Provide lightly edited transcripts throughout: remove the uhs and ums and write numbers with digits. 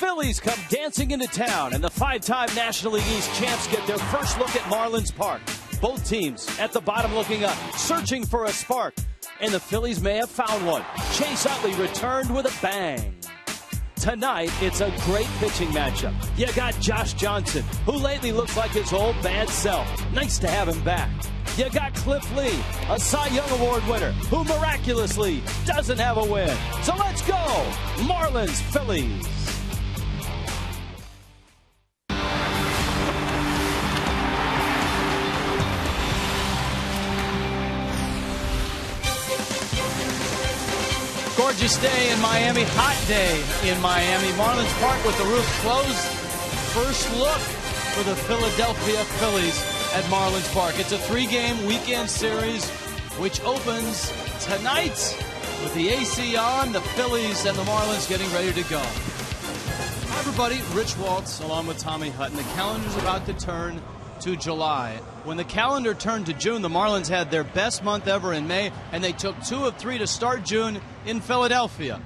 Phillies come dancing into town, and the five-time National League East champs get their first look at Marlins Park. Both teams at the bottom looking up, searching for a spark. And the Phillies may have found one. Chase Utley returned with a bang. Tonight, it's a great pitching matchup. You got Josh Johnson, who lately looks like his old bad self. Nice to have him back. You got Cliff Lee, a Cy Young Award winner, who miraculously doesn't have a win. So let's go, Marlins Phillies. Gorgeous day in Miami, hot day in Miami. Marlins Park with the roof closed. First look for the Philadelphia Phillies at Marlins Park. It's a three-game weekend series which opens tonight with the AC on, the Phillies and the Marlins getting ready to go. Hi everybody, Rich Waltz along with Tommy Hutton. The calendar's about to turn to July. When the calendar turned to June, the Marlins had their best month ever in May, and they took 2 of 3 to start June in Philadelphia.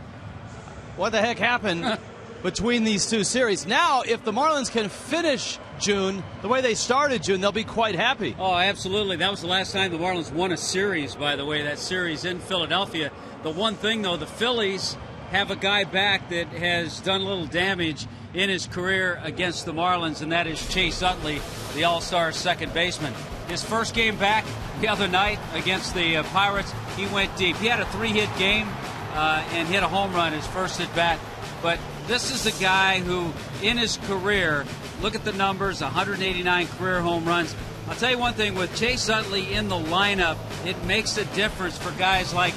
What the heck happened between these two series? Now, if the Marlins can finish June the way they started June, they'll be quite happy. Oh, absolutely. That was the last time the Marlins won a series, by the way, that series in Philadelphia. The one thing, though, the Phillies have a guy back that has done a little damage in his career against the Marlins, and that is Chase Utley, the all-star second baseman. His first game back the other night against the Pirates, he went deep. He had a 3-hit game and hit a home run his first at bat. But this is a guy who, in his career, look at the numbers, 189 career home runs. I'll tell you one thing, with Chase Utley in the lineup, it makes a difference for guys like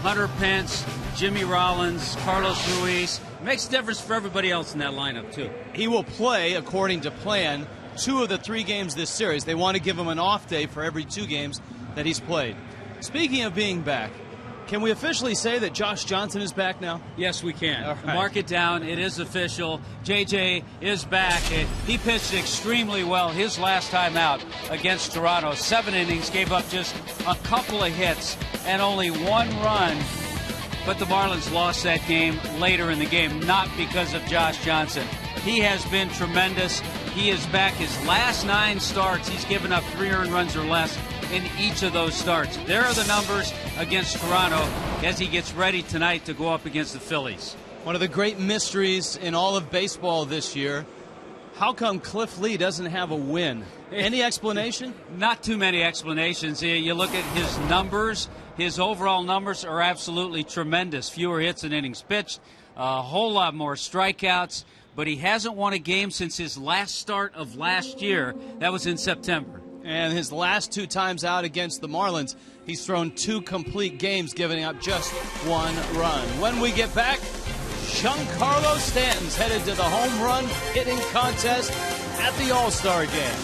Hunter Pence, Jimmy Rollins, Carlos Ruiz. It makes a difference for everybody else in that lineup, too. He will play, according to plan, 2 of the 3 games this series. They want to give him an off day for every 2 games that he's played. Speaking of being back, can we officially say that Josh Johnson is back now? Yes, we can. All right. Mark it down. It is official. JJ is back. He pitched extremely well his last time out against Toronto. 7 innings, gave up just a couple of hits and only 1 run. But the Marlins lost that game later in the game, not because of Josh Johnson. He has been tremendous. He is back his last 9 starts. He's given up 3 earned runs or less in each of those starts. There are the numbers against Toronto as he gets ready tonight to go up against the Phillies. One of the great mysteries in all of baseball this year, how come Cliff Lee doesn't have a win? Any explanation? Not too many explanations. You look at his numbers. His overall numbers are absolutely tremendous. Fewer hits and innings pitched, a whole lot more strikeouts, but he hasn't won a game since his last start of last year. That was in September. And his last 2 times out against the Marlins, he's thrown 2 complete games, giving up just 1 run. When we get back, Giancarlo Stanton's headed to the home run hitting contest at the All-Star Game.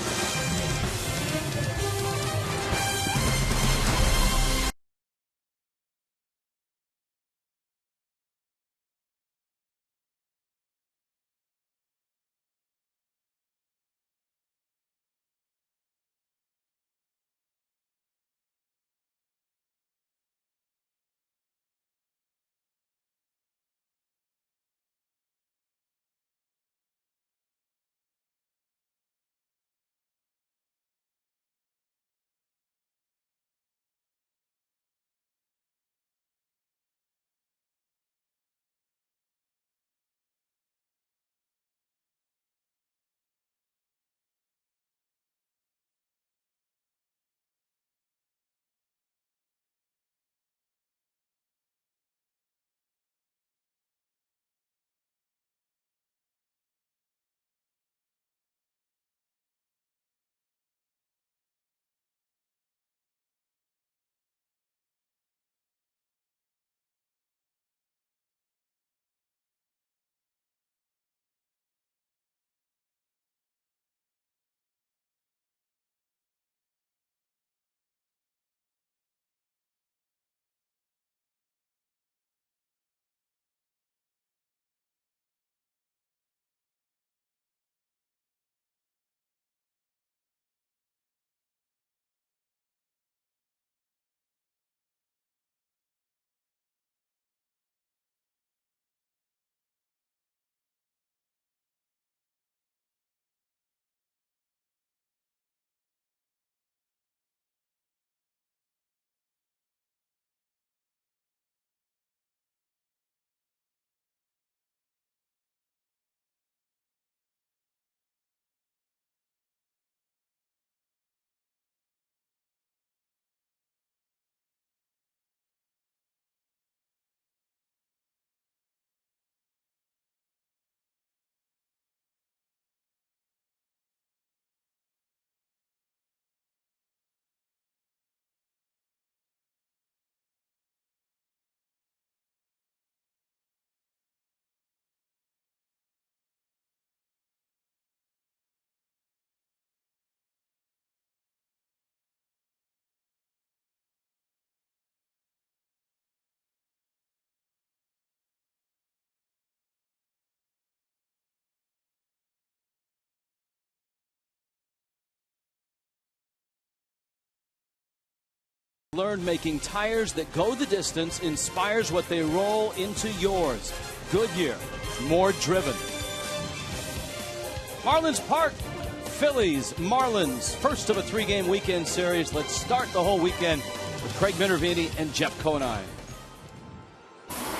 learned making tires that go the distance inspires what they roll into yours. Goodyear, more driven. Marlins Park, Phillies, Marlins, first of a 3-game weekend series. Let's start the whole weekend with Craig Minervini and Jeff Conine.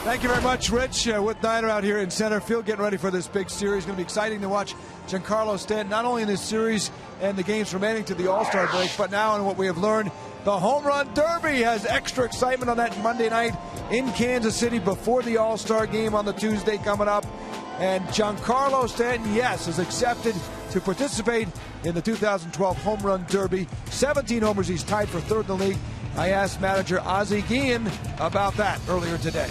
Thank you very much, Rich. With Niner out here in center field, getting ready for this big series. Going to be exciting to watch Giancarlo Stanton, not only in this series and the games remaining to the All-Star break, but now in what we have learned, the Home Run Derby has extra excitement on that Monday night in Kansas City before the All-Star game on the Tuesday coming up. And Giancarlo Stanton, yes, is accepted to participate in the 2012 Home Run Derby. 17 homers, he's tied for third in the league. I asked manager Ozzie Guillen about that earlier today.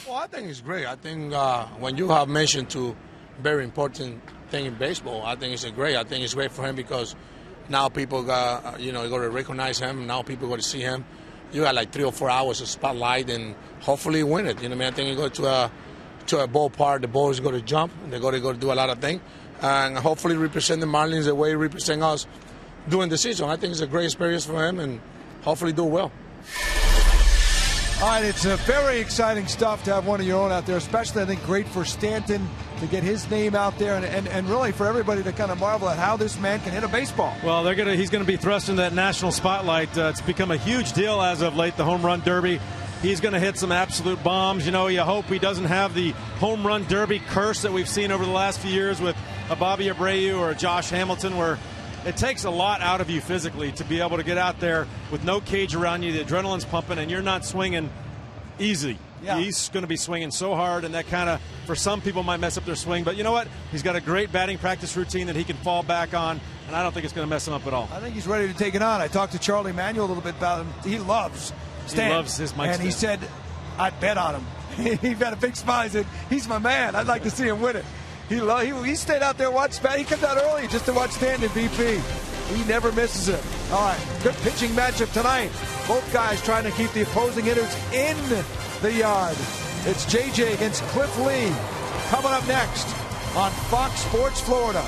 Well, I think it's great. I think when you have mentioned to very important thing in baseball, I think it's great. I think it's great for him because now people got, going to recognize him. Now people going to see him. You got like 3 or 4 hours of spotlight and hopefully win it. You know what I mean? I think you go to a ballpark, the ball is going to jump. They're going to go do a lot of things. And hopefully represent the Marlins the way he represent us during the season. I think it's a great experience for him and hopefully do well. All right, it's very exciting stuff to have one of your own out there, especially I think great for Stanton to get his name out there and really for everybody to kind of marvel at how this man can hit a baseball. Well, he's going to be thrust into that national spotlight. It's become a huge deal as of late, the Home Run Derby. He's going to hit some absolute bombs. You hope he doesn't have the Home Run Derby curse that we've seen over the last few years with a Bobby Abreu or a Josh Hamilton, where it takes a lot out of you physically to be able to get out there with no cage around you, the adrenaline's pumping, and you're not swinging easy. Yeah. He's going to be swinging so hard, and that kind of, for some people, might mess up their swing. But you know what? He's got a great batting practice routine that he can fall back on, and I don't think it's going to mess him up at all. I think he's ready to take it on. I talked to Charlie Manuel a little bit about him. He loves Stan. He loves his Mike And Stan. he said, I'd bet on him. He had a big smile. He said, he's my man. I'd like to see him win it. He stayed out there and watched Stan. He comes out early just to watch Stanton VP. He never misses it. All right, good pitching matchup tonight. Both guys trying to keep the opposing hitters in the yard. It's JJ against Cliff Lee coming up next on Fox Sports Florida.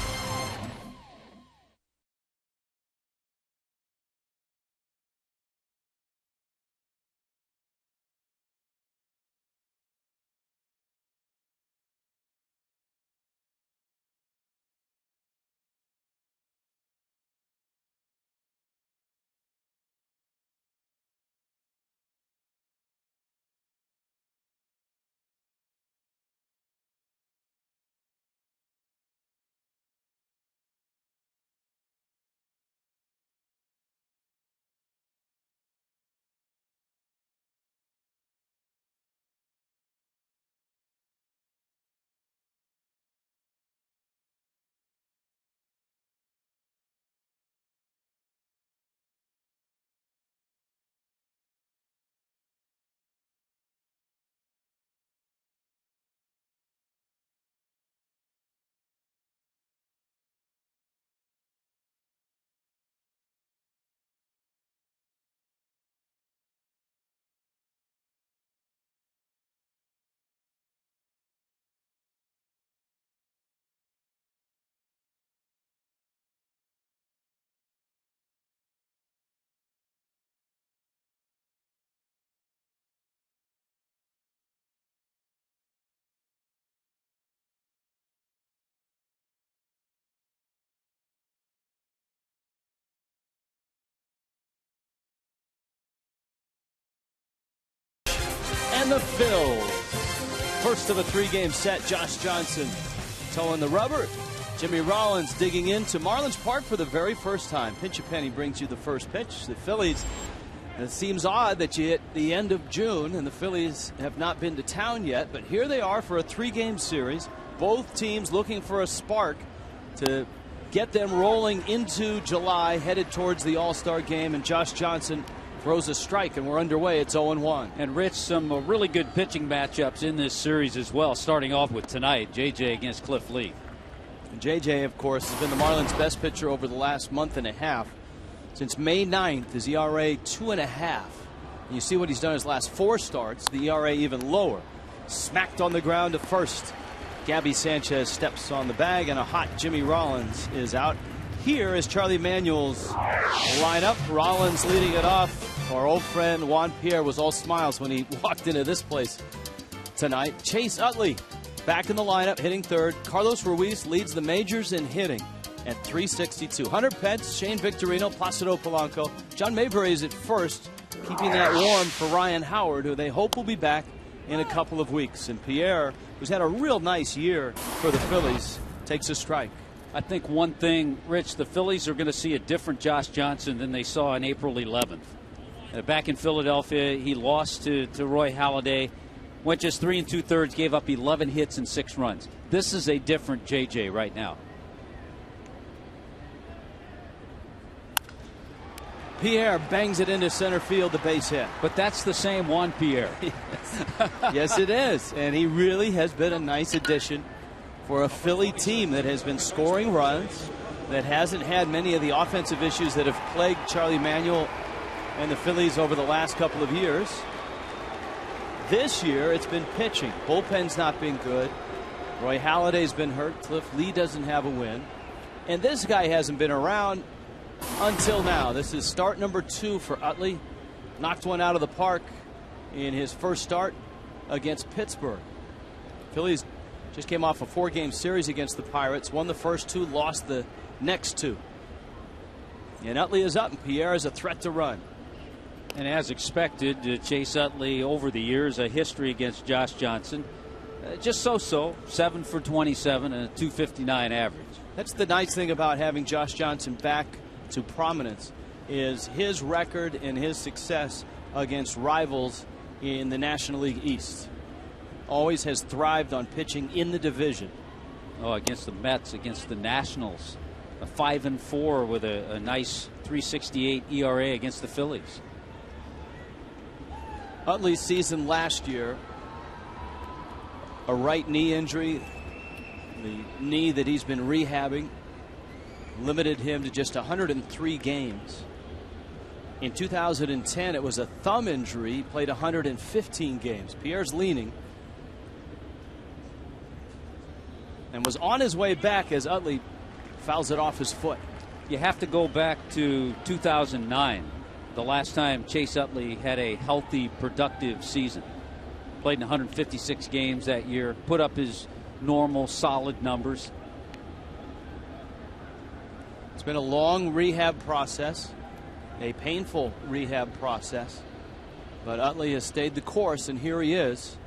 And the Phils. First of a 3-game set, Josh Johnson towing the rubber. Jimmy Rollins digging into Marlins Park for the very first time. Pinch a Penny brings you the first pitch. The Phillies, it seems odd that you hit the end of June and the Phillies have not been to town yet, but here they are for a 3-game series. Both teams looking for a spark to get them rolling into July, headed towards the All-Star game, and Josh Johnson throws a strike, and we're underway. It's 0-1. And Rich, some really good pitching matchups in this series as well, starting off with tonight, JJ against Cliff Lee. And JJ, of course, has been the Marlins' best pitcher over the last month and a half. Since May 9th, his ERA 2.5. And you see what he's done his last 4 starts, the ERA even lower. Smacked on the ground to first. Gabby Sanchez steps on the bag, and a hot Jimmy Rollins is out. here is Charlie Manuel's lineup. Rollins leading it off. Our old friend Juan Pierre was all smiles when he walked into this place tonight. Chase Utley back in the lineup, hitting third. Carlos Ruiz leads the majors in hitting at .362. Hunter Pence, Shane Victorino, Placido Polanco. John Mayberry is at first, keeping that warm for Ryan Howard, who they hope will be back in a couple of weeks. And Pierre, who's had a real nice year for the Phillies, takes a strike. I think one thing, Rich, the Phillies are going to see a different Josh Johnson than they saw on April 11th. Back in Philadelphia, he lost to Roy Halladay, went just 3 2/3, gave up 11 hits and 6 runs. This is a different JJ right now. Pierre bangs it into center field, the base hit. But that's the same Juan Pierre. Yes, it is. And he really has been a nice addition for a Philly team that has been scoring runs, that hasn't had many of the offensive issues that have plagued Charlie Manuel and the Phillies over the last couple of years. This year, it's been pitching. Bullpen's not been good. Roy Halladay's been hurt. Cliff Lee doesn't have a win. And this guy hasn't been around until now. This is start number 2 for Utley. Knocked one out of the park in his first start against Pittsburgh. Phillies just came off a 4-game series against the Pirates. Won the first 2, lost the next 2. And Utley is up, and Pierre is a threat to run. And as expected, Chase Utley over the years, a history against Josh Johnson. Just so-so, 7 for 27 and a .259 average. That's the nice thing about having Josh Johnson back to prominence, is his record and his success against rivals in the National League East. Always has thrived on pitching in the division. Oh, against the Mets, against the Nationals. A 5-4 with a nice .368 ERA against the Phillies. Utley's season last year, a right knee injury, the knee that he's been rehabbing, limited him to just 103 games. In 2010, it was a thumb injury. He played 115 games. Pierre's leaning and was on his way back as Utley fouls it off his foot. You have to go back to 2009, the last time Chase Utley had a healthy, productive season. Played in 156 games that year, put up his normal, solid numbers. It's been a long rehab process, a painful rehab process, but Utley has stayed the course, and here he is.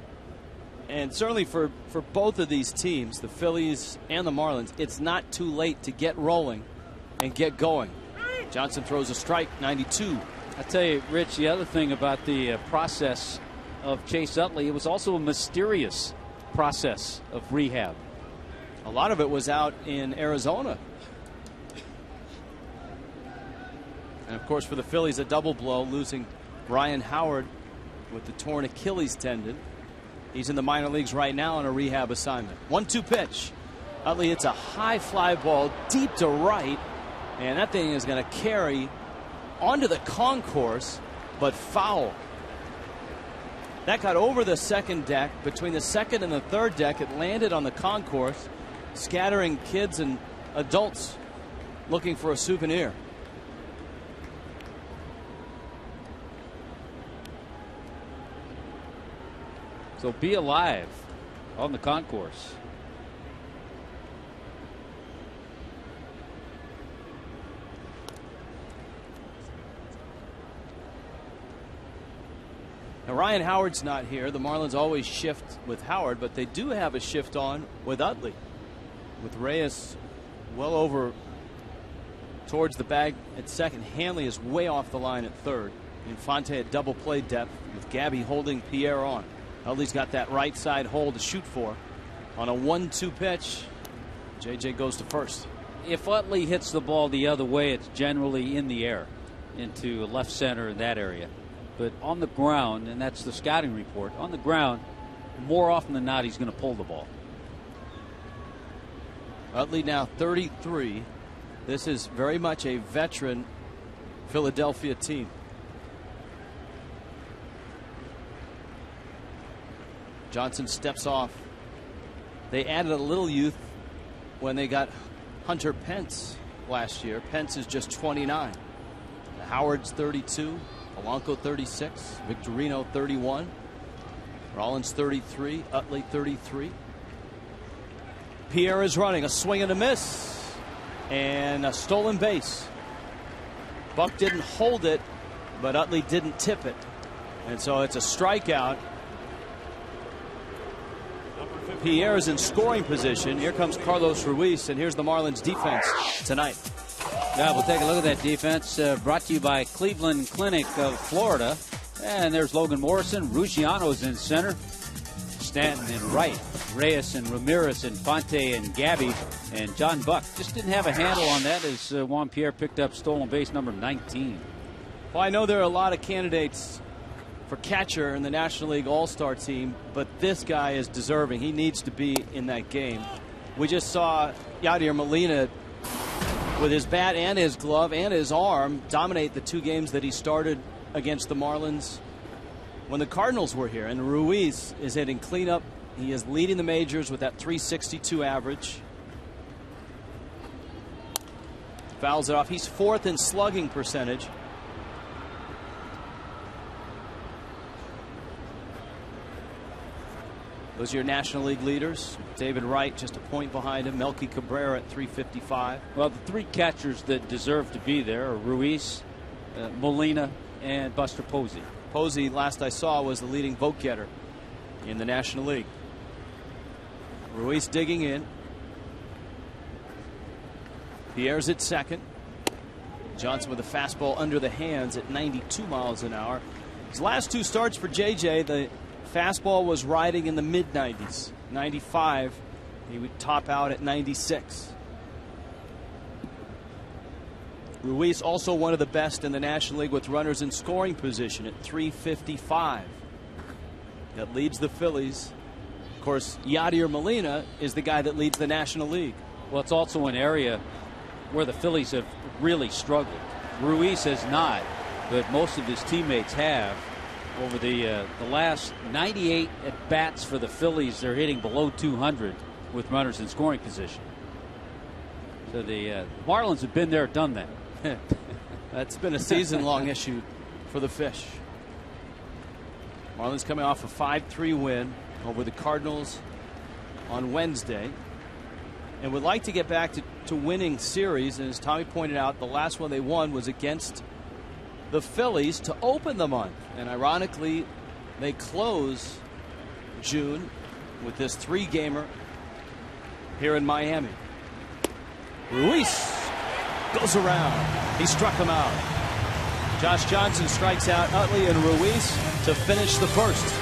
And certainly for both of these teams, the Phillies and the Marlins, it's not too late to get rolling and get going. Johnson throws a strike, 92. I tell you, Rich, the other thing about the process of Chase Utley, it was also a mysterious process of rehab. A lot of it was out in Arizona. And of course, for the Phillies, a double blow, losing Ryan Howard with the torn Achilles tendon. He's in the minor leagues right now on a rehab assignment. 1-2 pitch. Utley hits a high fly ball deep to right, and that thing is going to carry onto the concourse, but foul. That got over the second deck. Between the second and the third deck, it landed on the concourse, scattering kids and adults looking for a souvenir. So be alive on the concourse. Now Ryan Howard's not here. The Marlins always shift with Howard, but they do have a shift on with Utley. With Reyes well over towards the bag at second. Hanley is way off the line at third. Infante at double play depth with Gabby holding Pierre on. Utley's got that right side hole to shoot for. On a 1-2 pitch, JJ goes to first. If Utley hits the ball the other way, it's generally in the air into left center in that area. But on the ground, and that's the scouting report, on the ground, more often than not, he's going to pull the ball. Utley now 33. This is very much a veteran Philadelphia team. Johnson steps off. They added a little youth when they got Hunter Pence last year. Pence is just 29. Howard's 32. Polanco 36. Victorino 31. Rollins 33. Utley 33. Pierre is running. A swing and a miss. And a stolen base. Buck didn't hold it, but Utley didn't tip it. And so it's a strikeout. Pierre is in scoring position. Here comes Carlos Ruiz, and here's the Marlins defense tonight. Yeah, we'll take a look at that defense. Brought to you by Cleveland Clinic of Florida. And there's Logan Morrison. Ruggiano's in center. Stanton in right. Reyes and Ramirez, Infante and Gabby, and John Buck just didn't have a handle on that as Juan Pierre picked up stolen base number 19. Well, I know there are a lot of candidates for catcher in the National League All-Star team, but this guy is deserving. He needs to be in that game. We just saw Yadier Molina with his bat and his glove and his arm dominate the 2 games that he started against the Marlins when the Cardinals were here. And Ruiz is hitting cleanup. He is leading the majors with that .362 average. Fouls it off. He's 4th in slugging percentage. Those are your National League leaders. David Wright just a point behind him. Melky Cabrera at .355. Well, the 3 catchers that deserve to be there are Ruiz, Molina, and Buster Posey. Posey, last I saw, was the leading vote getter in the National League. Ruiz digging in. Pierre's at second. Johnson with a fastball under the hands at 92 miles an hour. His last 2 starts for JJ, the fastball was riding in the mid-90s. 95. He would top out at 96. Ruiz also one of the best in the National League with runners in scoring position at .355. That leads the Phillies. Of course, Yadier Molina is the guy that leads the National League. Well, it's also an area where the Phillies have really struggled. Ruiz has not, but most of his teammates have. Over the last 98 at-bats for the Phillies, they're hitting below 200 with runners in scoring position. So the Marlins have been there, done that. That's been a season-long issue for the Fish. Marlins coming off a 5-3 win over the Cardinals on Wednesday, and would like to get back to winning series. And as Tommy pointed out, the last one they won was against the Phillies to open the month. And ironically, they close June with this 3-gamer here in Miami. Ruiz goes around. He struck him out. Josh Johnson strikes out Utley and Ruiz to finish the first.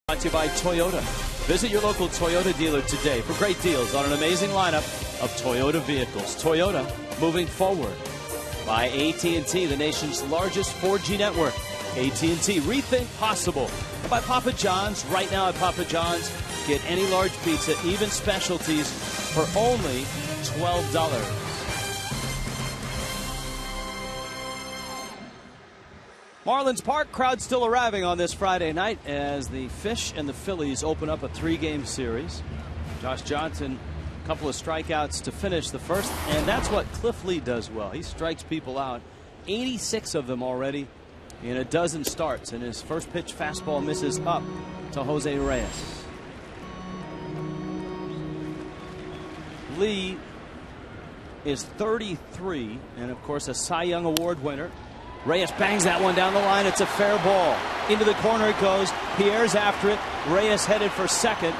Brought to you by Toyota. Visit your local Toyota dealer today for great deals on an amazing lineup of Toyota vehicles. Toyota, moving forward. By AT&T, the nation's largest 4G network. AT&T, rethink possible. by Papa John's. Right now at Papa John's, get any large pizza, even specialties, for only $12. Marlins Park, crowd still arriving on this Friday night as the Fish and the Phillies open up a 3-game series. Josh Johnson, a couple of strikeouts to finish the first, and that's what Cliff Lee does well. He strikes people out, 86 of them already in a dozen starts, and his first pitch fastball misses up to Jose Reyes. Lee is 33 and of course a Cy Young Award winner. Reyes bangs that one down the line. It's a fair ball. Into the corner it goes. Pierre's after it. Reyes headed for second.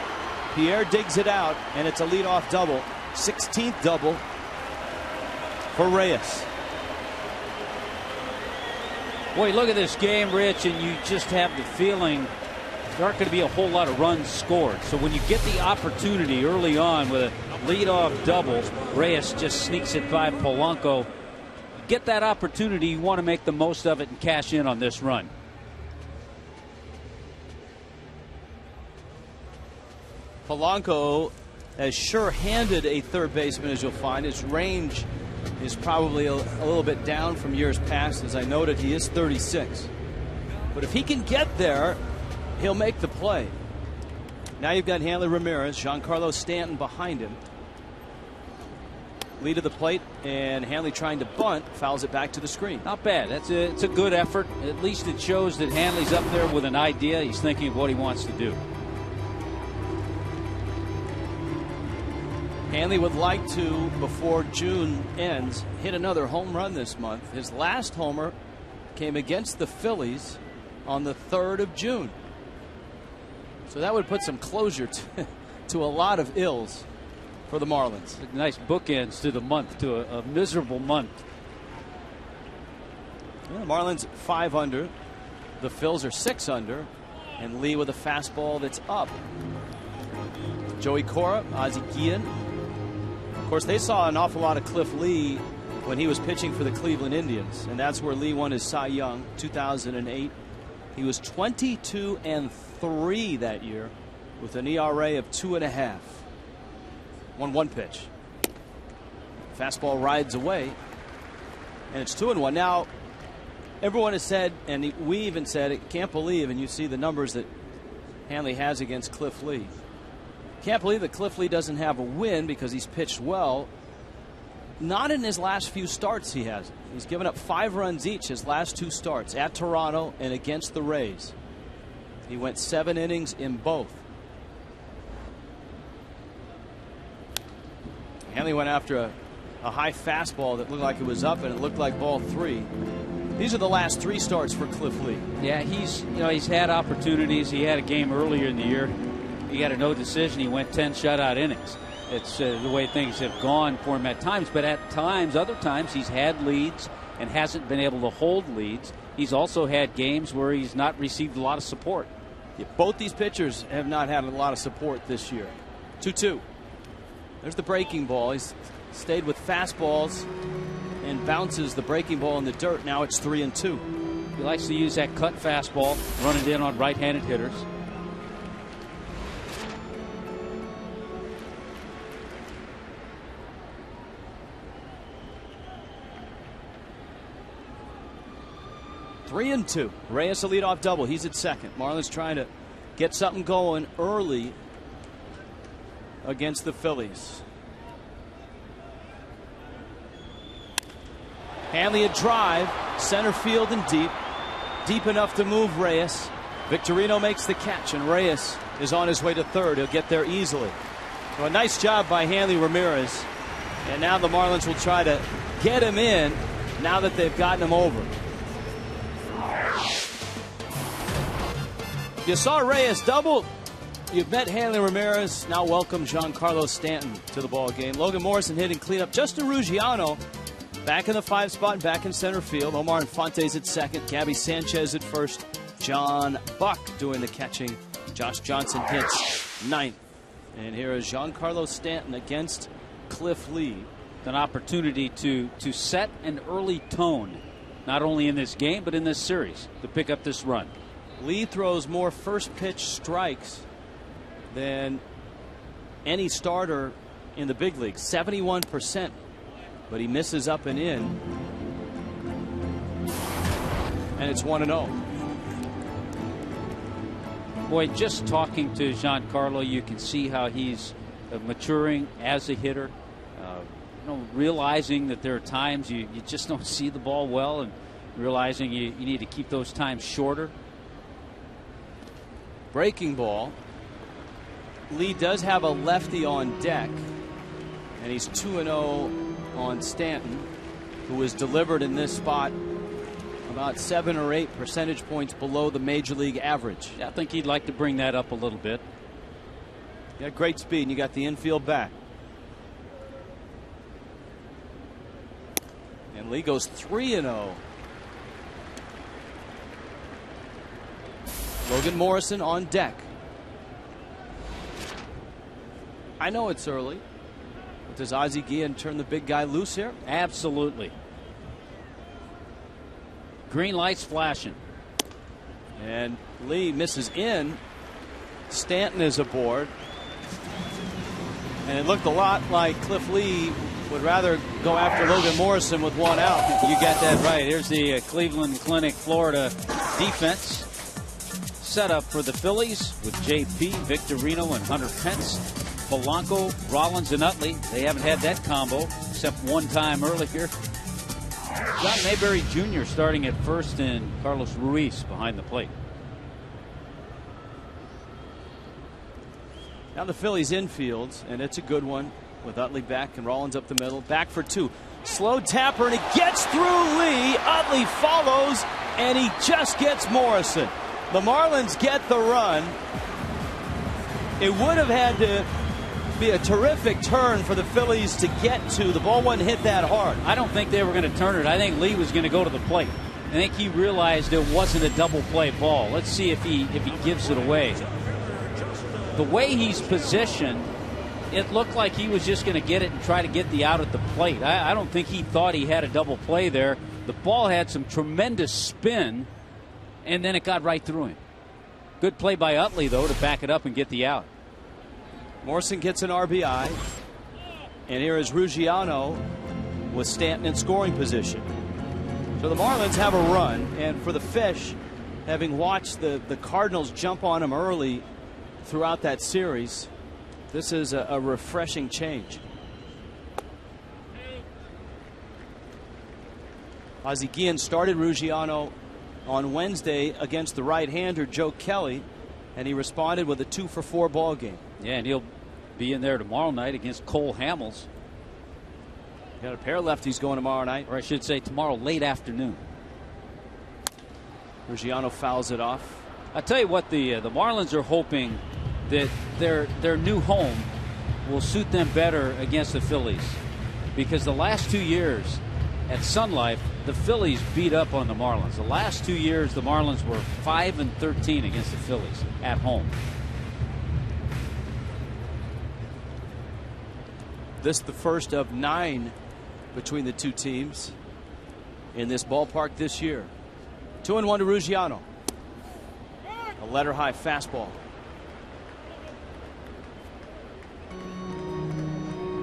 Pierre digs it out, and it's a leadoff double. 16th double for Reyes. Boy, look at this game, Rich, and you just have the feeling there aren't going to be a whole lot of runs scored. So when you get the opportunity early on with a leadoff double, Reyes just sneaks it by Polanco. Get that opportunity, you want to make the most of it and cash in on this run. Polanco, as sure-handed a third baseman as you'll find. His range is probably a little bit down from years past. As I noted, he is 36. But if he can get there, he'll make the play. Now you've got Hanley Ramirez, Giancarlo Stanton behind him. Lead of the plate, and Hanley trying to bunt, fouls it back to the screen. Not bad. It's a good effort. At least it shows that Hanley's up there with an idea. He's thinking of what he wants to do. Hanley would like to, before June ends, hit another home run this month. His last homer came against the Phillies on the 3rd of June. So that would put some closure to a lot of ills for the Marlins. Nice bookends to the month, to a miserable month. Yeah, the Marlins 5 under. The Phils are 6 under. And Lee with a fastball that's up. Joey Cora, Ozzie Guillen. Of course, they saw an awful lot of Cliff Lee when he was pitching for the Cleveland Indians. And that's where Lee won his Cy Young, 2008. He was 22-3 that year with an ERA of 2.5. 1-1 pitch. Fastball rides away, and it's 2-1. Now, everyone has said, and we even said it, can't believe, and you see the numbers that Hanley has against Cliff Lee. Can't believe that Cliff Lee doesn't have a win because he's pitched well. Not in his last few starts he hasn't. He's given up 5 runs each his last 2 starts, at Toronto and against the Rays. He went 7 innings in both. Hanley went after a high fastball that looked like it was up, and it looked like ball 3. These are the last 3 starts for Cliff Lee. Yeah, he's had opportunities. He had a game earlier in the year. He got a no decision. He went 10 shutout innings. It's the way things have gone for him at times. But at times, other times, he's had leads and hasn't been able to hold leads. He's also had games where he's not received a lot of support. Yeah, both these pitchers have not had a lot of support this year. 2-2. There's the breaking ball. He's stayed with fastballs and bounces the breaking ball in the dirt. Now it's 3-2. He likes to use that cut fastball, run it in on right-handed hitters. Three and 2. Reyes a leadoff double. He's at second. Marlins trying to get something going early against the Phillies. Hanley a drive, center field and deep enough to move Reyes. Victorino makes the catch, and Reyes is on his way to third. He'll get there easily. So a nice job by Hanley Ramirez, and now the Marlins will try to get him in now that they've gotten him over. You saw Reyes double. You've met Hanley Ramirez. Now welcome Giancarlo Stanton to the ball game. Logan Morrison hitting cleanup. Justin Ruggiano back in the 5 spot, back in center field. Omar Infante's at second. Gabby Sanchez at first. John Buck doing the catching. Josh Johnson hits 9th. And here is Giancarlo Stanton against Cliff Lee. An opportunity to set an early tone, not only in this game but in this series, to pick up this run. Lee throws more first pitch strikes than any starter in the big leagues, 71%, but he misses up and in, and it's 1-0. Boy, just talking to Giancarlo, you can see how he's maturing as a hitter. Realizing that there are times you just don't see the ball well, and realizing you need to keep those times shorter. Breaking ball. Lee does have a lefty on deck, and he's 2-0 on Stanton, who was delivered in this spot about 7 or 8 percentage points below the major league average. I think he'd like to bring that up a little bit. You got great speed, and you got the infield back. And Lee goes 3-0. Logan Morrison on deck. I know it's early, but does Ozzie Guillen turn the big guy loose here? Absolutely. Green lights flashing. And Lee misses in. Stanton is aboard. And it looked a lot like Cliff Lee would rather go after Logan Morrison with one out. You got that right. Here's the Cleveland Clinic, Florida defense. Set up for the Phillies with JP, Victorino, and Hunter Pence. Polanco, Rollins, and Utley. They haven't had that combo except one time earlier. John Mayberry Jr. starting at first, and Carlos Ruiz behind the plate. Now the Phillies infield, and it's a good one with Utley back and Rollins up the middle. Back for two. Slow tapper, and it gets through Lee. Utley follows, and he just gets Morrison. The Marlins get the run. It would have had to be a terrific turn for the Phillies to get to. The ball wasn't hit that hard. I don't think they were going to turn it. I think Lee was going to go to the plate. I think he realized it wasn't a double play ball. Let's see if he gives it away. The way he's positioned, it looked like he was just going to get it and try to get the out at the plate. I don't think he thought he had a double play there. The ball had some tremendous spin, and then it got right through him. Good play by Utley, though, to back it up and get the out. Morrison gets an RBI, and here is Ruggiano with Stanton in scoring position. So the Marlins have a run, and for the Fish, having watched the Cardinals jump on them early throughout that series, this is a refreshing change. Ozzie Guillen started Ruggiano on Wednesday against the right-hander Joe Kelly, and he responded with a 2-for-4 ball game. Yeah, and he'll be in there tomorrow night against Cole Hamels. Got a pair of lefties going tomorrow night. Or I should say tomorrow late afternoon. Ruggiano fouls it off. I tell you what, the Marlins are hoping that their new home will suit them better against the Phillies, because the last 2 years at Sun Life, the Phillies beat up on the Marlins. The last 2 years, the Marlins were 5-13 against the Phillies at home. This the first of 9 between the two teams in this ballpark this year. 2-1 to Ruggiano. A letter high fastball.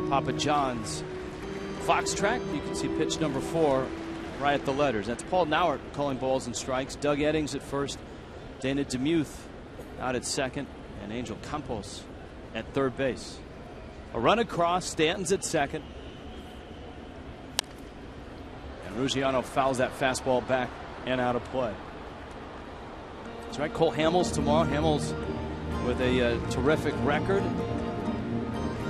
Papa John's Fox track. You can see pitch number 4 right at the letters. That's Paul Nauert calling balls and strikes. Doug Eddings at first. Dana Demuth out at second. And Angel Campos at third base. A run across. Stanton's at second. And Ruggiano fouls that fastball back and out of play. That's right. Cole Hamels tomorrow. Hamels with a terrific record.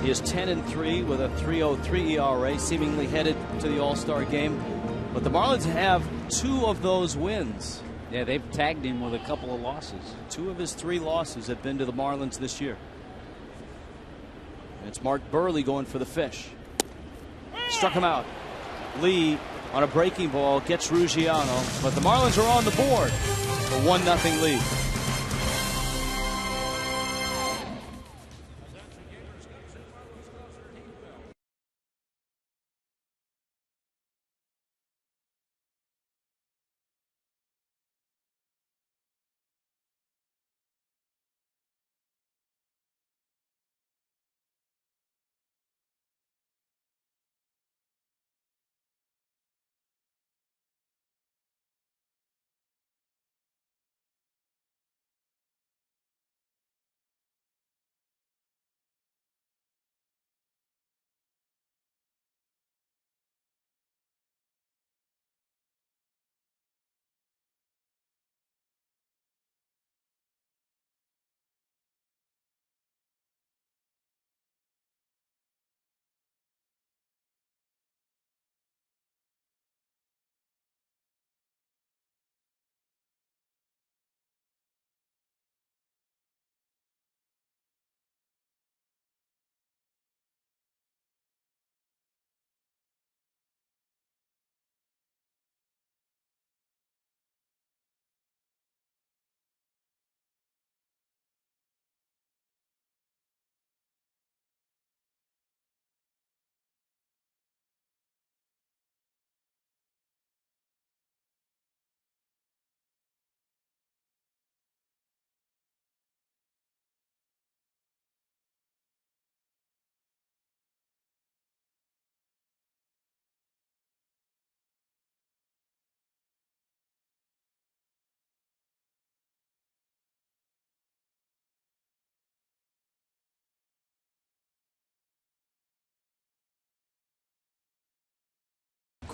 He is 10-3 with a 3.03 ERA, seemingly headed to the All-Star game. But the Marlins have 2 of those wins. Yeah, they've tagged him with a couple of losses. 2 of his 3 losses have been to the Marlins this year. And it's Mark Burley going for the Fish. Struck him out. Lee on a breaking ball gets Ruggiano, but the Marlins are on the board. A 1-0 lead.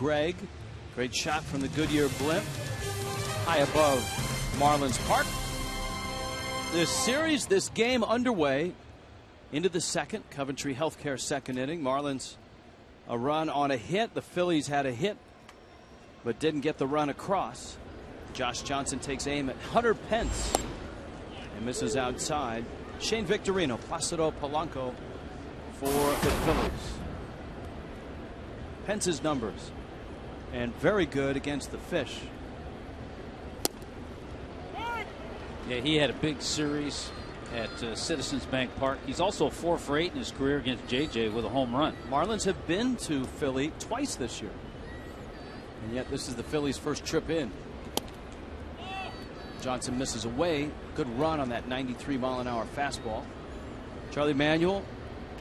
Greg. Great shot from the Goodyear blimp. High above Marlins Park. This series, this game underway into the second. Coventry Healthcare second inning. Marlins a run on a hit. The Phillies had a hit but didn't get the run across. Josh Johnson takes aim at Hunter Pence and misses outside. Shane Victorino, Placido Polanco for the Phillies. Pence's numbers and very good against the Fish. Yeah, he had a big series at Citizens Bank Park. He's also 4 for 8 in his career against JJ with a home run. Marlins have been to Philly twice this year, and yet this is the Phillies' first trip in. Johnson misses away. Good run on that 93-mile-an-hour fastball. Charlie Manuel,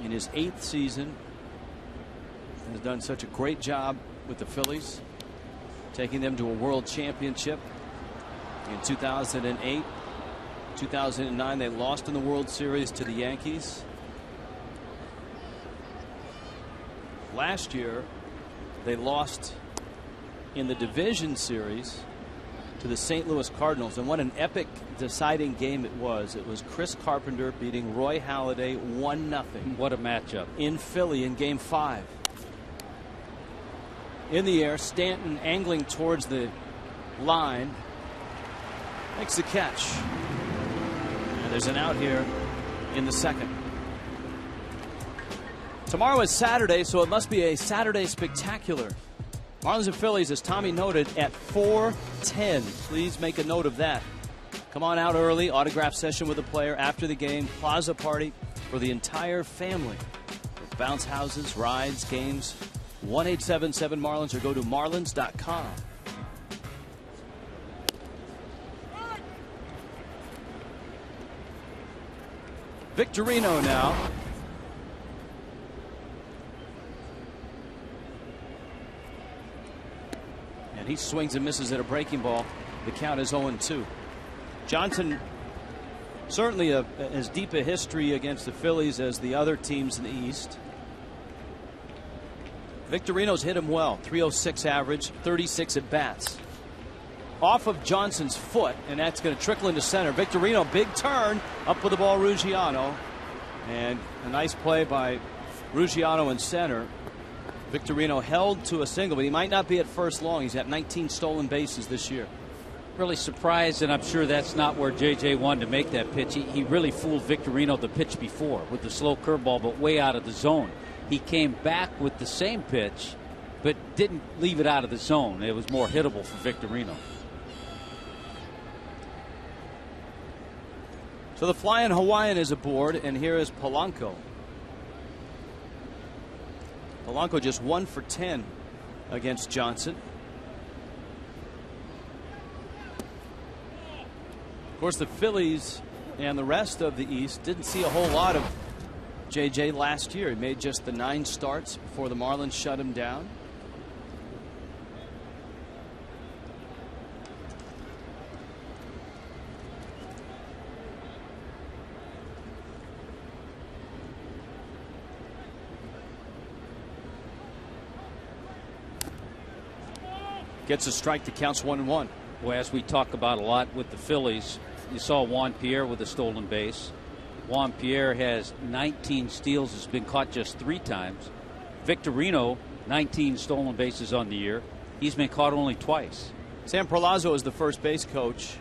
in his 8th season, has done such a great job with the Phillies, taking them to a world championship in 2008. 2009 they lost in the World Series to the Yankees. Last year they lost in the division series to the St. Louis Cardinals, and what an epic deciding game it was. It was Chris Carpenter beating Roy Halladay 1-0. What a matchup in Philly in game 5. In the air, Stanton angling towards the line, makes the catch. And there's an out here in the second. Tomorrow is Saturday, so it must be a Saturday spectacular. Marlins and Phillies, as Tommy noted, at 4:10. Please make a note of that. Come on out early. Autograph session with the player after the game. Plaza party for the entire family. With bounce houses, rides, games. 1-877-MARLINS or go to marlins.com. Victorino now. And he swings and misses at a breaking ball. The count is 0-2. Johnson certainly as deep a history against the Phillies as the other teams in the East. Victorino's hit him well. 306 average, 36 at bats. Off of Johnson's foot, and that's going to trickle into center. Victorino, big turn, up with the ball, Ruggiano. And a nice play by Ruggiano in center. Victorino held to a single, but he might not be at first long. He's got 19 stolen bases this year. Really surprised, and I'm sure that's not where JJ wanted to make that pitch. He really fooled Victorino the pitch before with the slow curveball, but way out of the zone. He came back with the same pitch, but didn't leave it out of the zone. It was more hittable for Victorino. So the Flying Hawaiian is aboard, and here is Polanco. Polanco just 1 for 10 against Johnson. Of course, the Phillies and the rest of the East didn't see a whole lot of JJ last year. He made just the 9 starts before the Marlins shut him down. Gets a strike that counts 1-1. Well, as we talk about a lot with the Phillies, you saw Juan Pierre with a stolen base. Juan Pierre has 19 steals, has been caught just 3 times. Victorino, 19 stolen bases on the year. He's been caught only twice. Sam Perlazo is the first base coach,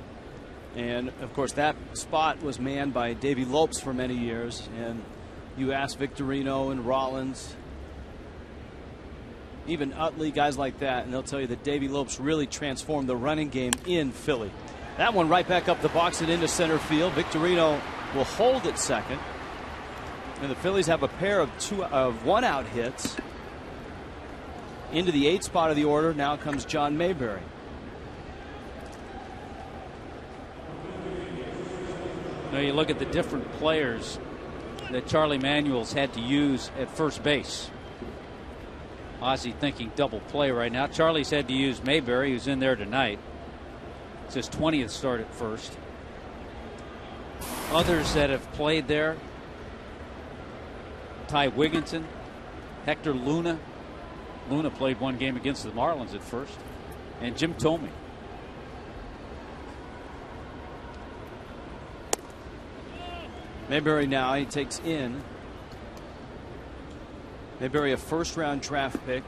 and of course that spot was manned by Davey Lopes for many years. And you ask Victorino and Rollins, even Utley, guys like that, and they'll tell you that Davey Lopes really transformed the running game in Philly. That one right back up the box and into center field. Victorino will hold at second, and the Phillies have a pair of 1-out hits. Into the 8th spot of the order now comes John Mayberry. Now you look at the different players that Charlie Manuel's had to use at first base. Ozzie thinking double play right now. Charlie's had to use Mayberry, who's in there tonight. It's his 20th start at first. Others that have played there: Ty Wigginton, Hector Luna, Luna played one game against the Marlins at first, and Jim told me. Mayberry now, he takes in. Mayberry, a first-round draft pick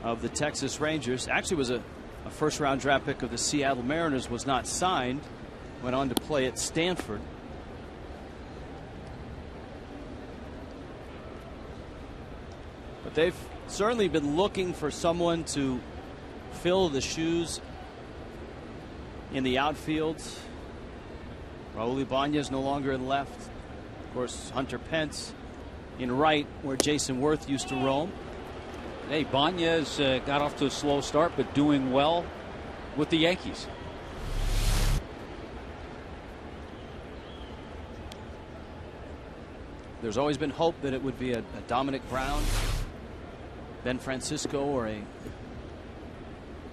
of the Texas Rangers. Actually was a first-round draft pick of the Seattle Mariners, was not signed. Went on to play at Stanford. But they've certainly been looking for someone to fill the shoes in the outfield. Raul Ibanez no longer in left. Of course, Hunter Pence in right, where Jason Worth used to roam. Hey, Ibanez got off to a slow start, but doing well with the Yankees. There's always been hope that it would be a Dominic Brown, Ben Francisco, or a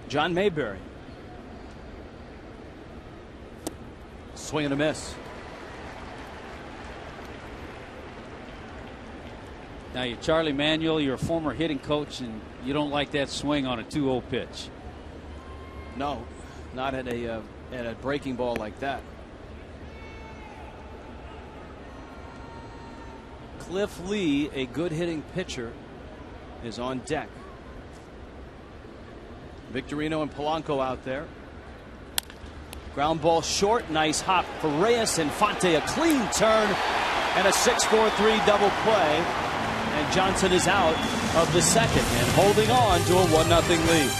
John Mayberry. Swing and a miss. Now, you're Charlie Manuel, you're a former hitting coach, and you don't like that swing on a 2-0 pitch. No, not at a breaking ball like that. Cliff Lee, a good hitting pitcher, is on deck. Victorino and Polanco out there. Ground ball short. Nice hop for Reyes. Infante, a clean turn and a 6-4-3 double play. And Johnson is out of the second and holding on to a 1-0 lead.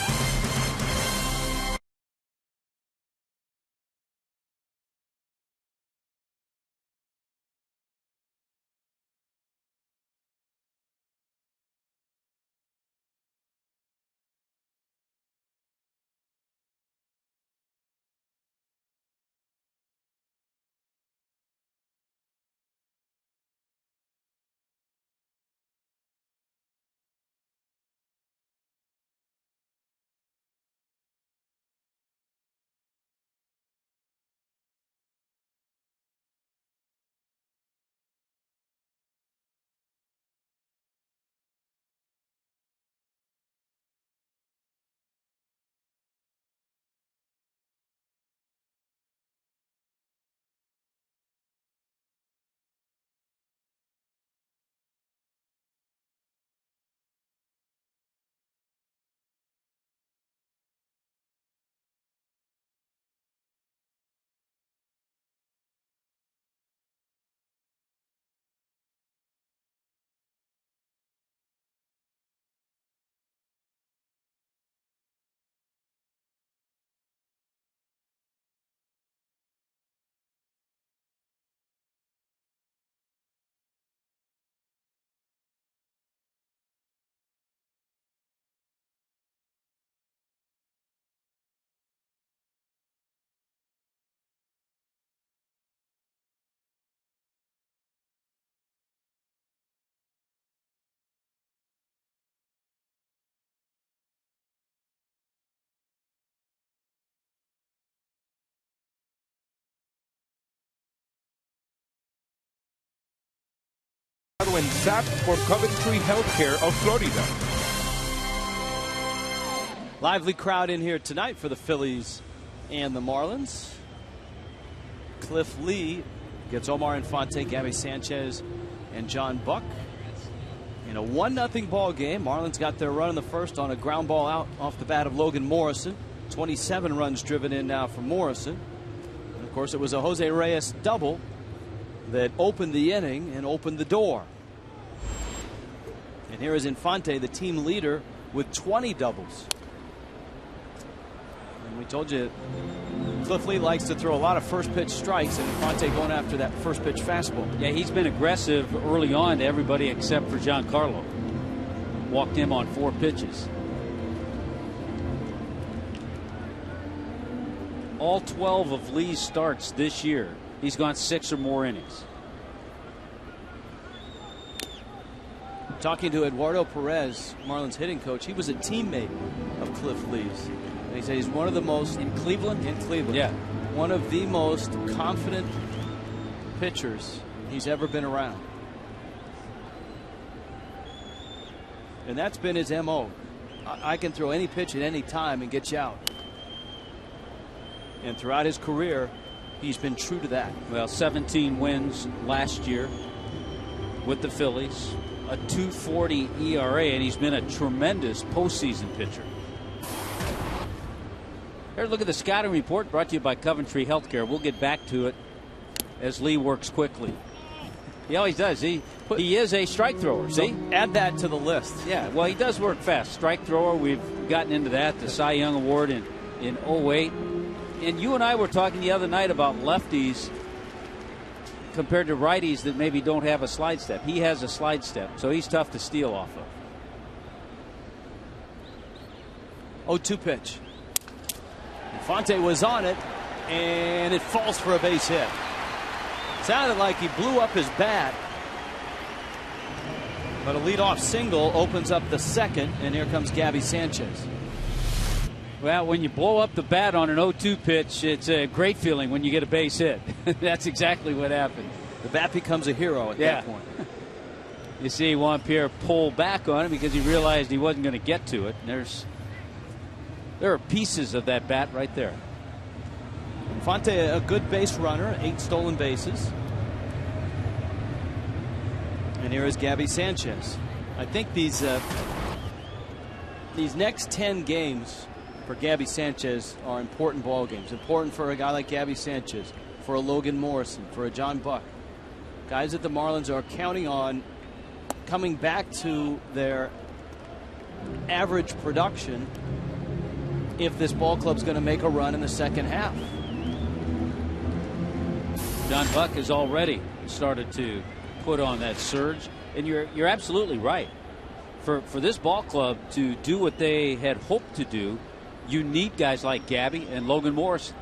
And SAP for Coventry Healthcare of Florida. Lively crowd in here tonight for the Phillies and the Marlins. Cliff Lee gets Omar Infante, Gabby Sanchez, and John Buck. In a 1-0 ball game, Marlins got their run in the first on a ground ball out off the bat of Logan Morrison. 27 runs driven in now for Morrison. And of course, it was a Jose Reyes double that opened the inning and opened the door. And here is Infante, the team leader, with 20 doubles. And we told you Cliff Lee likes to throw a lot of first pitch strikes, and Infante going after that first pitch fastball. Yeah, he's been aggressive early on to everybody except for Giancarlo. Walked him on 4 pitches. All 12 of Lee's starts this year, he's gone 6 or more innings. Talking to Eduardo Perez, Marlins hitting coach, he was a teammate of Cliff Lee's. And he said he's one of the most in Cleveland. Yeah, one of the most confident pitchers he's ever been around. And that's been his MO. I can throw any pitch at any time and get you out. And throughout his career, he's been true to that. Well, 17 wins last year with the Phillies, a 2.40 ERA, and he's been a tremendous postseason pitcher. Here, look at the scouting report brought to you by Coventry Healthcare. We'll get back to it as Lee works quickly. He always does. He is a strike thrower. See? Add that to the list. Yeah, well, he does work fast. Strike thrower, we've gotten into that. The Cy Young Award in 08. And you and I were talking the other night about lefties compared to righties that maybe don't have a slide step. He has a slide step, so he's tough to steal off of. 0-2 pitch. Infante was on it, and it falls for a base hit. Sounded like he blew up his bat. But a leadoff single opens up the second, and here comes Gabby Sanchez. Well, when you blow up the bat on an 0-2 pitch, it's a great feeling when you get a base hit. That's exactly what happened. The bat becomes a hero at that point. You see Juan Pierre pull back on it because he realized he wasn't going to get to it. And there are pieces of that bat right there. Infante, a good base runner, 8 stolen bases. And here is Gabby Sanchez. I think these next 10 games for Gabby Sanchez are important ball games. Important for a guy like Gabby Sanchez, for a Logan Morrison, for a John Buck. Guys that the Marlins are counting on coming back to their average production if this ball club's going to make a run in the second half. John Buck has already started to put on that surge, and you're absolutely right. For this ball club to do what they had hoped to do, you need guys like Gabby and Logan Morrison.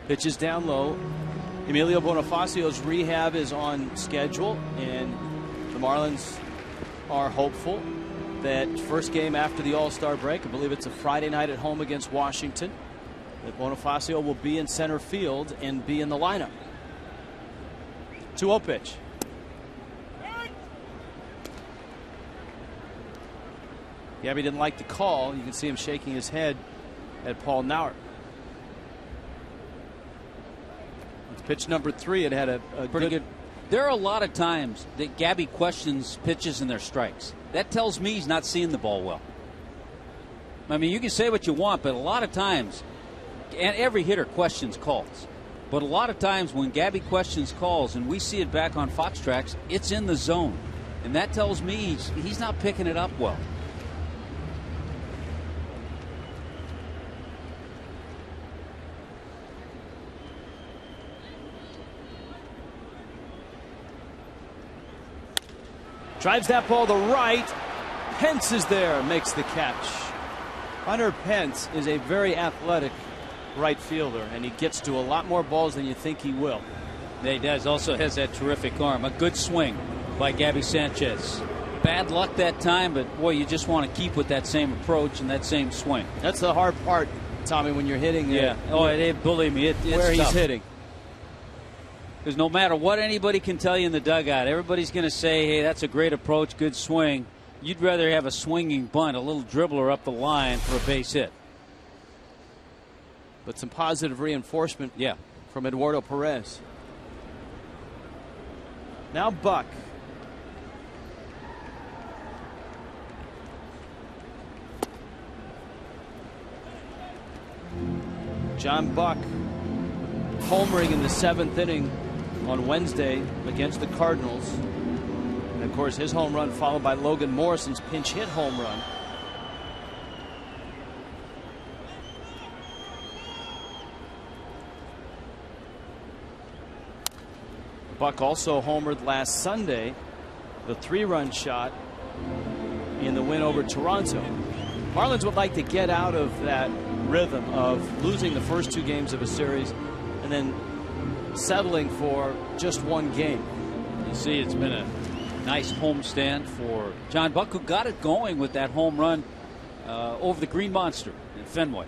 Pitches down low. Emilio Bonifacio's rehab is on schedule, and the Marlins are hopeful that first game after the All-Star break, I believe it's a Friday night at home against Washington, that Bonifacio will be in center field and be in the lineup. 2-0 pitch. Gabby didn't like the call. You can see him shaking his head at Paul Nauert. It's pitch number 3. It had a pretty good. There are a lot of times that Gabby questions pitches and their strikes. That tells me he's not seeing the ball well. I mean, you can say what you want, but a lot of times, and every hitter questions calls, but a lot of times when Gabby questions calls and we see it back on Fox Tracks, it's in the zone. And that tells me he's not picking it up well. Drives that ball to right. Pence is there, makes the catch. Hunter Pence is a very athletic right fielder, and he gets to a lot more balls than you think he will. Yeah, he does. Also has that terrific arm. A good swing by Gabby Sanchez. Bad luck that time, but boy, you just want to keep with that same approach and that same swing. That's the hard part, Tommy, when you're hitting. Yeah. Believe me, it's where he's tough. hitting. Because no matter what anybody can tell you in the dugout, everybody's going to say, hey, that's a great approach, good swing. You'd rather have a swinging bunt, a little dribbler up the line for a base hit. But some positive reinforcement from Eduardo Perez. Now Buck. John Buck homering in the 7th inning on Wednesday against the Cardinals. And of course his home run followed by Logan Morrison's pinch hit home run. Buck also homered last Sunday, the 3-run shot in the win over Toronto. Marlins would like to get out of that rhythm of losing the first 2 games of a series and then settling for just 1 game. You see, it's been a nice homestand for John Buck, who got it going with that home run over the Green Monster in Fenway.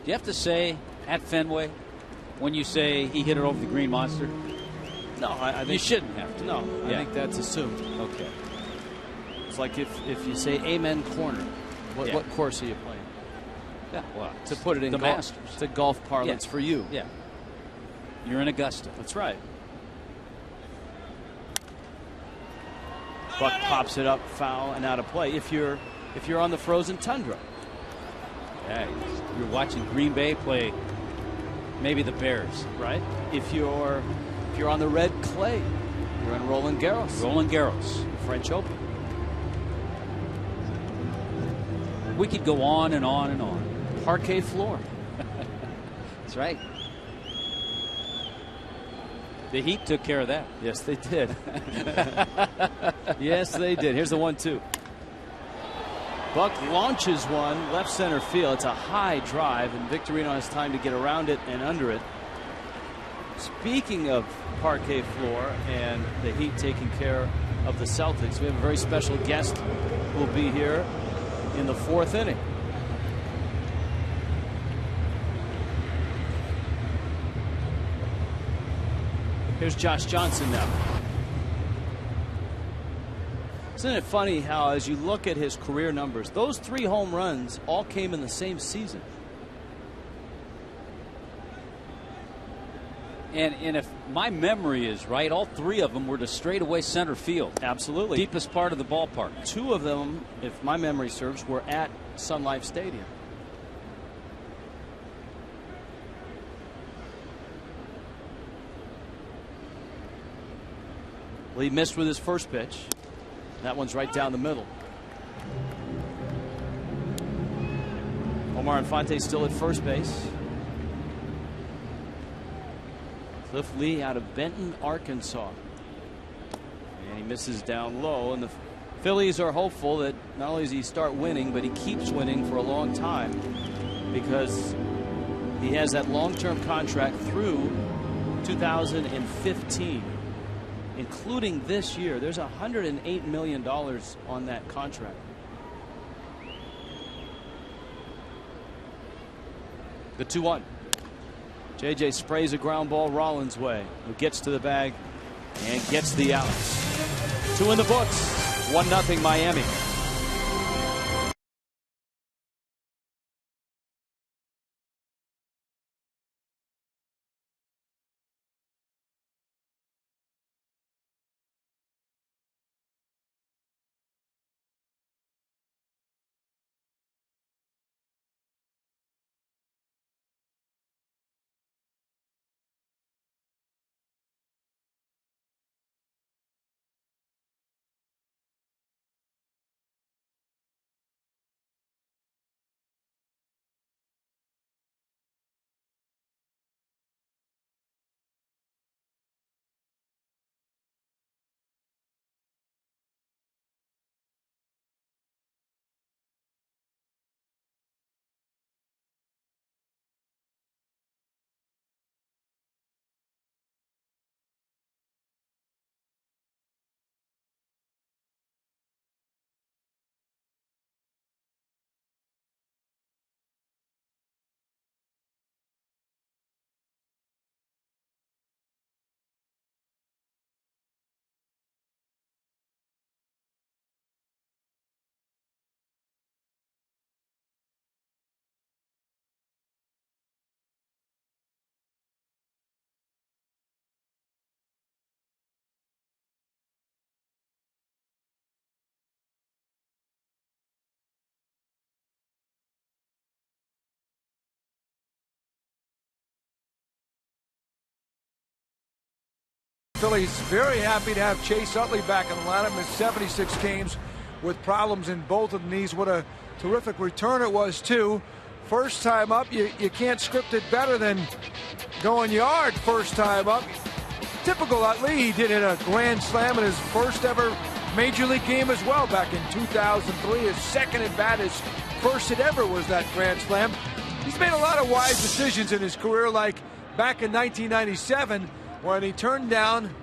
You have to say, at Fenway when you say he hit it over the green monster? No, I think you shouldn't have to. No, I think that's assumed. Okay. It's like if you say amen corner, what course are you playing? Yeah, well, To put it in the golf, Masters. to golf parlance for you. Yeah. You're in Augusta. That's right. Buck pops it up, foul, and out of play. If you're on the frozen tundra. Yeah, you're watching Green Bay play maybe the Bears. Right? If you're on the red clay, you're in Roland Garros. Roland Garros. French Open. We could go on and on and on. Parquet floor. That's right. The Heat took care of that. Yes, they did. Yes, they did. Here's the 1-2. Buck launches one left center field. It's a high drive, and Victorino has time to get around it and under it. Speaking of parquet floor and the Heat taking care of the Celtics, we have a very special guest who will be here in the 4th inning. Here's Josh Johnson now. Isn't it funny how, as you look at his career numbers, those 3 home runs all came in the same season? And if my memory is right, all 3 of them were to straightaway center field. Absolutely. Deepest part of the ballpark. 2 of them, if my memory serves, were at Sun Life Stadium. Well, he missed with his first pitch. That one's right down the middle. Omar Infante still at first base. Cliff Lee out of Benton, Arkansas. And he misses down low, and the Phillies are hopeful that not only does he start winning, but he keeps winning for a long time, because he has that long-term contract through 2015, including this year. There's $108 million on that contract. The 2-1. JJ sprays a ground ball Rollins' way, who gets to the bag and gets the outs. 2 in the books. 1-0 Miami. Phillies very happy to have Chase Utley back in the lineup. Missed 76 games with problems in both of the knees. What a terrific return it was, too. First time up, you can't script it better than going yard first time up. Typical Utley. He did hit a grand slam in his first ever major league game as well back in 2003. His second at bat, his first it ever was that grand slam. He's made a lot of wise decisions in his career, like back in 1997 when he turned down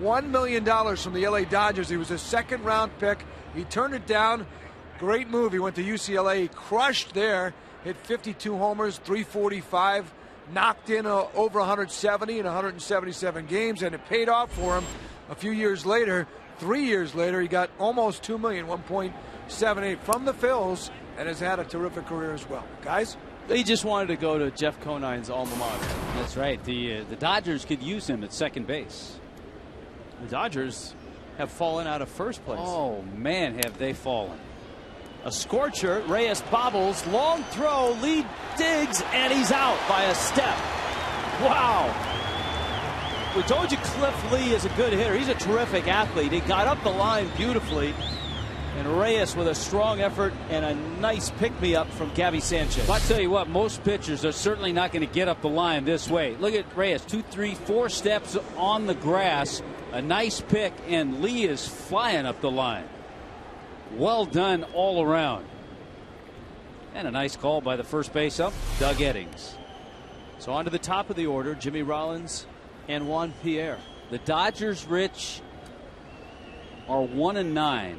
$1 million from the LA Dodgers. He was a second-round pick. He turned it down. Great move. He went to UCLA. He crushed there. hit 52 homers, 345, knocked in over 170 in 177 games, and it paid off for him a few years later. 3 years later, he got almost $2 million, 1.78 from the Phils, and has had a terrific career as well. Guys? He just wanted to go to Jeff Conine's alma mater. That's right. The Dodgers could use him at second base. The Dodgers have fallen out of first place. Oh, man, have they fallen. A scorcher. Reyes bobbles. Long throw. Lead digs, and he's out by a step. Wow. We told you Cliff Lee is a good hitter. He's a terrific athlete. He got up the line beautifully. And Reyes with a strong effort and a nice pick-me-up from Gabby Sanchez. I'll tell you what, most pitchers are certainly not going to get up the line this way. Look at Reyes, 2, 3, 4 steps on the grass. A nice pick, and Lee is flying up the line. Well done all around. And a nice call by the first base ump, Doug Eddings. So on to the top of the order, Jimmy Rollins and Juan Pierre. The Dodgers, Rich, are 1-9.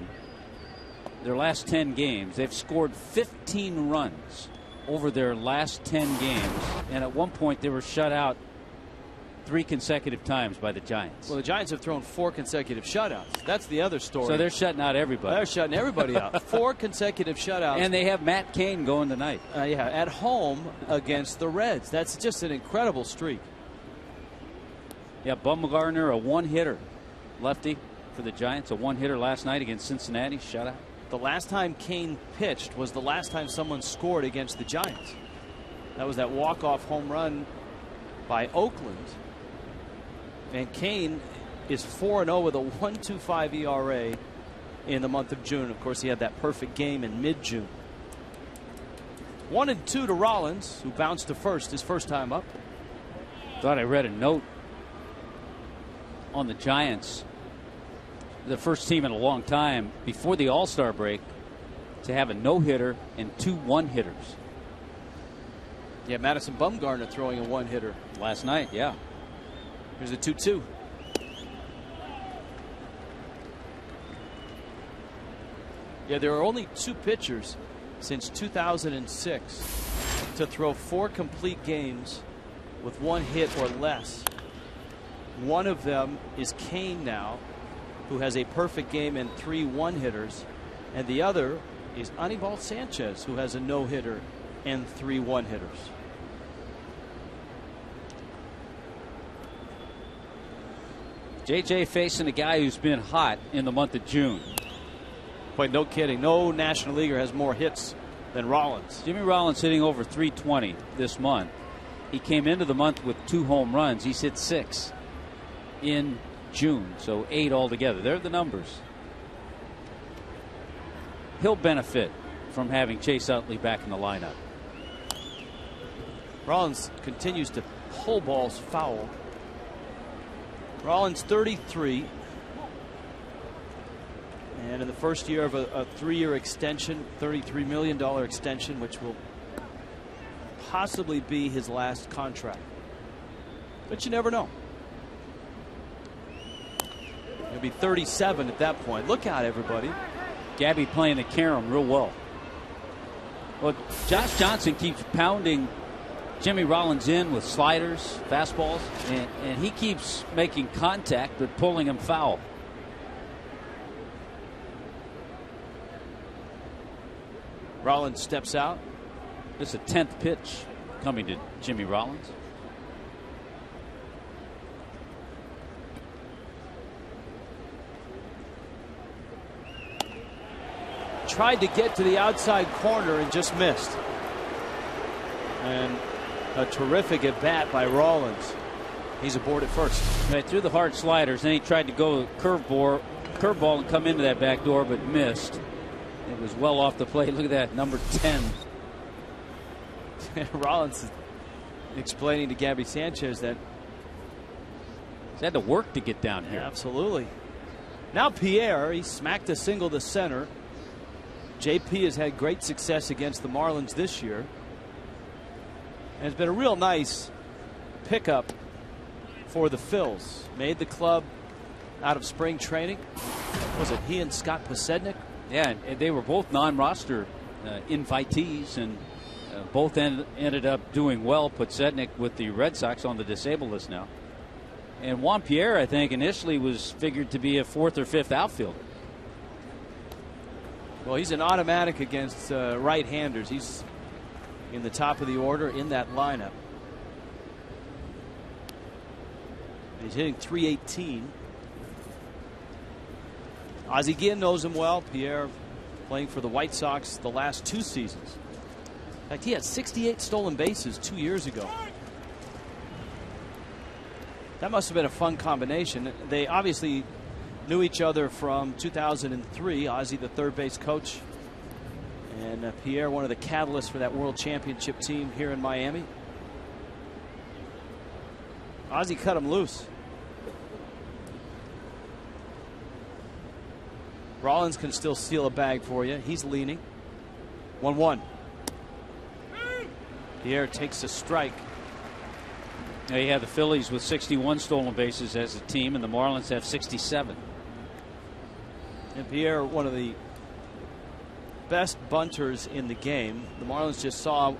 Their last 10 games. They've scored 15 runs over their last 10 games. And at one point, they were shut out 3 consecutive times by the Giants. Well, the Giants have thrown 4 consecutive shutouts. That's the other story. So they're shutting out everybody. They're shutting everybody out. 4 consecutive shutouts. And they have Matt Cain going tonight. Yeah, at home against the Reds. That's just an incredible streak. Yeah, Bumgarner, a one-hitter. Lefty for the Giants. A one-hitter last night against Cincinnati. Shutout. The last time Cain pitched was the last time someone scored against the Giants. That was that walk-off home run by Oakland. And Cain is 4-0 with a 1.25 ERA in the month of June. Of course, he had that perfect game in mid-June. 1-2 to Rollins, who bounced to first his first time up. Thought I read a note on the Giants. The first team in a long time before the All-Star break to have a no-hitter and 2 one-hitters. Yeah, Madison Bumgarner throwing a one-hitter last night. Yeah. Here's a 2-2. Yeah, there are only 2 pitchers since 2006 to throw 4 complete games with 1 hit or less. One of them is Cain now, who has a perfect game and 3 one-hitters, and the other is Anibal Sanchez, who has a no-hitter and 3 one-hitters. JJ facing a guy who's been hot in the month of June. But no kidding, no National Leaguer has more hits than Rollins. Jimmy Rollins hitting over 320 this month. He came into the month with 2 home runs. He's hit 6 in June, so 8 altogether. They're the numbers. He'll benefit from having Chase Utley back in the lineup. Rollins continues to pull balls foul. Rollins 33, and in the first year of a 3-year extension, $33 million extension, which will possibly be his last contract, but you never know. He'll be 37 at that point. Look out, everybody. Gabby playing the carom real well. Well, Josh Johnson keeps pounding Jimmy Rollins in with sliders, fastballs, and he keeps making contact but pulling him foul. Rollins steps out. This is a 10th pitch coming to Jimmy Rollins. Tried to get to the outside corner and just missed. And a terrific at bat by Rollins. He's aboard at first. Right, threw the hard sliders, then he tried to go curveball and come into that back door, but missed. It was well off the plate. Look at that, number 10. Rollins is explaining to Gabby Sanchez that he's had to work to get down here. Yeah, absolutely. Now Pierre, he smacked a single to center. JP has had great success against the Marlins this year. And it's been a real nice pickup for the Phils. Made the club out of spring training. Was it he and Scott Posednik? Yeah, and they were both non-roster invitees, and Both ended up doing well. Put Sednick with the Red Sox on the disabled list now. And Juan Pierre, I think, initially was figured to be a 4th or 5th outfielder. Well, he's an automatic against right-handers. He's in the top of the order in that lineup. He's hitting .318. Ozzie Guillen knows him well. Pierre playing for the White Sox the last 2 seasons. In fact, he had 68 stolen bases 2 years ago. That must have been a fun combination. They obviously knew each other from 2003. Ozzie, the third base coach, and Pierre, one of the catalysts for that World Championship team here in Miami. Ozzie cut him loose. Rollins can still steal a bag for you. He's leaning. 1-1. Pierre takes a strike. Now you have the Phillies with 61 stolen bases as a team, and the Marlins have 67. And Pierre, one of the best bunters in the game. The Marlins just saw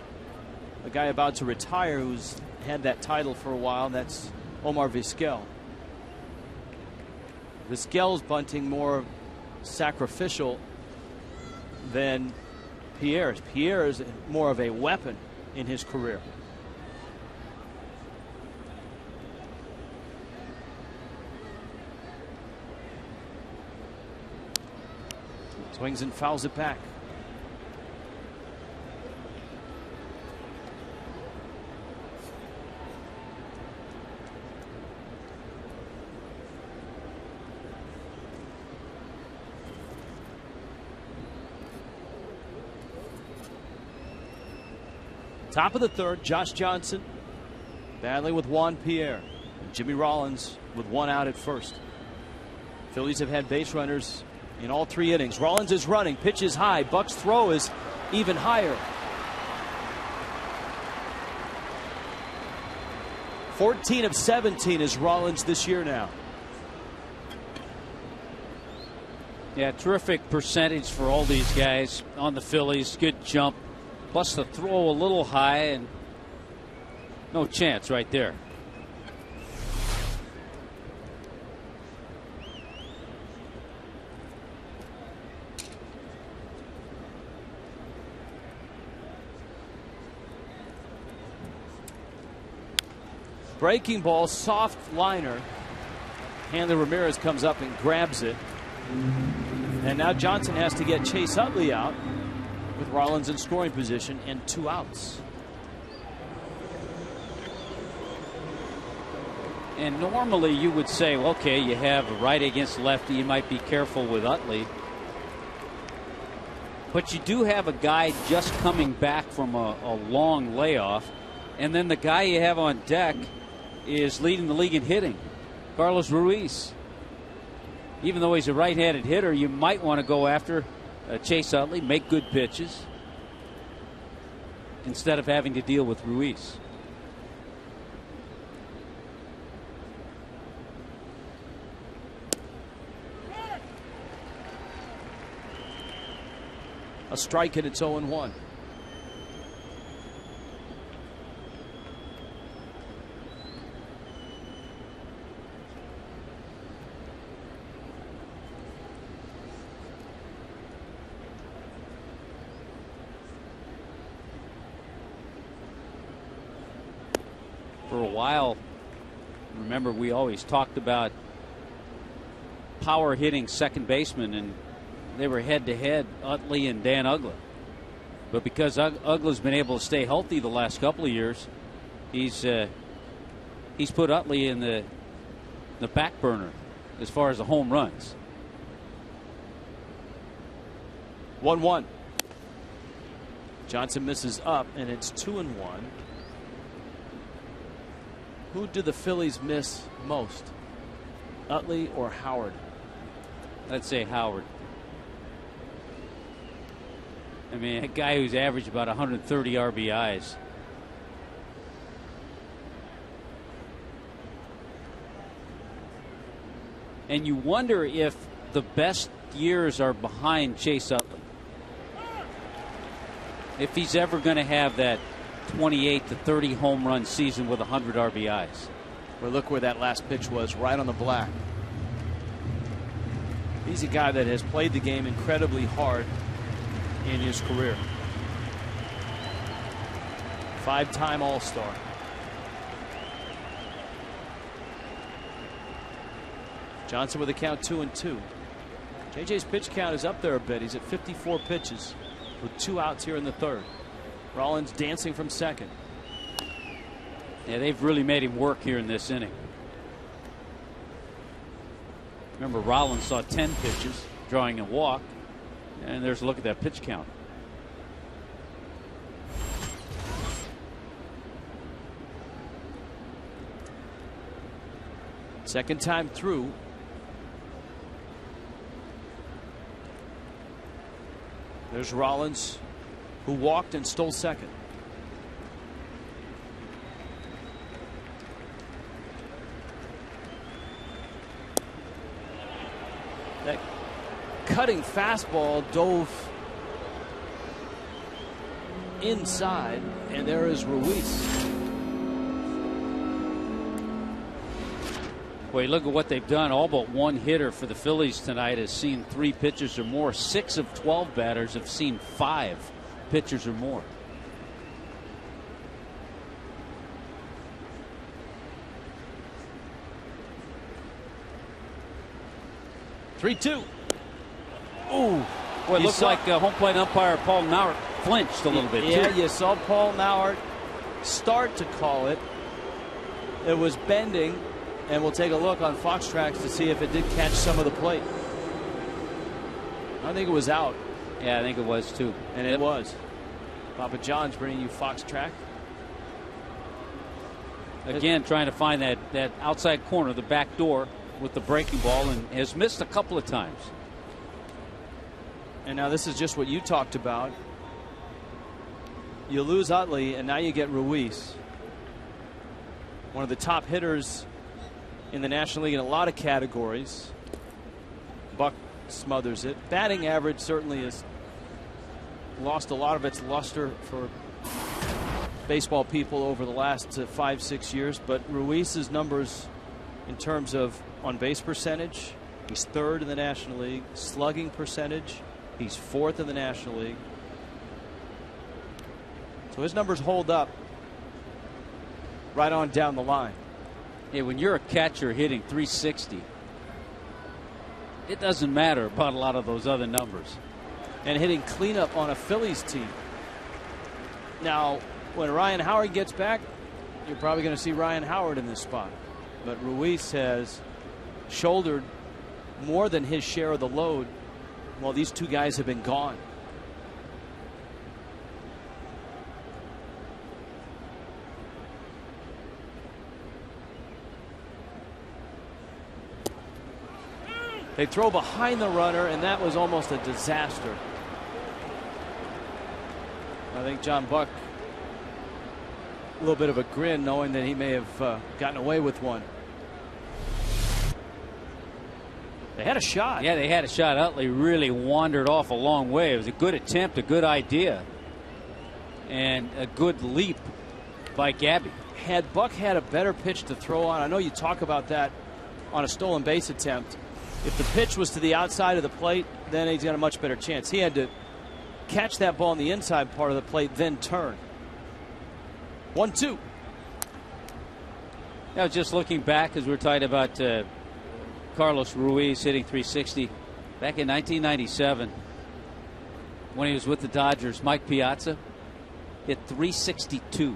a guy about to retire who's had that title for a while, and that's Omar Vizquel. Vizquel's bunting more sacrificial than Pierre's. Pierre is more of a weapon in his career. Swings and fouls it back. Top of the third, Josh Johnson battling with Juan Pierre. And Jimmy Rollins with 1 out at first. Phillies have had base runners in all 3 innings. Rollins is running, pitch is high. Buck's throw is even higher. 14 of 17 is Rollins this year now. Yeah, terrific percentage for all these guys on the Phillies. Good jump. Plus the throw a little high, and no chance right there. Breaking ball, soft liner. Hanley Ramirez comes up and grabs it. And now Johnson has to get Chase Utley out with Rollins in scoring position and 2 outs. And normally you would say, okay, you have a right against lefty, you might be careful with Utley. But you do have a guy just coming back from a long layoff, and then the guy you have on deck is leading the league in hitting, Carlos Ruiz. Even though he's a right-handed hitter, you might want to go after Chase Utley, make good pitches, instead of having to deal with Ruiz. A strike and it's 0-1. For a while, remember, we always talked about power hitting second baseman, and they were head-to-head, Utley and Dan Uggla. But because Ugla's been able to stay healthy the last couple of years, he's put Utley in the back burner as far as the home runs. 1-1. Johnson misses up, and it's 2-1. Who do the Phillies miss most, Utley or Howard? I'd say Howard. I mean, a guy who's averaged about 130 RBIs. And you wonder if the best years are behind Chase Utley. if he's ever going to have that 28 to 30 home run season with 100 RBIs. Well, look where that last pitch was, right on the black. He's a guy that has played the game incredibly hard in his career. 5-time All-Star. Johnson with a count 2-2. JJ's pitch count is up there a bit. He's at 54 pitches with 2 outs here in the 3rd. Rollins dancing from second. Yeah, they've really made him work here in this inning. Remember, Rollins saw 10 pitches, drawing a walk, and there's a look at that pitch count. Second time through. There's Rollins, who walked and stole second. That cutting fastball dove inside, and there is Ruiz. Boy, look at what they've done. All but one hitter for the Phillies tonight has seen 3 pitches or more. 6 of 12 batters have seen 5 pitches or more. Three-two. Ooh, boy, it looks like home plate umpire Paul Nauert flinched a little bit. Yeah, too. you saw Paul Nauert start to call it. It was bending, and we'll take a look on Fox Tracks to see if it did catch some of the plate. I think it was out. Yeah, I think it was too. And it was. Papa John's bringing you Fox Track. Again, trying to find that outside corner, the back door with the breaking ball, and has missed a couple of times. And now this is just what you talked about. You lose Utley, and now you get Ruiz, one of the top hitters in the National League in a lot of categories. Buck smothers it. Batting average certainly has lost a lot of its luster for baseball people over the last 5-6 years, but Ruiz's numbers in terms of on-base percentage, he's 3rd in the National League. Slugging percentage, he's 4th in the National League. So his numbers hold up right on down the line. Yeah, when you're a catcher hitting 360, it doesn't matter about a lot of those other numbers. And hitting cleanup on a Phillies team. Now, when Ryan Howard gets back, you're probably going to see Ryan Howard in this spot. But Ruiz has shouldered more than his share of the load while these two guys have been gone. They throw behind the runner, and that was almost a disaster. I think John Buck, a little bit of a grin knowing that he may have gotten away with one. They had a shot. Yeah, they had a shot. Utley really wandered off a long way. It was a good attempt, a good idea, and a good leap by Gabby. Had Buck had a better pitch to throw on, I know you talk about that on a stolen base attempt. If the pitch was to the outside of the plate, then he's got a much better chance. He had to catch that ball on the inside part of the plate, then turn. 1-2. Now, just looking back, as we were talking about Carlos Ruiz hitting 360 back in 1997 when he was with the Dodgers, Mike Piazza hit 362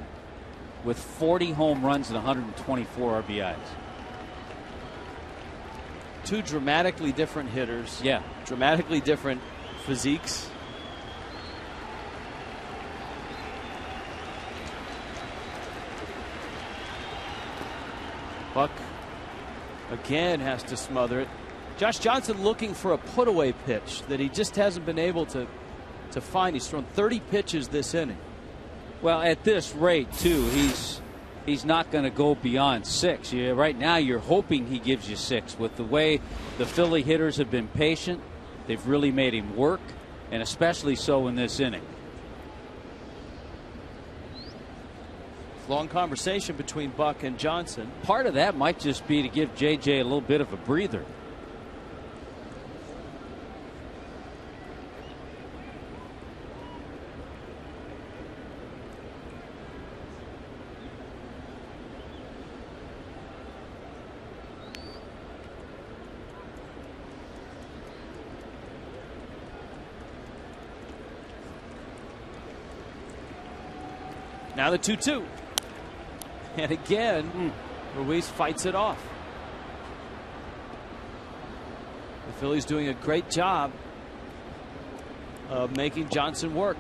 with 40 home runs and 124 RBIs. Two dramatically different hitters. Yeah. Dramatically different physiques. Buck again has to smother it. Josh Johnson looking for a put-away pitch that he just hasn't been able to find. He's thrown 30 pitches this inning. Well, at this rate, too, he's not going to go beyond 6. Right now, you're hoping he gives you 6. With the way the Philly hitters have been patient, they've really made him work, and especially so in this inning. Long conversation between Buck and Johnson. Part of that might just be to give JJ a little bit of a breather. Now the 2-2. And again, Ruiz fights it off. The Phillies doing a great job of making Johnson work.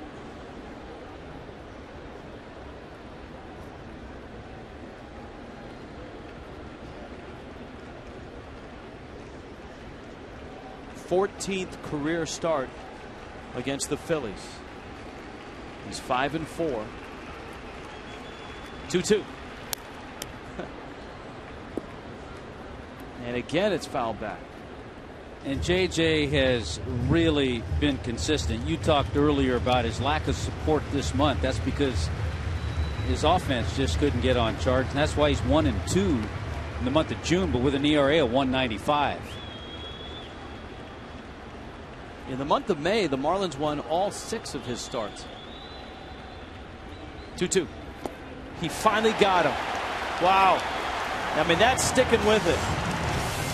Fourteenth career start against the Phillies. He's 5-4. 2-2. And again, it's fouled back. And JJ has really been consistent. You talked earlier about his lack of support this month. That's because his offense just couldn't get on charge. And that's why he's 1-2 in the month of June, but with an ERA of 1.95. In the month of May, the Marlins won all 6 of his starts. 2-2. He finally got him. Wow. I mean, that's sticking with it.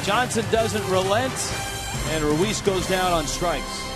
Johnson doesn't relent, and Ruiz goes down on strikes.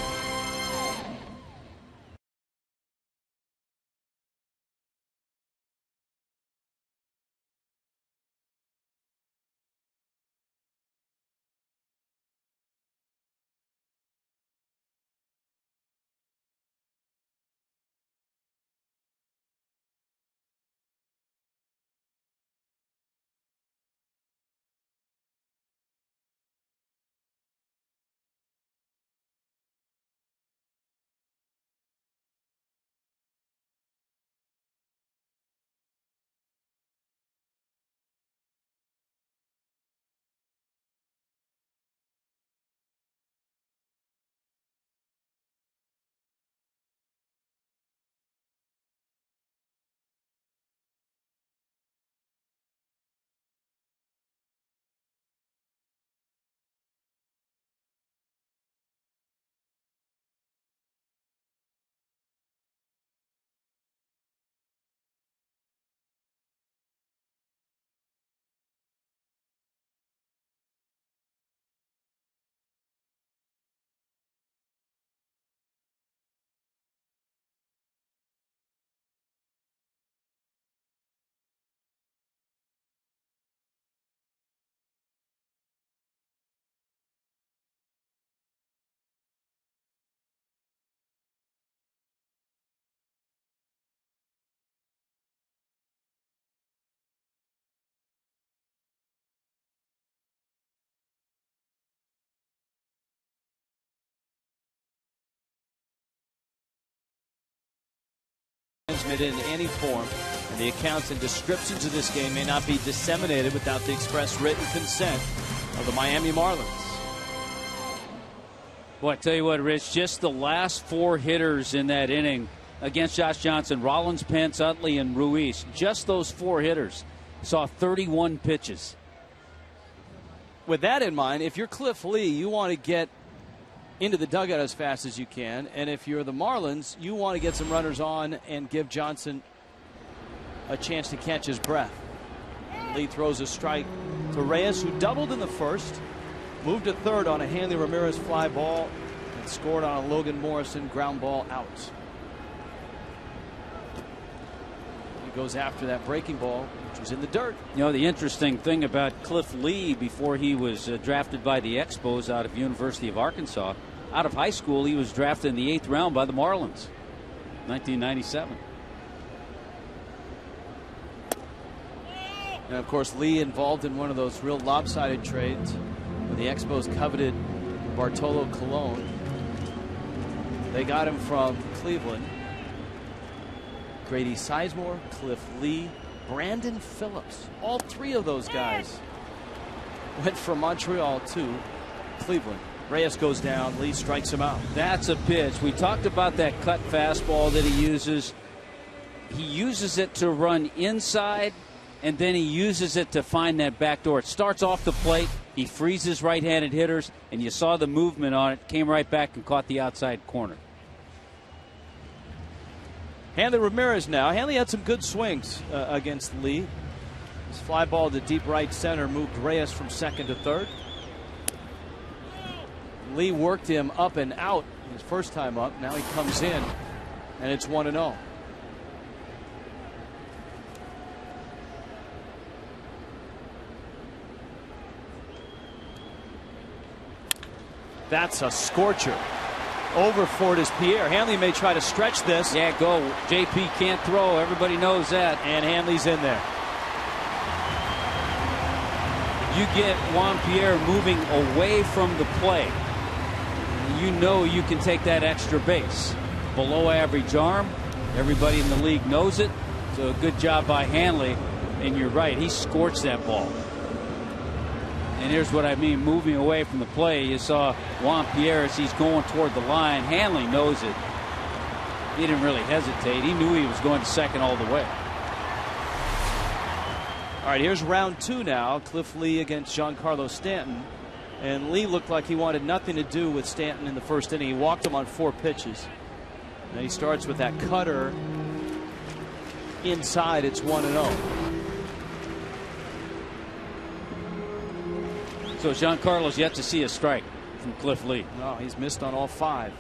Transmitted in any form, and the accounts and descriptions of this game may not be disseminated without the express written consent of the Miami Marlins. Boy, I tell you what, Rich, just the last 4 hitters in that inning against Josh Johnson, Rollins, Pence, Utley, and Ruiz, just those 4 hitters saw 31 pitches. With that in mind, if you're Cliff Lee, you want to get into the dugout as fast as you can, and if you're the Marlins, you want to get some runners on and give Johnson a chance to catch his breath. Lee throws a strike to Reyes, who doubled in the first, moved to third on a Hanley Ramirez fly ball, and scored on a Logan Morrison ground ball out. He goes after that breaking ball, which was in the dirt. You know, the interesting thing about Cliff Lee, before he was drafted by the Expos out of University of Arkansas, out of high school, he was drafted in the 8th round by the Marlins, 1997. And of course, Lee involved in one of those real lopsided trades when the Expos coveted Bartolo Colon. They got him from Cleveland. Grady Sizemore, Cliff Lee, Brandon Phillips. All 3 of those guys went from Montreal to Cleveland. Reyes goes down. Lee strikes him out. That's a pitch. We talked about that cut fastball that he uses. he uses it to run inside, and then he uses it to find that back door. It starts off the plate. He freezes right-handed hitters, and you saw the movement on it. Came right back and caught the outside corner. Hanley Ramirez now. Hanley had some good swings against Lee. His fly ball to deep right center moved Reyes from second to third. Lee worked him up and out his first time up. Now he comes in, and it's 1-0. That's a scorcher. Over for it is Pierre. Hanley may try to stretch this. Yeah, go. JP can't throw. Everybody knows that. And Hanley's in there. You get Juan Pierre moving away from the play. You know you can take that extra base. Below average arm. Everybody in the league knows it. So good job by Hanley. And you're right. He scorched that ball. And here's what I mean, moving away from the play. You saw Juan Pierre as he's going toward the line. Hanley knows it. He didn't really hesitate. He knew he was going to second all the way. All right, here's round two now. Cliff Lee against Giancarlo Stanton. And Lee looked like he wanted nothing to do with Stanton in the first inning. He walked him on 4 pitches. And he starts with that cutter inside. It's 1-0. So Giancarlo's yet to see a strike from Cliff Lee. No, he's missed on all 5.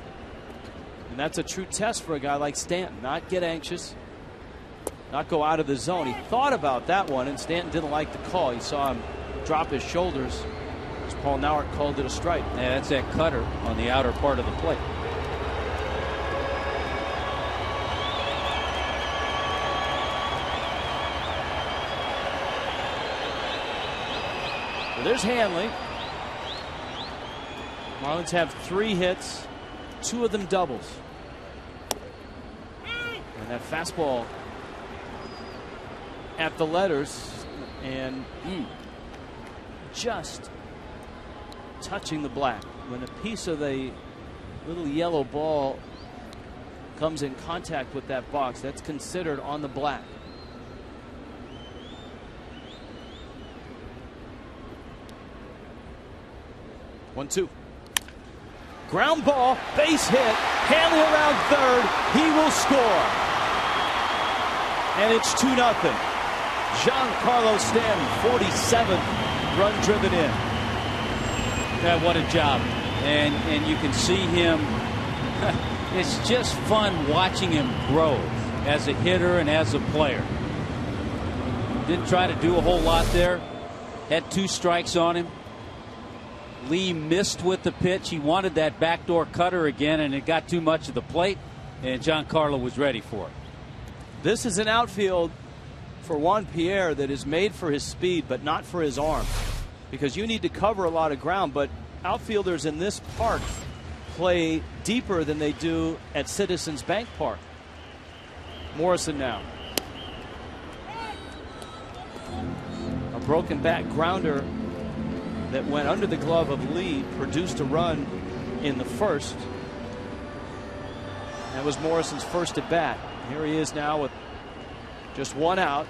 And that's a true test for a guy like Stanton. Not get anxious. Not go out of the zone. He thought about that one, and Stanton didn't like the call. He saw him drop his shoulders as Paul Nauert called it a strike. Yeah, that's that cutter on the outer part of the plate. There's Hanley. Marlins have 3 hits, 2 of them doubles. And that fastball at the letters and just touching the black. When a piece of a little yellow ball comes in contact with that box, that's considered on the black. One, two. Ground ball, base hit. Hanley around third. He will score. And it's 2-0. Giancarlo Stanton, 47th run driven in. Yeah, what a job. And you can see him. It's just fun watching him grow as a hitter and as a player. Didn't try to do a whole lot there. Had 2 strikes on him. Lee missed with the pitch. He wanted that backdoor cutter again, and it got too much of the plate, and Giancarlo was ready for it. This is an outfield for Juan Pierre that is made for his speed, but not for his arm, because you need to cover a lot of ground. But outfielders in this park play deeper than they do at Citizens Bank Park. Morrison now. A broken back grounder that went under the glove of Lee produced a run in the first. That was Morrison's first at bat. Here he is now with just 1 out.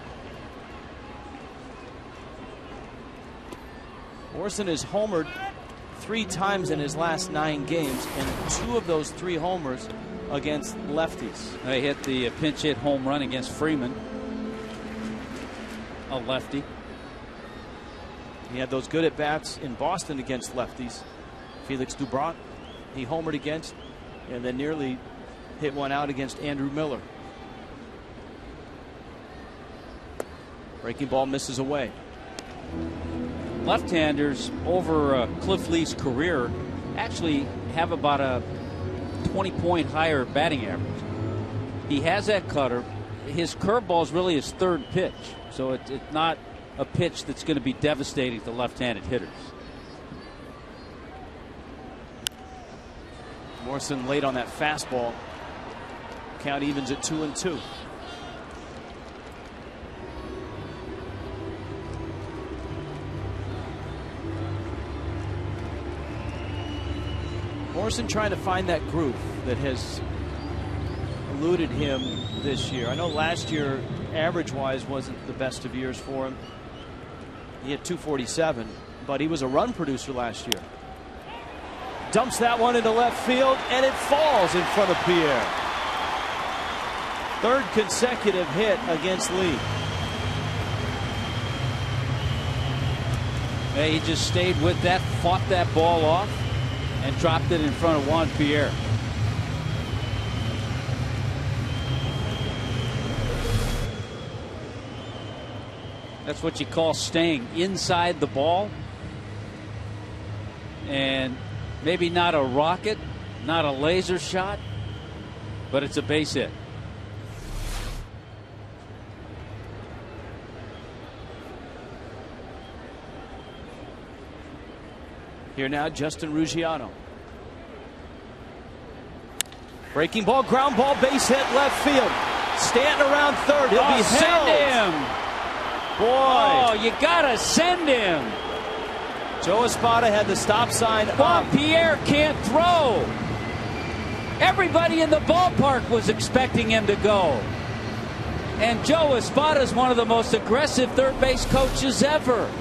Morrison has homered 3 times in his last 9 games, and 2 of those 3 homers against lefties. They hit the pinch hit home run against Freeman, a lefty. He had those good at bats in Boston against lefties. Felix Dubrat, he homered against, and then nearly hit one out against Andrew Miller. Breaking ball misses away. Left-handers over Cliff Lee's career actually have about a 20-point higher batting average. He has that cutter. His curveball is really his 3rd pitch, so it's not a pitch that's going to be devastating to left-handed hitters. Morrison late on that fastball. Count evens at 2-2. Morrison trying to find that groove that has eluded him this year. I know last year, average-wise, wasn't the best of years for him. He had 247, but he was a run producer last year. Dumps that one into left field, and it falls in front of Pierre. Third consecutive hit against Lee. He just stayed with that, fought that ball off, and dropped it in front of Juan Pierre. That's what you call staying inside the ball. And maybe not a rocket, not a laser shot, but it's a base hit. Here now, Justin Ruggiano. Breaking ball, ground ball, base hit, left field. Stanton around third. He'll be send held. him. Boy. Oh, you gotta send him. Joe Espada had the stop sign Juan up. Pierre can't throw. Everybody in the ballpark was expecting him to go. And Joe Espada is one of the most aggressive third base coaches ever.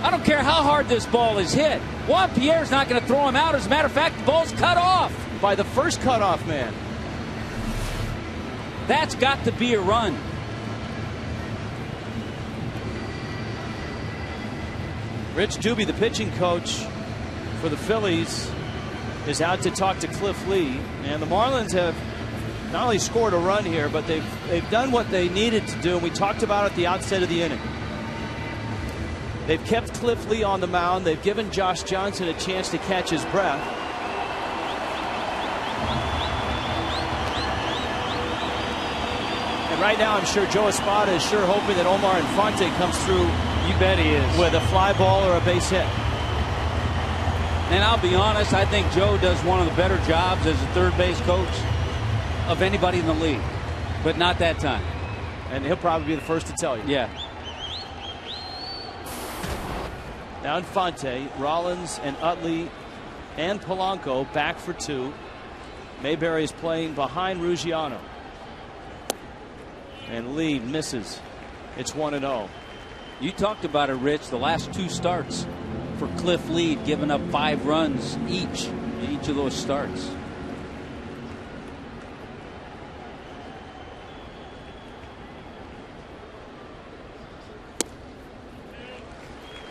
I don't care how hard this ball is hit. Juan Pierre's not going to throw him out. As a matter of fact, the ball's cut off. By the first cutoff man. That's got to be a run. Rich Doobie, the pitching coach for the Phillies, is out to talk to Cliff Lee. And the Marlins have not only scored a run here, but they've done what they needed to do. And we talked about it at the outset of the inning. They've kept Cliff Lee on the mound. They've given Josh Johnson a chance to catch his breath. And right now, I'm sure Joe Espada is sure hoping that Omar Infante comes through. You bet he is. With a fly ball or a base hit. And I'll be honest, I think Joe does one of the better jobs as a third base coach of anybody in the league. But not that time. And he'll probably be the first to tell you. Yeah. Now Infante, Rollins and Utley and Polanco back for two. Mayberry is playing behind Ruggiano. And Lee misses. It's 1-0. You talked about it, Rich. The last two starts for Cliff Lee, giving up 5 runs each in each of those starts.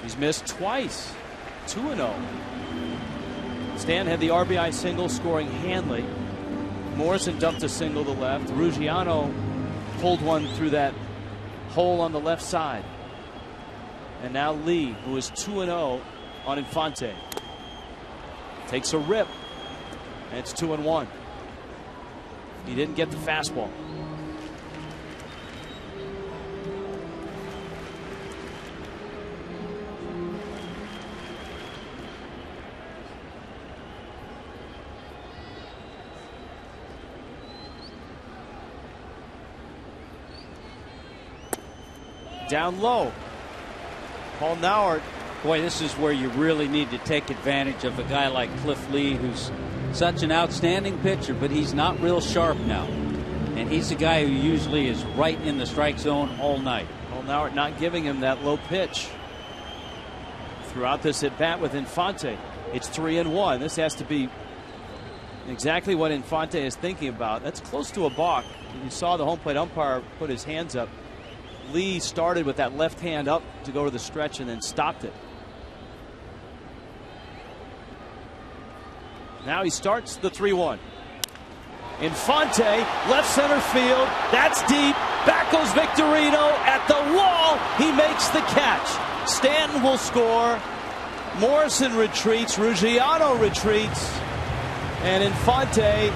He's missed twice. 2-0. Stan had the RBI single, scoring Hanley. Morrison dumped a single to left. Ruggiano pulled one through that hole on the left side. And now Lee, who is 2-0 on Infante, takes a rip. And it's 2-1. He didn't get the fastball. Down low. Paul Nauert. Boy, this is where you really need to take advantage of a guy like Cliff Lee, who's such an outstanding pitcher, but he's not real sharp now. And he's the guy who usually is right in the strike zone all night. Paul Nauert not giving him that low pitch throughout this at bat with Infante. It's 3-1. This has to be exactly what Infante is thinking about. That's close to a balk. You saw the home plate umpire put his hands up. Lee started with that left hand up to go to the stretch and then stopped it. Now he starts the 3-1. Infante, left center field. That's deep. Back goes Victorino at the wall. He makes the catch. Stanton will score. Morrison retreats. Ruggiano retreats. And Infante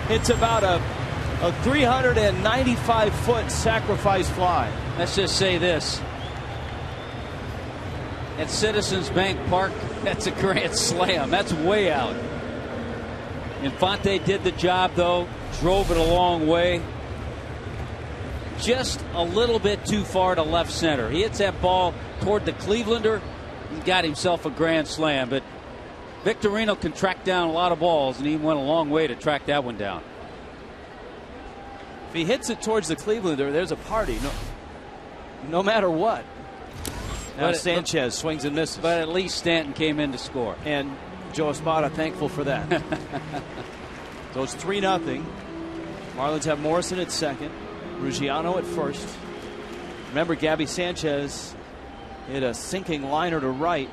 hits about a 395-foot sacrifice fly. Let's just say this. At Citizens Bank Park, that's a grand slam. That's way out. Infante did the job, though. Drove it a long way. Just a little bit too far to left center. He hits that ball toward the Clevelander. He got himself a grand slam. But Victorino can track down a lot of balls, and he went a long way to track that one down. If he hits it towards the Clevelander, there's a party. No matter what. Now Sanchez swings and misses. But at least Stanton came in to score. And Joe Espada thankful for that. So it's 3-0. Marlins have Morrison at second, Ruggiano at first. Remember, Gabby Sanchez hit a sinking liner to right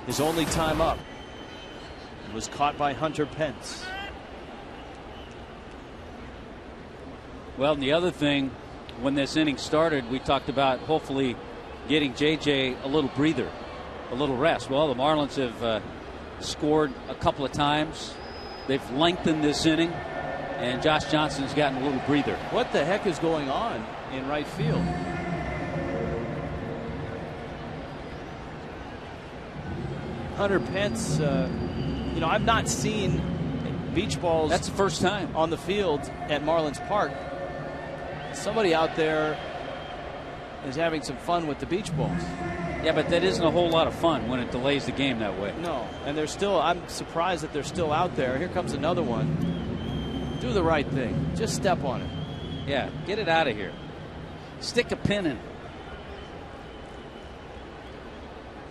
his only time up. It was caught by Hunter Pence. Well, and the other thing, when this inning started, we talked about hopefully getting JJ a little breather, a little rest. Well, the Marlins have scored a couple of times. They've lengthened this inning, and Josh Johnson's gotten a little breather. What the heck is going on in right field? Hunter Pence, I've not seen beach balls. That's the first time on the field at Marlins Park. Somebody out there is having some fun with the beach balls. Yeah, but that isn't a whole lot of fun when it delays the game that way. No, and I'm surprised that they're still out there. Here comes another one. Do the right thing. Just step on it. Yeah, get it out of here. Stick a pin in it.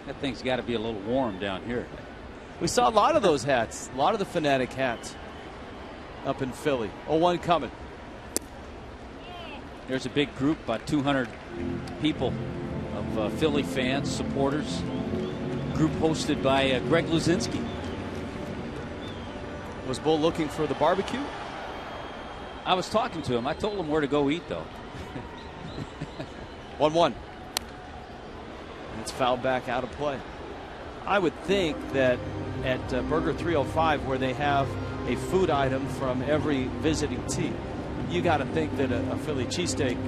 That thing's got to be a little warm down here. We saw a lot of those hats, a lot of the Fanatic hats up in Philly. 0-1 coming. There's a big group, about 200 people of Philly fans, supporters. Group hosted by Greg Luzinski. Was Bull looking for the barbecue? I was talking to him. I told him where to go eat, though. 1-1. It's fouled back out of play. I would think that at Burger 305, where they have a food item from every visiting team, you got to think that a Philly cheesesteak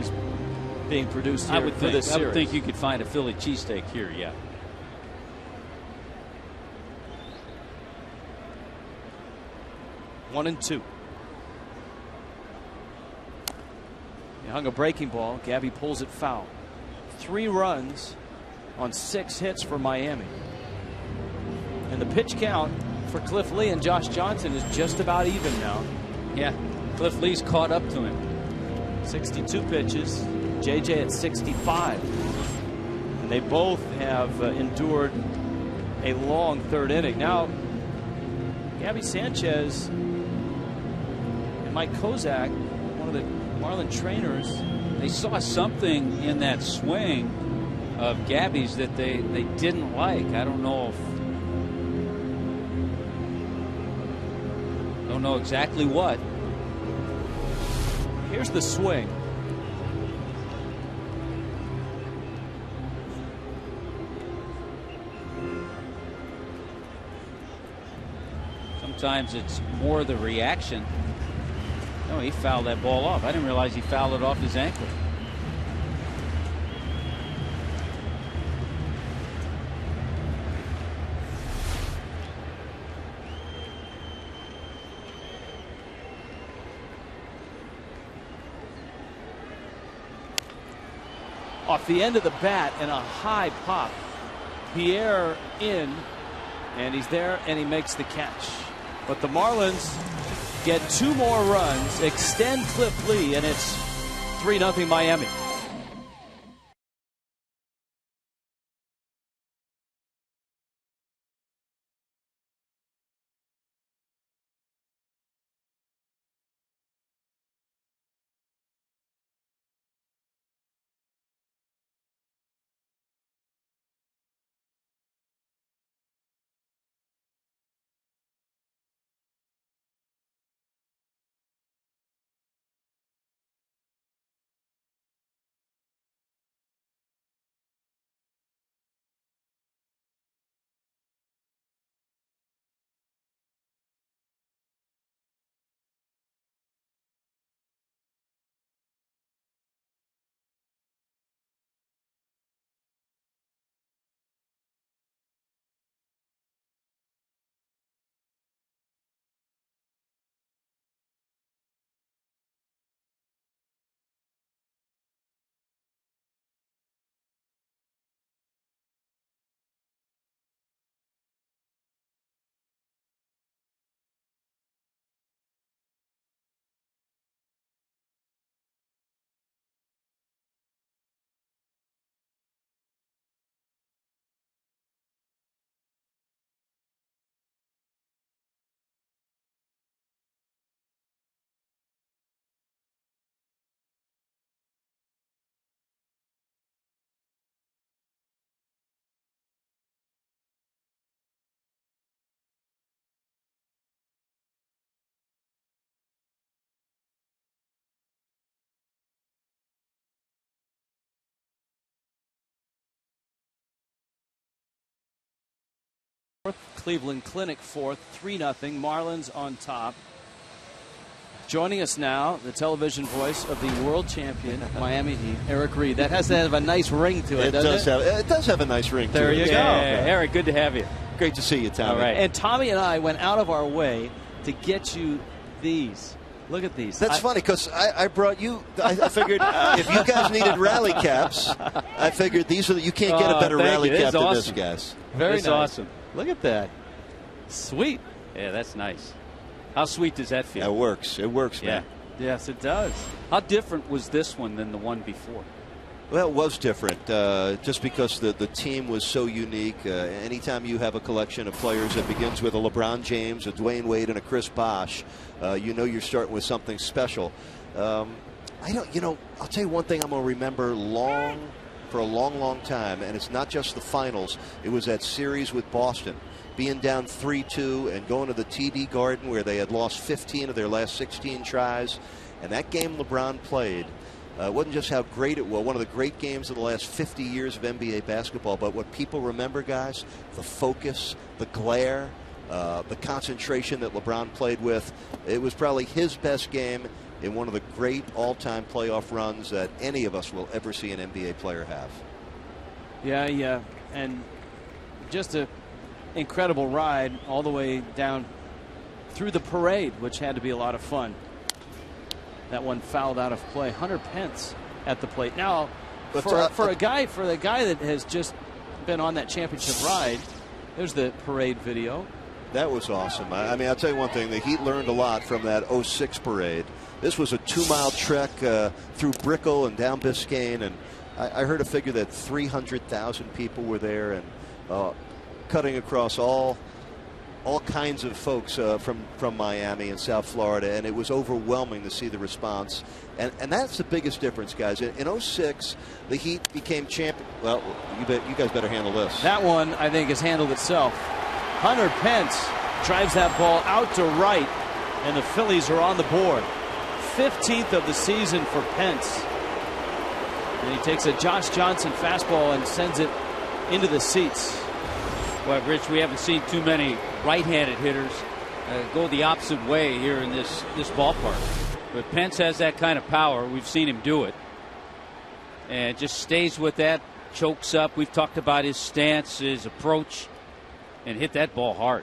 is being produced here for this series. I would think you could find a Philly cheesesteak here, yeah. One and two. He hung a breaking ball. Gabby pulls it foul. 3 runs on 6 hits for Miami. And the pitch count for Cliff Lee and Josh Johnson is just about even now. Yeah, Cliff Lee's caught up to him. 62 pitches. JJ at 65. And they both have endured a long 3rd inning. Now, Gabby Sanchez and Mike Kozak, one of the Marlin trainers, they saw something in that swing of Gabby's that they didn't like. I don't know exactly what. Here's the swing. Sometimes it's more the reaction. No, he fouled that ball off. I didn't realize he fouled it off his ankle. Off the end of the bat and a high pop. Pierre in, and he's there, and he makes the catch. But the Marlins get 2 more runs, extend Cliff Lee, and it's 3-0 Miami. Cleveland Clinic fourth, 3-0. Marlins on top. Joining us now, the television voice of the world champion Miami Heat, Eric Reed. That has to have a nice ring to it, doesn't it? It does have a nice ring to it. There you go. Eric, good to have you. Great to see you, Tommy. All right. And Tommy and I went out of our way to get you these. Look at these. That's funny because I brought you. I figured if you guys needed rally caps, I figured these are. You can't get a better rally cap than this, guys. Very nice. awesome. Look at that. Sweet. Yeah, that's nice. How sweet does that feel? It works. It works, man. Yes, it does. How different was this one than the one before? Well, it was different just because the team was so unique. Anytime you have a collection of players that begins with a LeBron James, a Dwayne Wade, and a Chris Bosh, you know you're starting with something special. I'll tell you one thing I'm going to remember for a long time, and it's not just the finals. It was that series with Boston. Being down 3-2 and going to the TD Garden where they had lost 15 of their last 16 tries. And that game LeBron played wasn't just how great it was, one of the great games of the last 50 years of NBA basketball, but what people remember, guys, the focus, the glare, the concentration that LeBron played with. It was probably his best game in one of the great all-time playoff runs that any of us will ever see an NBA player have. Yeah, and just a incredible ride all the way down through the parade, which had to be a lot of fun. That one fouled out of play. Hunter Pence at the plate. Now, for a guy that has just been on that championship ride, there's the parade video. That was awesome. I mean, I'll tell you one thing. The Heat learned a lot from that 06 parade. This was a 2-mile trek through Brickell and down Biscayne, and I heard a figure that 300,000 people were there, and cutting across all kinds of folks from Miami and South Florida, and it was overwhelming to see the response. And that's the biggest difference, guys. In 06, the Heat became champion. Well, you guys better handle this. That one, I think, has handled itself. Hunter Pence drives that ball out to right, and the Phillies are on the board. 15th of the season for Pence. And he takes a Josh Johnson fastball and sends it into the seats. Well, Rich, we haven't seen too many right-handed hitters go the opposite way here in this ballpark. But Pence has that kind of power. We've seen him do it. And just stays with that, chokes up. We've talked about his stance, his approach, and hit that ball hard.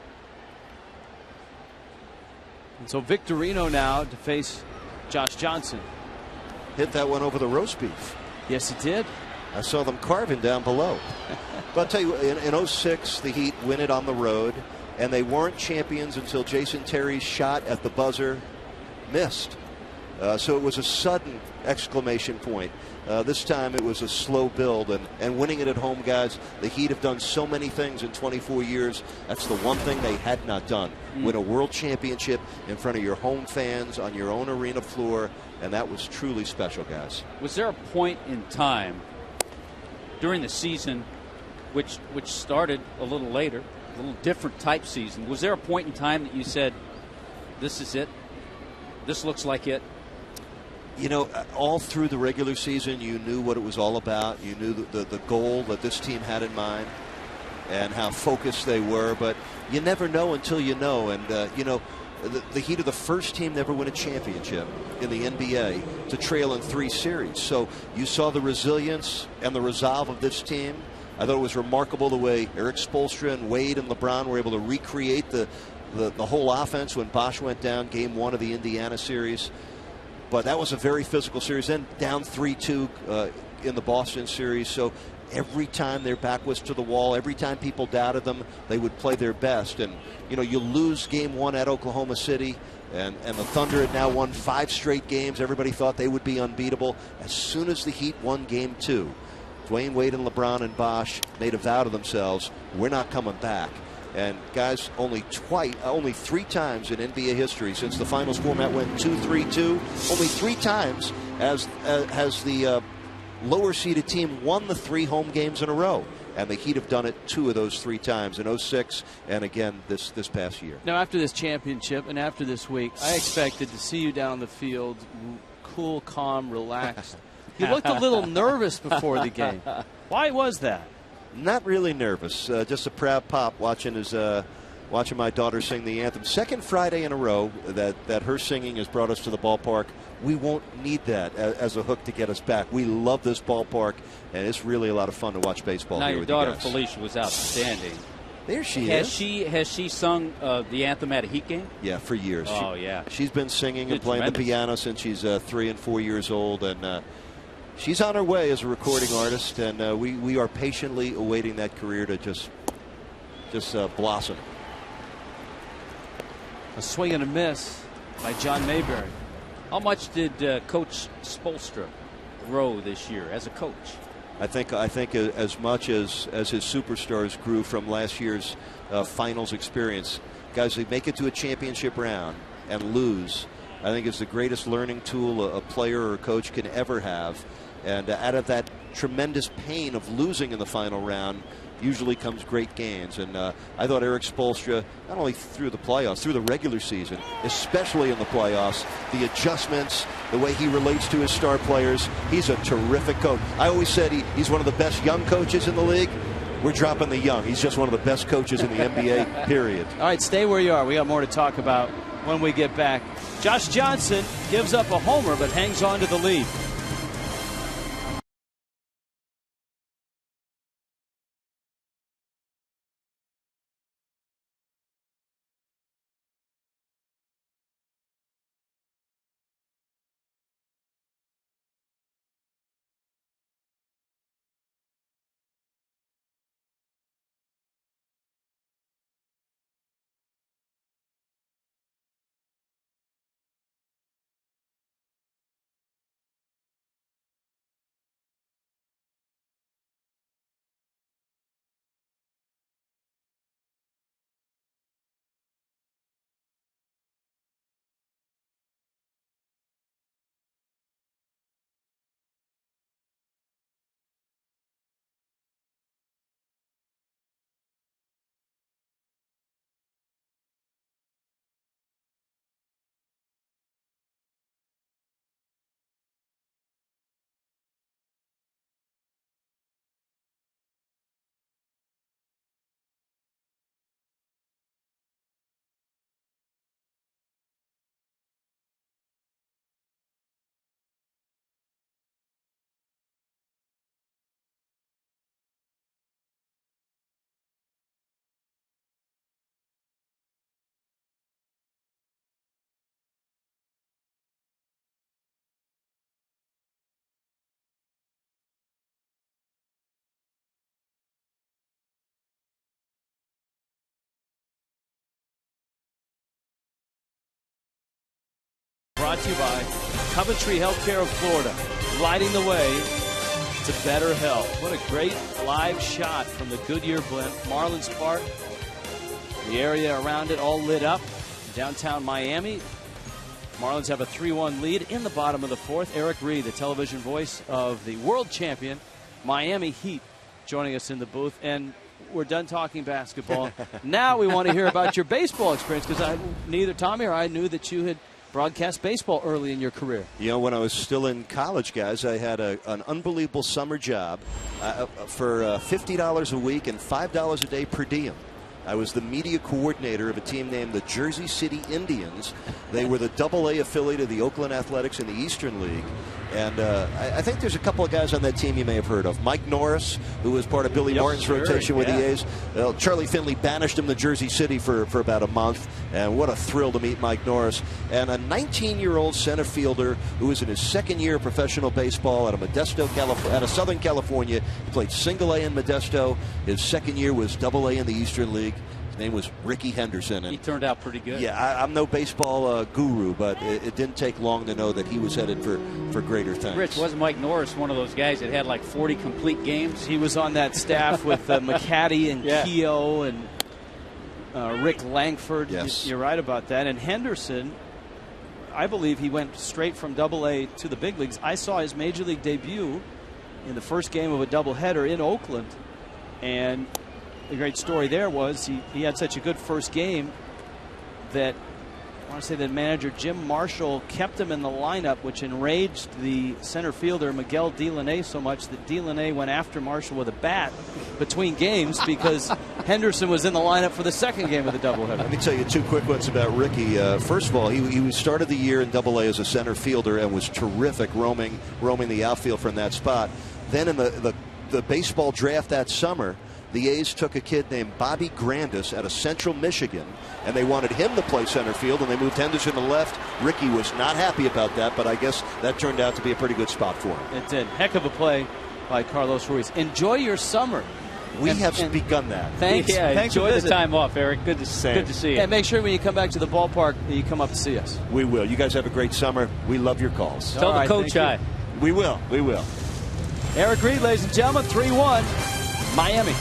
And so Victorino now to face Josh Johnson. Hit that one over the roast beef. Yes, he did. I saw them carving down below. But I'll tell you, in 06, the Heat win it on the road, and they weren't champions until Jason Terry's shot at the buzzer missed. So it was a sudden exclamation point. This time it was a slow build, and winning it at home, guys, the Heat have done so many things in 24 years. That's the one thing they had not done. Win a world championship in front of your home fans on your own arena floor, and that was truly special, guys. Was there a point in time during the season, which started a little later, a little different type season, was there a point in time that you said, this is it? This looks like it? You know, all through the regular season, you knew what it was all about. You knew the goal that this team had in mind and how focused they were. But you never know until you know. And, the Heat are the first team to ever win a championship in the NBA to trail in 3 series. So you saw the resilience and the resolve of this team. I thought it was remarkable the way Eric Spoelstra and Wade and LeBron were able to recreate the whole offense when Bosh went down game 1 of the Indiana series. But that was a very physical series. Then down 3-2 in the Boston series. So every time their back was to the wall, every time people doubted them, they would play their best. And, you lose game 1 at Oklahoma City, and the Thunder had now won 5 straight games. Everybody thought they would be unbeatable. As soon as the Heat won game 2, Dwayne Wade and LeBron and Bosh made a vow to themselves, we're not coming back. And guys, only 3 times in NBA history since the finals format went 2-3-2, only 3 times has the lower seeded team won the 3 home games in a row. And the Heat have done it 2 of those 3 times in 06 and again this past year. Now, after this championship and after this week, I expected to see you down the field, cool, calm, relaxed. You looked a little nervous before the game. Why was that? Not really nervous. Just a proud pop watching his watching my daughter sing the anthem. Second Friday in a row that her singing has brought us to the ballpark. We won't need that as a hook to get us back. We love this ballpark, and it's really a lot of fun to watch baseball now here your with daughter you guys. Felicia was outstanding. There she has is. Has she sung the anthem at a Heat game? Yeah, for years. Oh, yeah. She's been singing and It's playing tremendous. the piano since she's 3 and 4 years old, and she's on her way as a recording artist, and we are patiently awaiting that career to just blossom. A swing and a miss by John Mayberry. How much did Coach Spoelstra grow this year as a coach? I think as much as his superstars grew from last year's finals experience. Guys, they make it to a championship round and lose. I think it's the greatest learning tool a player or a coach can ever have. And out of that tremendous pain of losing in the final round usually comes great gains. And I thought Eric Spoelstra, not only through the playoffs, through the regular season, especially in the playoffs, the adjustments, the way he relates to his star players, he's a terrific coach. I always said he's one of the best young coaches in the league. We're dropping the young. He's just one of the best coaches in the NBA, period. All right, stay where you are. We got more to talk about when we get back. Josh Johnson gives up a homer but hangs on to the lead. Brought to you by Coventry Healthcare of Florida, lighting the way to better health. What a great live shot from the Goodyear blimp. Marlins Park, the area around it all lit up. Downtown Miami. Marlins have a 3-1 lead in the bottom of the fourth. Eric Reed, the television voice of the world champion Miami Heat, joining us in the booth. And we're done talking basketball. Now we want to hear about your baseball experience, because neither Tommy or I knew that you had broadcast baseball early in your career. You know, when I was still in college, guys, I had an unbelievable summer job for $50 a week and $5 a day per diem. I was the media coordinator of a team named the Jersey City Indians. They were the AA affiliate of the Oakland Athletics in the Eastern League. And I think there's a couple of guys on that team you may have heard of. Mike Norris, who was part of Billy Martin's rotation with the A's. Charlie Finley banished him to Jersey City for about a month. And what a thrill to meet Mike Norris. And a 19-year-old center fielder who was in his second year of professional baseball out of Southern California. He played single A in Modesto. His second year was AA in the Eastern League. His name was Ricky Henderson. And he turned out pretty good. Yeah, I'm no baseball guru, but it didn't take long to know that he was headed for greater things. Rich, wasn't Mike Norris one of those guys that had like 40 complete games? He was on that staff with McCaddy and Keogh and Rick Langford. Yes. You're right about that. And Henderson, I believe he went straight from AA to the big leagues. I saw his major league debut in the first game of a doubleheader in Oakland, and the great story there was he had such a good first game that want to say that manager Jim Marshall kept him in the lineup, which enraged the center fielder Miguel Delaney so much that Delaney went after Marshall with a bat between games because Henderson was in the lineup for the second game of the doubleheader. Let me tell you 2 quick ones about Ricky. First of all, he started the year in Double-A as a center fielder and was terrific roaming the outfield from that spot. Then in the baseball draft that summer, the A's took a kid named Bobby Grandis out of Central Michigan, and they wanted him to play center field, and they moved Henderson to left. Ricky was not happy about that, but I guess that turned out to be a pretty good spot for him. It did. Heck of a play by Carlos Ruiz. Enjoy your summer. We have begun that. Thanks. Yeah, Thanks enjoy for the time off, Eric. Good to see you. And make sure when you come back to the ballpark that you come up to see us. We will. You guys have a great summer. We love your calls. Tell the coach hi. We will. We will. Eric Reed, ladies and gentlemen, 3-1, Miami.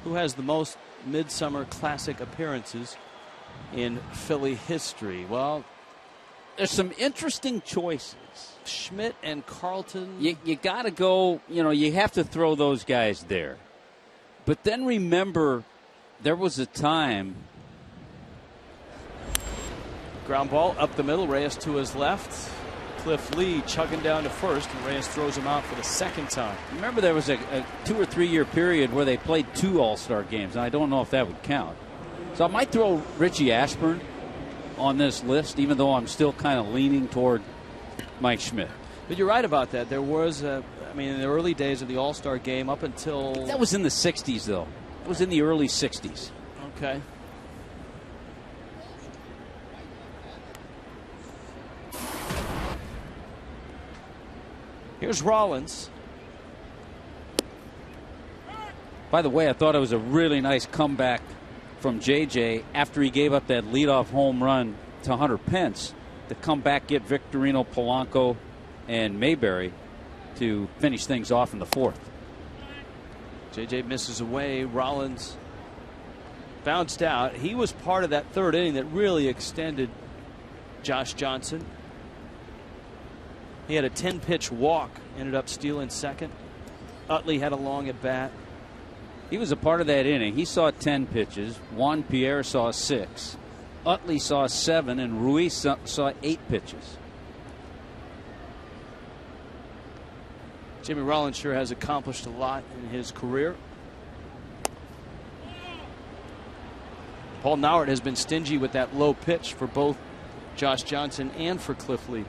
Who has the most midsummer classic appearances in Philly history? Well, there's some interesting choices. Schmidt and Carlton. You got to go, you have to throw those guys there. But then remember, there was a time. Ground ball up the middle, Reyes to his left. Cliff Lee chugging down to first, and Reyes throws him out for the second time. Remember, there was a 2 or 3 year period where they played 2 All-Star games, and I don't know if that would count. So I might throw Richie Ashburn on this list, even though I'm still kind of leaning toward Mike Schmidt. But you're right about that. There was, in the early days of the All-Star game up until... That was in the 60s, though. It was in the early 60s. Okay. Here's Rollins. By the way, I thought it was a really nice comeback from J.J. after he gave up that leadoff home run to Hunter Pence to come back, get Victorino, Polanco, and Mayberry to finish things off in the 4th. J.J. misses away. Rollins bounced out. He was part of that 3rd inning that really extended Josh Johnson. He had a 10-pitch walk, ended up stealing second. Utley had a long at bat. He was a part of that inning. He saw 10 pitches. Juan Pierre saw 6. Utley saw 7, and Ruiz saw 8 pitches. Jimmy Rollins sure has accomplished a lot in his career. Paul Nauert has been stingy with that low pitch for both Josh Johnson and for Cliff Lee.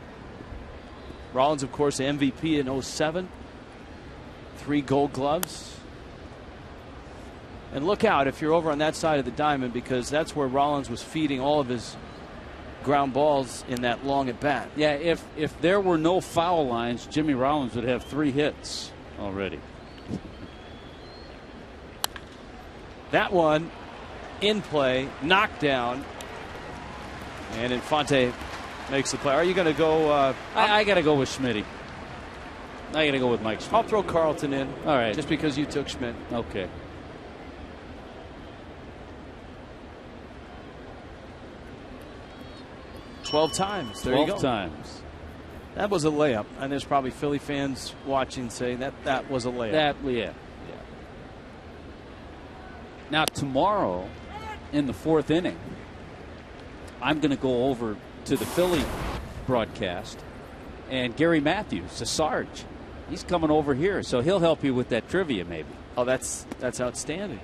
Rollins, of course, MVP in 07. 3 Gold Gloves. And look out if you're over on that side of the diamond, because that's where Rollins was feeding all of his ground balls in that long at bat. Yeah, if there were no foul lines, Jimmy Rollins would have 3 hits already. That one in play, knocked down, and Infante makes the play. Are you going to go? I got to go with Schmitty. I got to go with Mike Schmidt. I'll throw Carlton in. All right. Just because you took Schmidt. Okay. Twelve times. There you go. 12 times. That was a layup, and there's probably Philly fans watching saying that was a layup. Yeah. Now tomorrow, in the 4th inning, I'm going to go over to the Philly broadcast, and Gary Matthews, the Sarge, he's coming over here, so he'll help you with that trivia maybe. Oh, that's outstanding.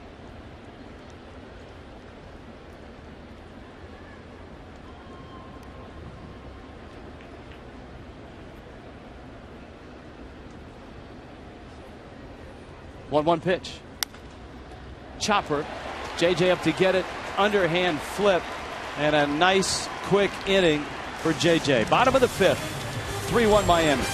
One pitch. Chopper. JJ up to get it. Underhand flip. And a nice quick inning for JJ. Bottom of the 5th. 3-1 Miami.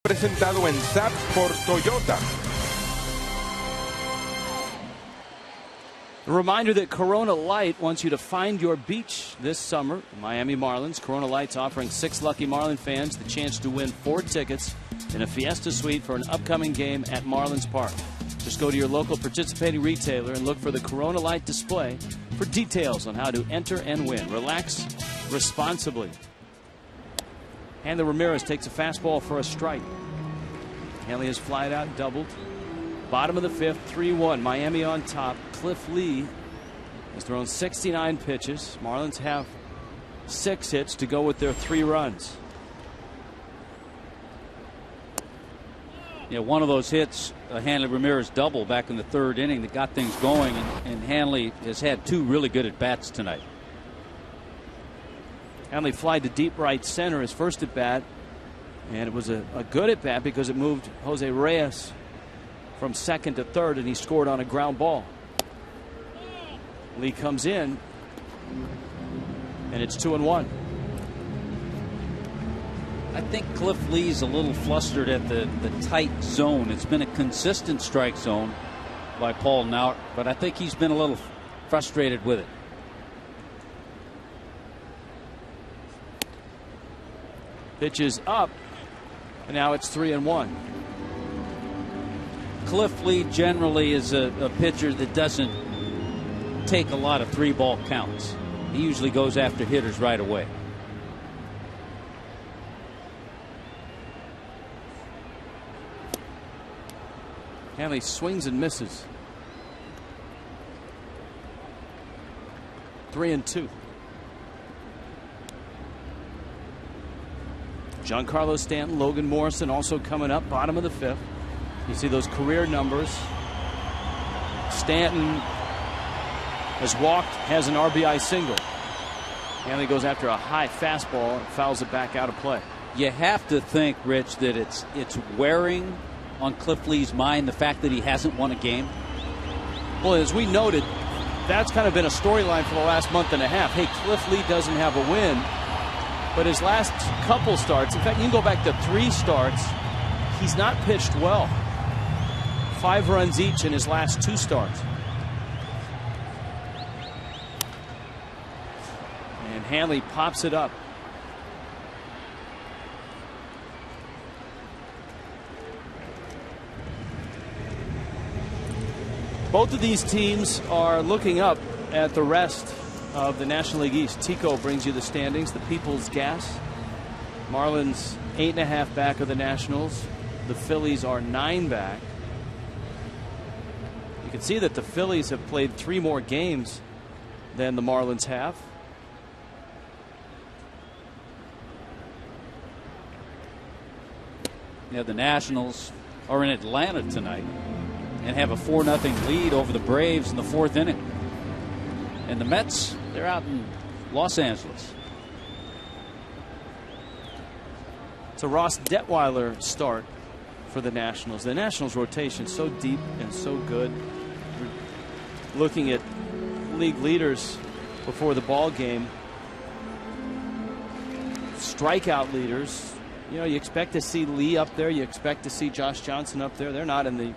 Presentado en SAP por Toyota. A reminder that Corona Light wants you to find your beach this summer. Miami Marlins. Corona Light's offering 6 lucky Marlin fans the chance to win 4 tickets in a Fiesta Suite for an upcoming game at Marlins Park. Just go to your local participating retailer and look for the Corona Light display for details on how to enter and win. Relax responsibly. And the Ramirez takes a fastball for a strike. Hanley has flied out, doubled. Bottom of the 5th, 3-1. Miami on top. Cliff Lee has thrown 69 pitches. Marlins have 6 hits to go with their 3 runs. Yeah, one of those hits, Hanley Ramirez double back in the 3rd inning that got things going, and Hanley has had 2 really good at bats tonight. Hanley flied to deep right center his first at bat, and it was a good at bat because it moved Jose Reyes from 2nd to 3rd, and he scored on a ground ball. Lee comes in, and it's 2-1. I think Cliff Lee's a little flustered at the tight zone. It's been a consistent strike zone by Paul Naut, but I think he's been a little frustrated with it. Pitch is up, and now it's 3-1. Cliff Lee generally is a pitcher that doesn't take a lot of 3-ball counts. He usually goes after hitters right away. Hanley swings and misses. 3-2. Giancarlo Stanton, Logan Morrison also coming up, bottom of the 5th. You see those career numbers. Stanton has walked, has an RBI single. Hanley goes after a high fastball and fouls it back out of play. You have to think, Rich, that it's wearing on Cliff Lee's mind, the fact that he hasn't won a game. Well, as we noted, that's kind of been a storyline for the last month and a half. Hey, Cliff Lee doesn't have a win, but his last couple starts, in fact, you can go back to 3 starts, he's not pitched well. 5 runs each in his last 2 starts. And Hanley pops it up. Both of these teams are looking up at the rest of the National League East. Tico brings you the standings. The People's Gas. Marlins 8.5 back of the Nationals. The Phillies are 9 back. You can see that the Phillies have played 3 more games than the Marlins have. Yeah, the Nationals are in Atlanta tonight and have a 4-0 lead over the Braves in the 4th inning. And the Mets, they're out in Los Angeles. It's a Ross Detweiler start for the Nationals. The Nationals rotation so deep and so good. We're looking at league leaders before the ball game. Strikeout leaders. You know, you expect to see Lee up there. You expect to see Josh Johnson up there. They're not in the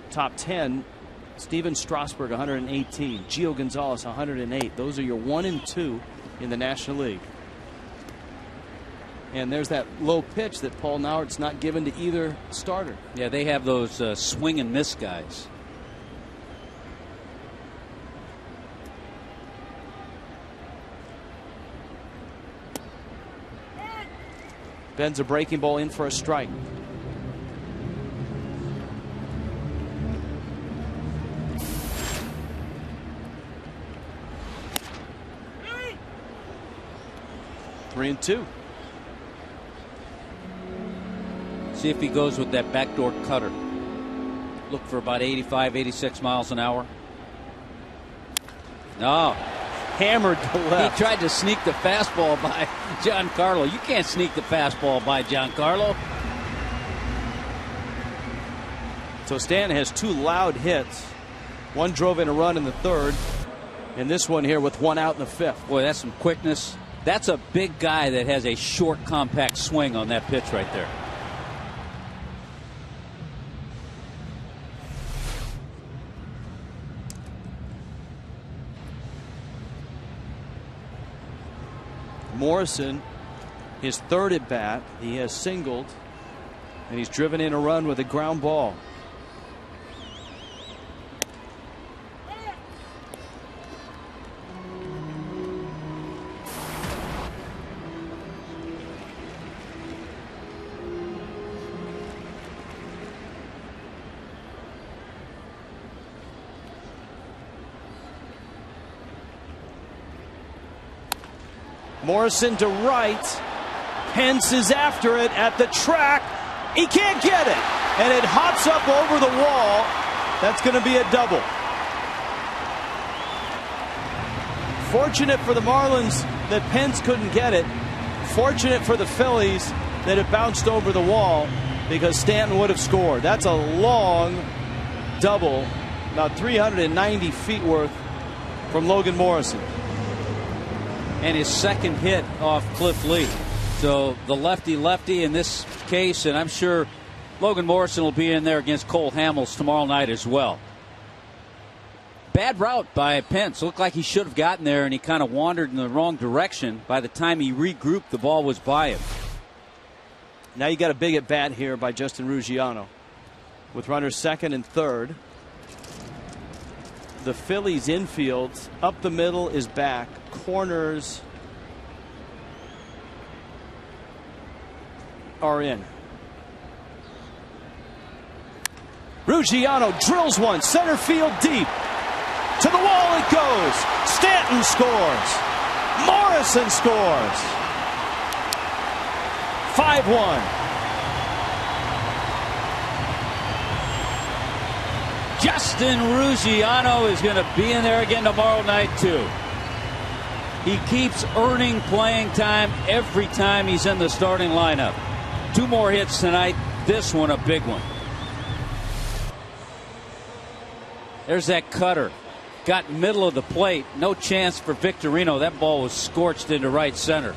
top 10. Steven Strasburg, 118. Gio Gonzalez, 108. Those are your 1 and 2 in the National League. And there's that low pitch that Paul Nauert's not given to either starter. Yeah, they have those swing and miss guys. Bends a breaking ball in for a strike. Three and 2. See if he goes with that backdoor cutter. Look for about 85, 86 miles an hour. No. Hammered to left. He tried to sneak the fastball by Giancarlo. You can't sneak the fastball by Giancarlo. So Stanton has 2 loud hits. One drove in a run in the 3rd, and this one here with 1 out in the 5th. Boy, that's some quickness. That's a big guy that has a short, compact swing on that pitch right there. Morrison, his 3rd at bat, he has singled, and he's driven in a run with a ground ball. Morrison to right. Pence is after it at the track. He can't get it. And it hops up over the wall. That's going to be a double. Fortunate for the Marlins that Pence couldn't get it. Fortunate for the Phillies that it bounced over the wall because Stanton would have scored. That's a long double, about 390 feet worth from Logan Morrison. And his 2nd hit off Cliff Lee. So the lefty in this case, and I'm sure Logan Morrison will be in there against Cole Hamels tomorrow night as well. Bad route by Pence. Looked like he should have gotten there, and he kind of wandered in the wrong direction. By the time he regrouped, the ball was by him. Now you got a big at bat here by Justin Ruggiano with runners 2nd and 3rd. The Phillies infield up the middle is back. Corners are in. Ruggiano drills one center field deep. To the wall it goes. Stanton scores. Morrison scores. 5-1. Justin Ruggiano is going to be in there again tomorrow night, too. He keeps earning playing time every time he's in the starting lineup. 2 more hits tonight. This one a big one. There's that cutter. Got middle of the plate. No chance for Victorino. That ball was scorched into right center.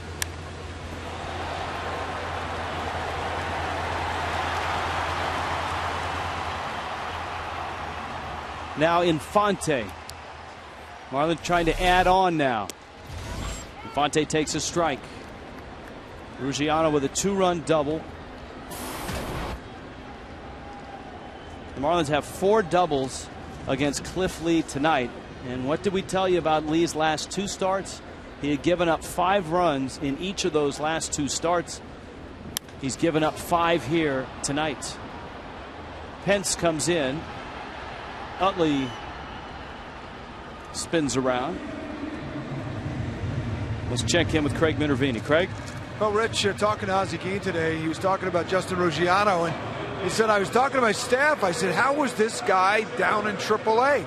Now Infante. Marlins trying to add on now. Infante takes a strike. Ruggiano with a 2-run double. The Marlins have 4 doubles against Cliff Lee tonight. And what did we tell you about Lee's last 2 starts? He had given up 5 runs in each of those last 2 starts. He's given up 5 here tonight. Pence comes in. Utley spins around. Let's check in with Craig Minervini. Craig? Well, Rich, talking to Ozzie Guillen today, he was talking about Justin Ruggiano, and he said, I was talking to my staff. I said, how was this guy down in AAA?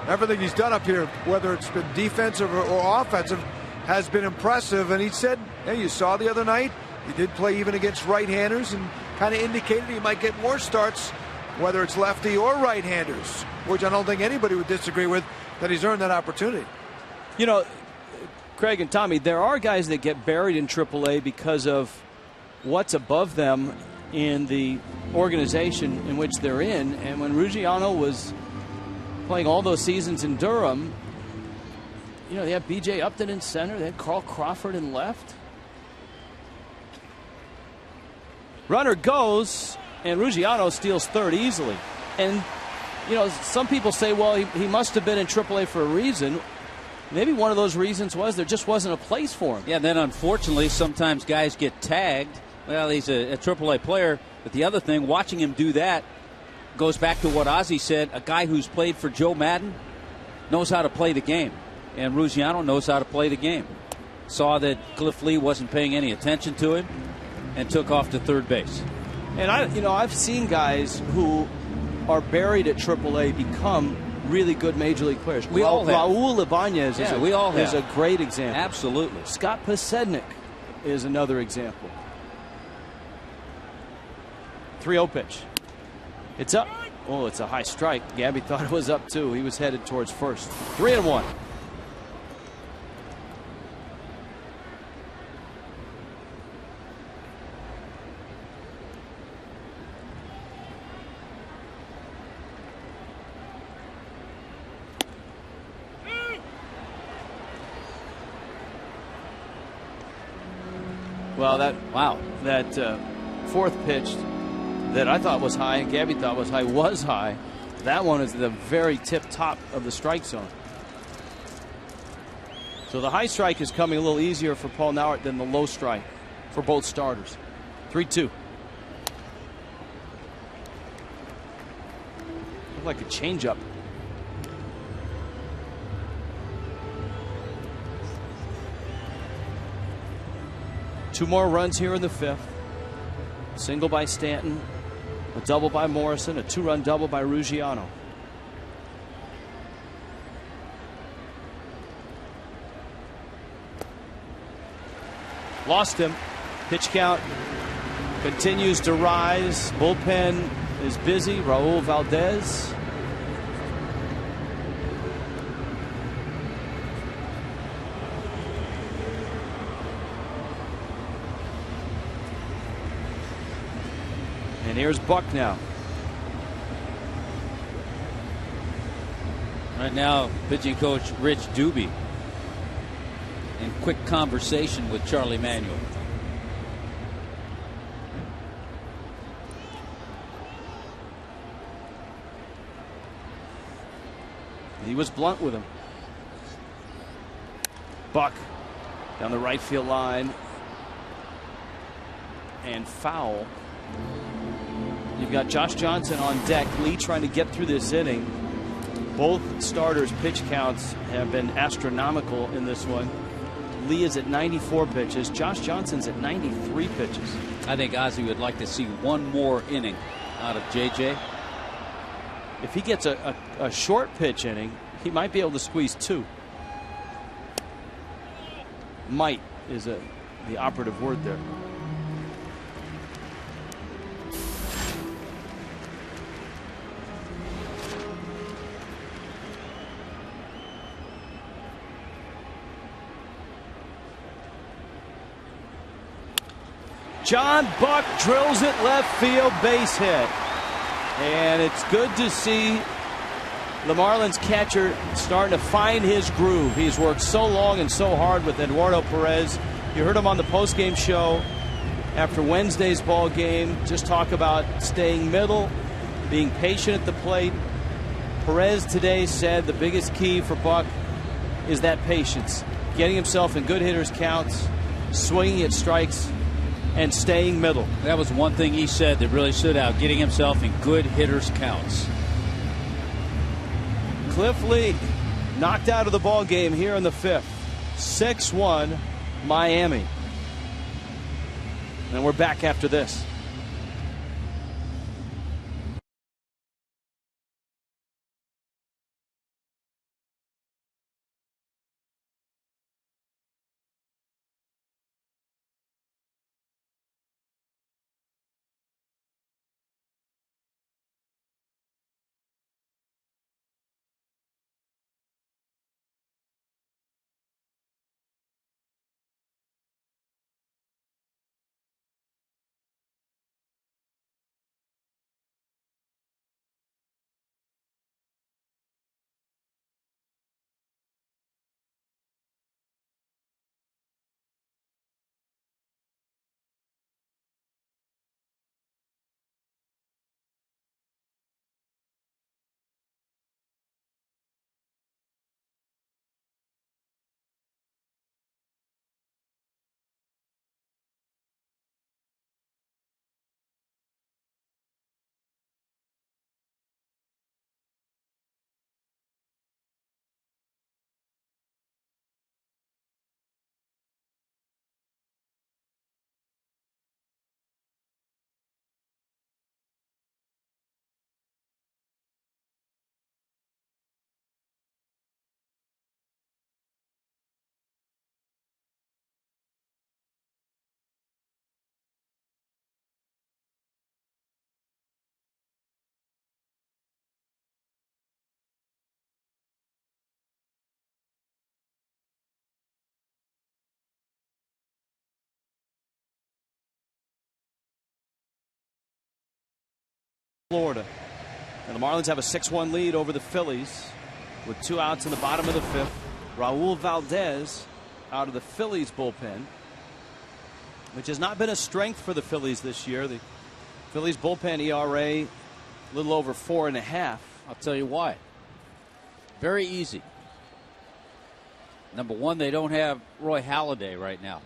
Everything he's done up here, whether it's been defensive or offensive, has been impressive. And he said, hey, you saw the other night, he did play even against right-handers and kind of indicated he might get more starts, whether it's lefty or right-handers, which I don't think anybody would disagree with, that he's earned that opportunity. You know, Craig and Tommy, there are guys that get buried in AAA because of what's above them in the organization in which they're in. And when Ruggiano was playing all those seasons in Durham, you know, they had B.J. Upton in center. They had Carl Crawford in left. Runner goes, and Ruggiano steals third easily. And, you know, some people say, well, he must have been in AAA for a reason. Maybe one of those reasons was there just wasn't a place for him. Yeah, then unfortunately sometimes guys get tagged. Well, he's a AAA player. But the other thing, watching him do that goes back to what Ozzie said. A guy who's played for Joe Madden knows how to play the game. And Ruggiano knows how to play the game. Saw that Cliff Lee wasn't paying any attention to him and took off to third base. And I've seen guys who are buried at AAA become really good major league players. We all have. Raul Ibanez is a great example. Absolutely. Scott Pasednik is another example. 3-0 pitch. It's up. Oh, it's a high strike. Gabby thought it was up too. He was headed towards first. 3-1. Well, that fourth pitch that I thought was high and Gabby thought was high. That one is the very tip top of the strike zone. So the high strike is coming a little easier for Paul Nauert than the low strike for both starters. 3-2. Looked like a changeup. Two more runs here in the fifth. Single by Stanton, a double by Morrison, a 2-run double by Ruggiano. Lost him. Pitch count continues to rise. Bullpen is busy. Raul Valdez. And here's Buck now. Right now, pitching coach Rich Doobie in quick conversation with Charlie Manuel. He was blunt with him. Buck down the right field line. And foul. You've got Josh Johnson on deck. Lee trying to get through this inning. Both starters' pitch counts have been astronomical in this one. Lee is at 94 pitches. Josh Johnson's at 93 pitches. I think Ozzie would like to see one more inning out of JJ. If he gets a short pitch inning, he might be able to squeeze 2. Might is the operative word there. John Buck drills it left field, base hit. And it's good to see the Marlins catcher starting to find his groove. He's worked so long and so hard with Eduardo Perez. You heard him on the postgame show after Wednesday's ball game. Just talk about staying middle, being patient at the plate. Perez today said the biggest key for Buck is that patience. Getting himself in good hitters' counts, swinging at strikes, and staying middle. That was one thing he said that really stood out, getting himself in good hitters' counts. Cliff Lee knocked out of the ball game here in the 5th. 6-1 Miami. And we're back after this. Florida. And the Marlins have a 6-1 lead over the Phillies with 2 outs in the bottom of the 5th. Raul Valdez out of the Phillies bullpen, which has not been a strength for the Phillies this year. The Phillies bullpen ERA a little over 4.5. I'll tell you why. Very easy. Number one, they don't have Roy Halladay right now,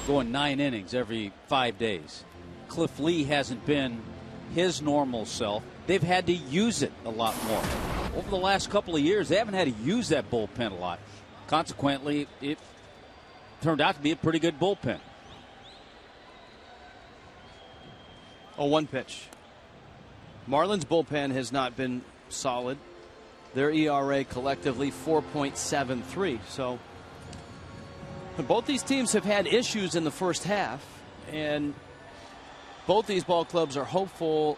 going 9 innings every 5 days. Cliff Lee hasn't been his normal self. They've had to use it a lot more. Over the last couple of years, they haven't had to use that bullpen a lot. Consequently, it turned out to be a pretty good bullpen. 0-1 pitch. Marlins bullpen has not been solid. Their ERA collectively 4.73. So both these teams have had issues in the first half, and both these ball clubs are hopeful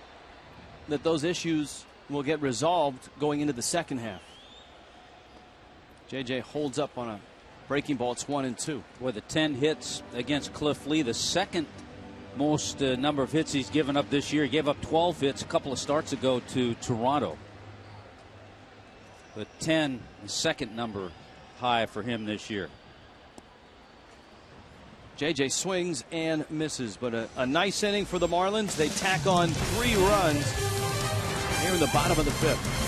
that those issues will get resolved going into the second half. JJ holds up on a breaking ball. It's 1-2. With the 10 hits against Cliff Lee, the second most number of hits he's given up this year. He gave up 12 hits a couple of starts ago to Toronto. But 10, the second number high for him this year. JJ swings and misses, but a nice inning for the Marlins. They tack on 3 runs here in the bottom of the 5th.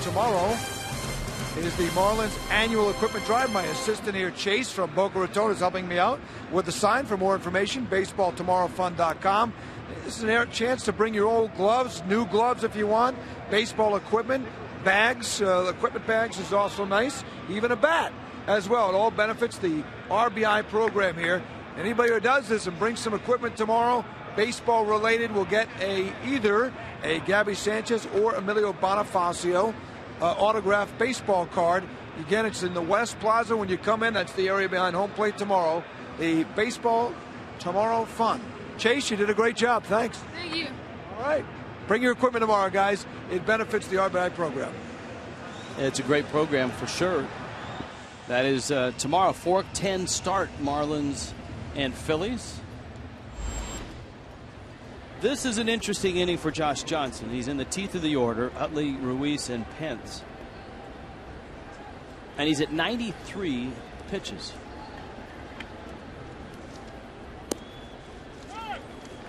tomorrow is the Marlins annual equipment drive. My assistant here, Chase from Boca Raton, is helping me out with the sign. For more information, baseballtomorrowfun.com. This is a chance to bring your old gloves, new gloves if you want, baseball equipment, bags, equipment bags is also nice, even a bat as well. It all benefits the RBI program here. Anybody who does this and brings some equipment tomorrow, baseball related, will get either a Gabby Sanchez or Emilio Bonifacio autographed baseball card. Again, it's in the West Plaza when you come in. That's the area behind home plate tomorrow. The Baseball Tomorrow Fun. Chase, you did a great job. Thanks. Thank you. All right. Bring your equipment tomorrow, guys. It benefits the RBI program. It's a great program for sure. That is tomorrow, 4:10 start, Marlins and Phillies. This is an interesting inning for Josh Johnson. He's in the teeth of the order, Utley, Ruiz, and Pence. And he's at 93 pitches.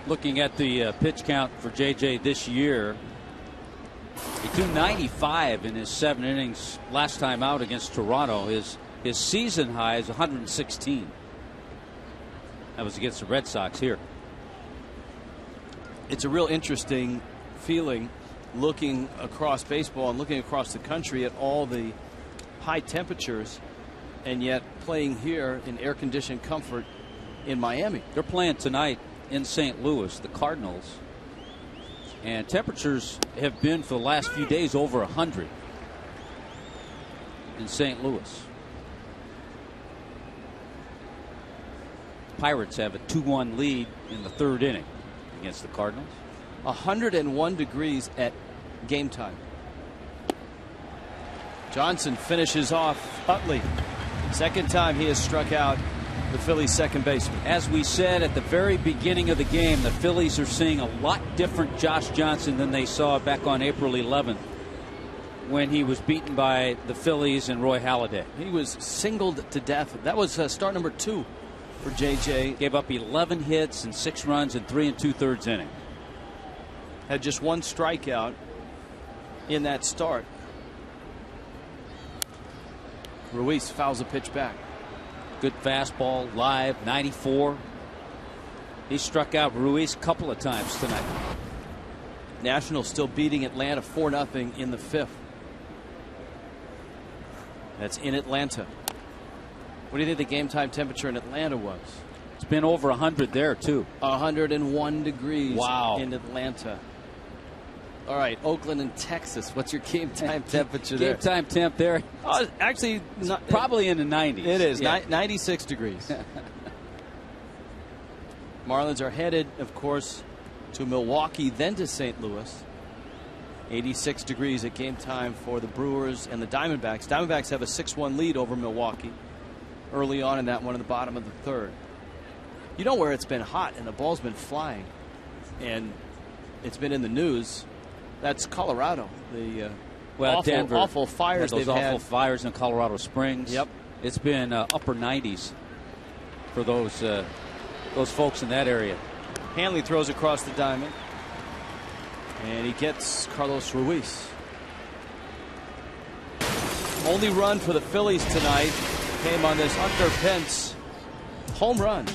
Looking at the pitch count for JJ this year, he threw 95 in his 7 innings last time out against Toronto. His season high is 116. That was against the Red Sox here. It's a real interesting feeling looking across baseball and looking across the country at all the high temperatures, and yet playing here in air-conditioned comfort in Miami. They're playing tonight in St. Louis, the Cardinals, and temperatures have been for the last few days over 100 in St. Louis. Pirates have a 2-1 lead in the 3rd inning against the Cardinals. 101 degrees at game time. Johnson finishes off Utley. Second time he has struck out the Phillies second baseman. As we said at the very beginning of the game, the Phillies are seeing a lot different Josh Johnson than they saw back on April 11th when he was beaten by the Phillies and Roy Halladay. He was singled to death. That was start number 2 for JJ. Gave up 11 hits and 6 runs in 3 2/3 innings. Had just 1 strikeout in that start. Ruiz fouls a pitch back. Good fastball, live, 94. He struck out Ruiz a couple of times tonight. Nationals still beating Atlanta 4-0 in the 5th. That's in Atlanta. What do you think the game time temperature in Atlanta was? It's been over 100 there, too. 101 degrees wow. in Atlanta. All right, Oakland and Texas. What's your game time temperature there? Game time temp there. Actually, probably in the 90s. It is, yeah. 96 degrees. Marlins are headed, of course, to Milwaukee, then to St. Louis. 86 degrees at game time for the Brewers and the Diamondbacks. Diamondbacks have a 6-1 lead over Milwaukee early on in that one in the bottom of the 3rd. You know where it's been hot and the ball's been flying and it's been in the news? That's Colorado. The Denver awful fires those they've awful had. fires in Colorado Springs. Yep. It's been upper 90s for those folks in that area. Hanley throws across the diamond. And he gets Carlos Ruiz. Only run for the Phillies tonight came on this Hunter Pence home run.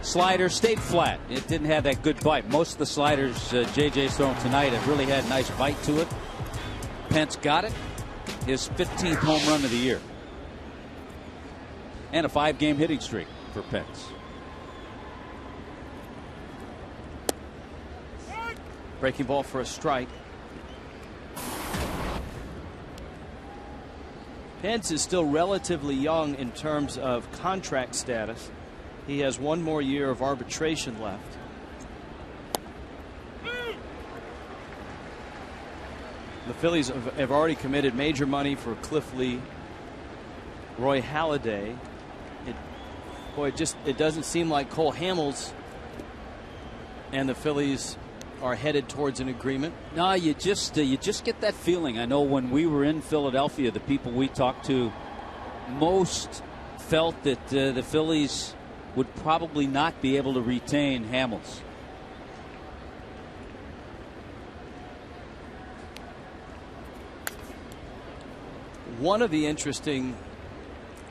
Slider stayed flat. It didn't have that good bite. Most of the sliders JJ's thrown tonight have really had a nice bite to it. Pence got it. His 15th home run of the year. And a 5-game hitting streak for Pence. Breaking ball for a strike. Pence is still relatively young in terms of contract status. He has 1 more year of arbitration left. The Phillies have already committed major money for Cliff Lee, Roy Halladay. It doesn't seem like Cole Hamels and the Phillies are headed towards an agreement. No, you just get that feeling. I know when we were in Philadelphia, the people we talked to most felt that the Phillies would probably not be able to retain Hamels. One of the interesting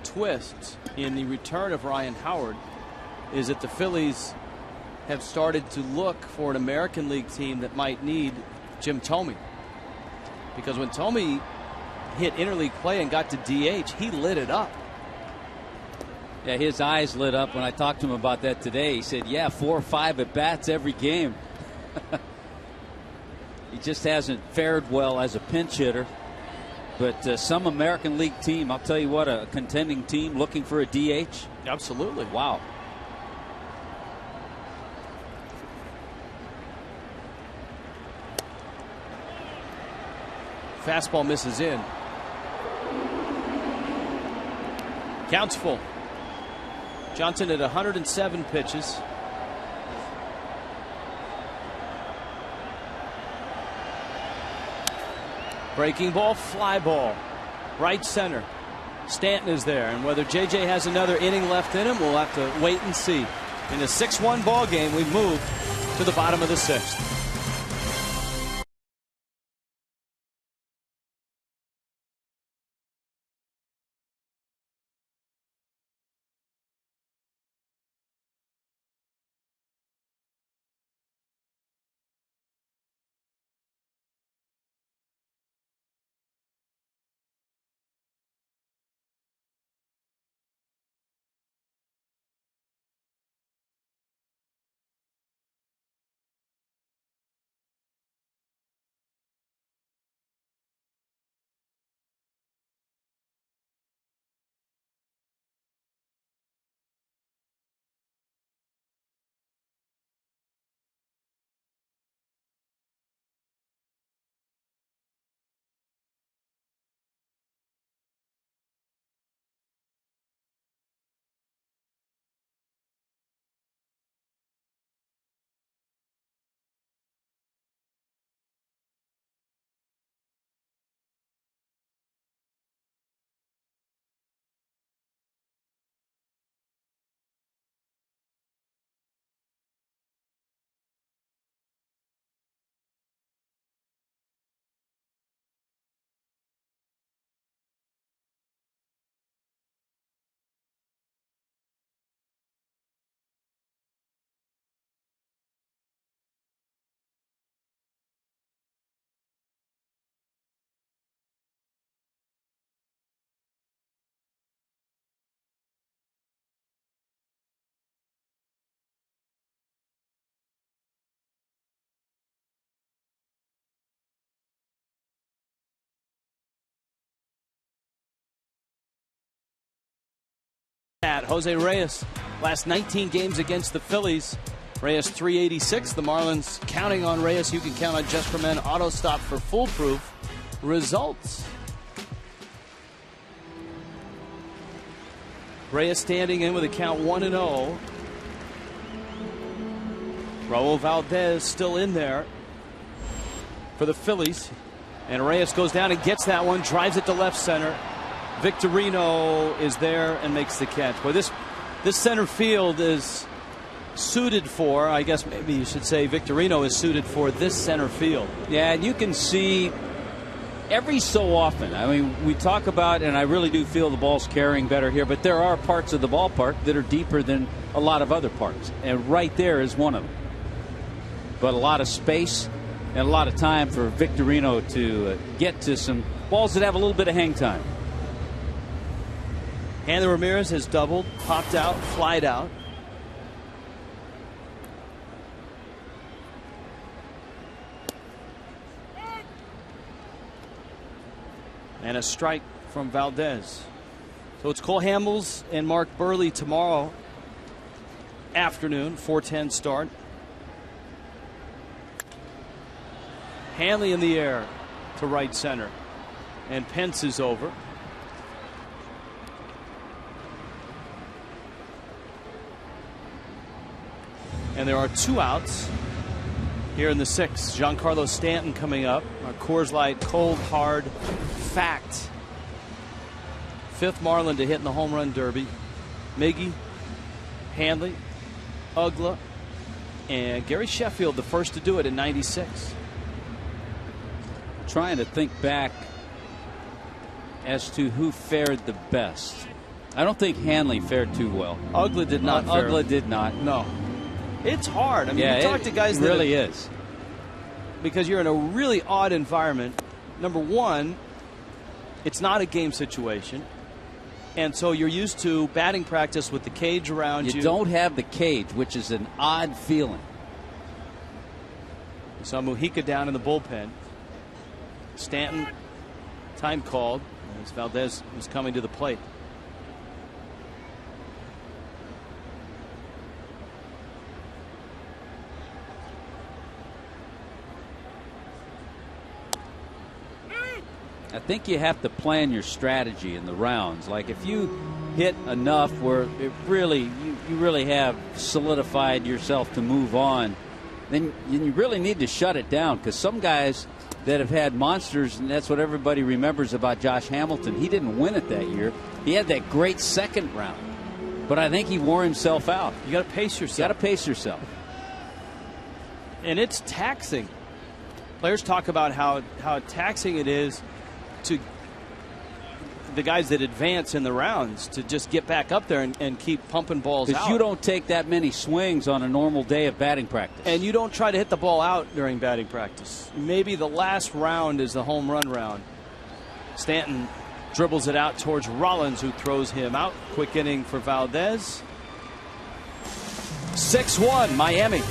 twists in the return of Ryan Howard is that the Phillies have started to look for an American League team that might need Jim Thome. Because when Thome hit interleague play and got to DH, he lit it up. Yeah, his eyes lit up when I talked to him about that today. He said, yeah, 4 or 5 at-bats every game. He just hasn't fared well as a pinch hitter. But some American League team, I'll tell you what, a contending team looking for a DH. Absolutely. Wow. Fastball misses in. Counts full. Johnson at 107 pitches. Breaking ball, fly ball. Right center. Stanton is there, and whether JJ has another inning left in him, we'll have to wait and see. In a 6-1 ball game, we move to the bottom of the 6th. Jose Reyes, last 19 games against the Phillies. Reyes 386. The Marlins counting on Reyes. You can count on Just for Men Auto Stop for foolproof results. Reyes standing in with a count 1-0. Raul Valdez still in there for the Phillies. And Reyes goes down and gets that one, drives it to left center. Victorino is there and makes the catch. Boy, this center field is suited for, I guess maybe you should say Victorino is suited for this center field. Yeah, and you can see every so often, I mean, we talk about, and I really do feel the ball's carrying better here, but there are parts of the ballpark that are deeper than a lot of other parts. And right there is one of them. But a lot of space and a lot of time for Victorino to get to some balls that have a little bit of hang time. Hanley Ramirez has doubled, popped out, flied out. And a strike from Valdez. So it's Cole Hamels and Mark Burley tomorrow afternoon, 4:10 start. Hanley in the air to right center. And Pence is over. And there are 2 outs here in the 6th. Giancarlo Stanton coming up. Our Coors Light cold hard fact. 5th Marlin to hit in the home run derby. Miggy, Hanley, Ugla, and Gary Sheffield, the first to do it in '96. Trying to think back as to who fared the best. I don't think Hanley fared too well. Uggla did not. Uggla did not. No. It's hard. I mean, Yeah, you talk to guys it that really is. Because you're in a really odd environment. Number one, it's not a game situation. And so you're used to batting practice with the cage around you. You don't have the cage, which is an odd feeling. We saw Mujica down in the bullpen. Stanton, time called as Valdez was coming to the plate. I think you have to plan your strategy in the rounds. Like if you hit enough where it really you really have solidified yourself to move on, then you really need to shut it down, because some guys that have had monsters, and that's what everybody remembers about Josh Hamilton. He didn't win it that year. He had that great second round, but I think he wore himself out. You got to pace yourself. You got to pace yourself. And it's taxing. Players talk about how taxing it is to the guys that advance in the rounds to just get back up there and keep pumping balls out. Because you don't take that many swings on a normal day of batting practice. And you don't try to hit the ball out during batting practice. Maybe the last round is the home run round. Stanton dribbles it out towards Rollins, who throws him out. Quick inning for Valdez. 6-1 Miami.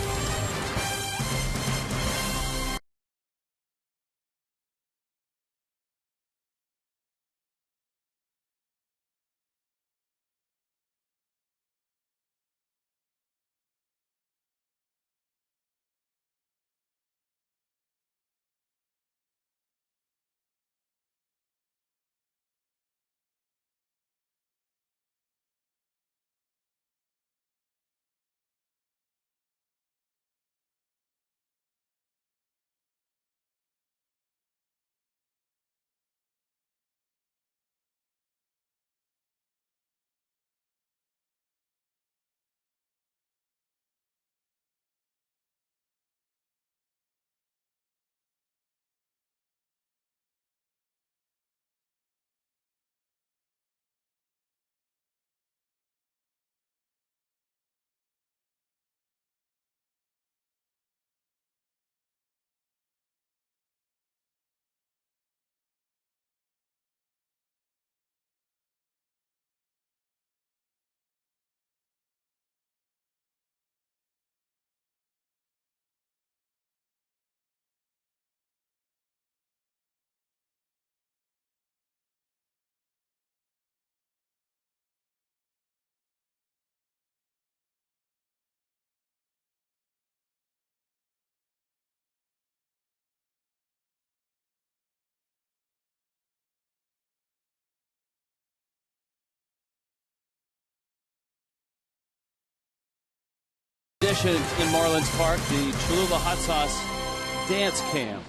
Tradition in Marlins Park, the Cholula Hot Sauce Dance Cam.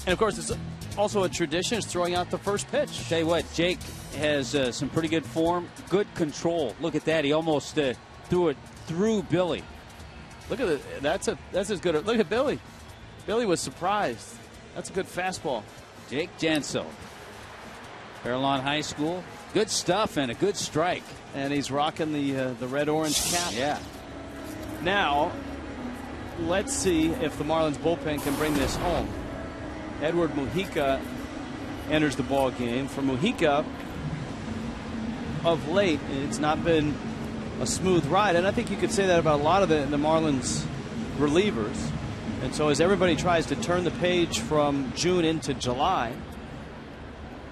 And of course, it's also a tradition is throwing out the first pitch. Tell you what, Jake has some pretty good form, good control. Look at that; he almost threw it through Billy. Look at it. That's as good. Look at Billy. Billy was surprised. That's a good fastball. Jake Janso, Fairlawn High School. Good stuff and a good strike. And he's rocking the red-orange cap. Yeah. Now, let's see if the Marlins bullpen can bring this home. Edward Mujica enters the ball game. For Mujica, of late, it's not been a smooth ride. And I think you could say that about a lot of the Marlins relievers. And so as everybody tries to turn the page from June into July,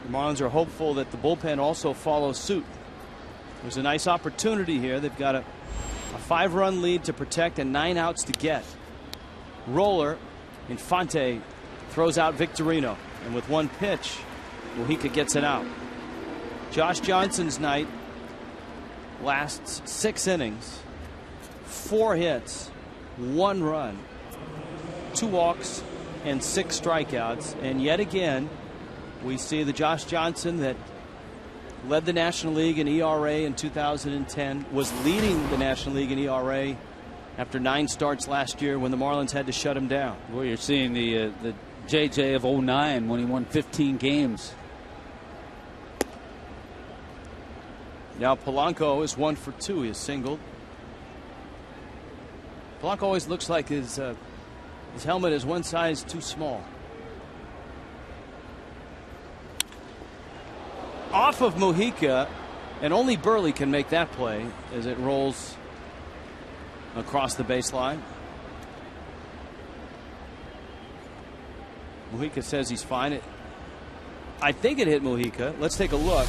the Marlins are hopeful that the bullpen also follows suit. There's a nice opportunity here. They've got a 5-run lead to protect and 9 outs to get. Roller, Infante throws out Victorino. And with one pitch, Mujica gets it out. Josh Johnson's night lasts 6 innings, 4 hits, 1 run, 2 walks, and 6 strikeouts. And yet again, we see the Josh Johnson that led the National League in ERA in 2010, was leading the National League in ERA after 9 starts last year when the Marlins had to shut him down. Well, you're seeing the JJ of '09 when he won 15 games. Now Polanco is 1 for 2. He is singled. Polanco always looks like his helmet is one size too small. Off of Mujica, and only Burley can make that play as it rolls across the baseline. Mujica says he's fine. I think it hit Mujica. Let's take a look.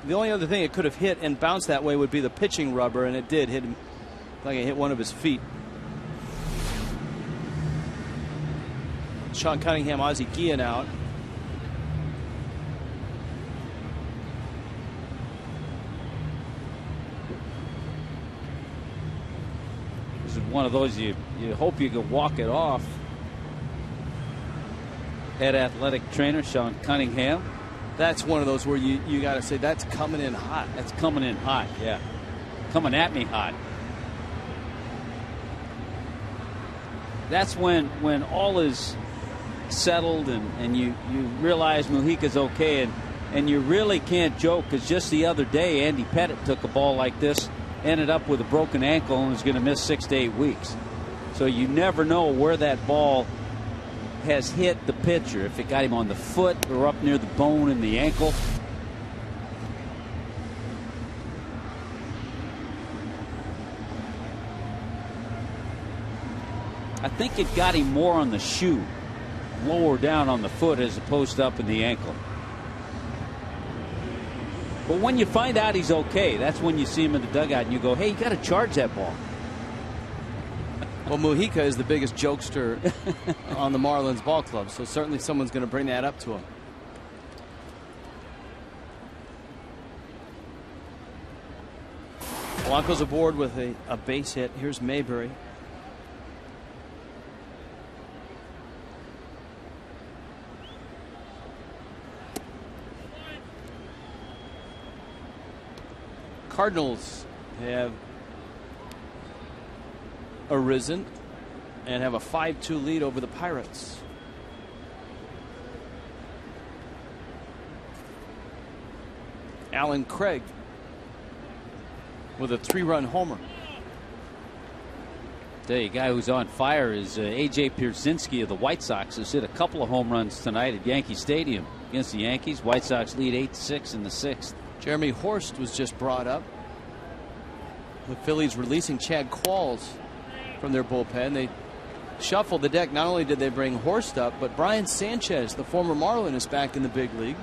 The only other thing it could have hit and bounced that way would be the pitching rubber, and it did hit him. Like it hit one of his feet. Sean Cunningham, Ozzie Guillen out. This is one of those you hope you can walk it off. Head athletic trainer Sean Cunningham. That's one of those where you got to say that's coming in hot. That's coming in hot, yeah. Coming at me hot. That's when all is settled and you realize Mujica's okay, and you really can't joke, because just the other day Andy Pettitte took a ball like this, ended up with a broken ankle, and was going to miss 6 to 8 weeks. So you never know where that ball has hit the pitcher, if it got him on the foot or up near the bone in the ankle. I think it got him more on the shoe, lower down on the foot as opposed to up in the ankle. But when you find out he's okay, that's when you see him in the dugout and you go, hey, you got to charge that ball. Well, Mujica is the biggest jokester on the Marlins ball club, so certainly someone's going to bring that up to him. Polanco's aboard with a base hit. Here's Mayberry. Cardinals have arisen and have a 5-2 lead over the Pirates. Alan Craig with a 3-run homer. The guy who's on fire is A.J. Pierzynski of the White Sox, who's hit a couple of home runs tonight at Yankee Stadium against the Yankees. White Sox lead 8-6 in the 6th. Jeremy Horst was just brought up. The Phillies releasing Chad Qualls from their bullpen. They shuffled the deck. Not only did they bring Horst up, but Brian Sanchez, the former Marlin, is back in the big league.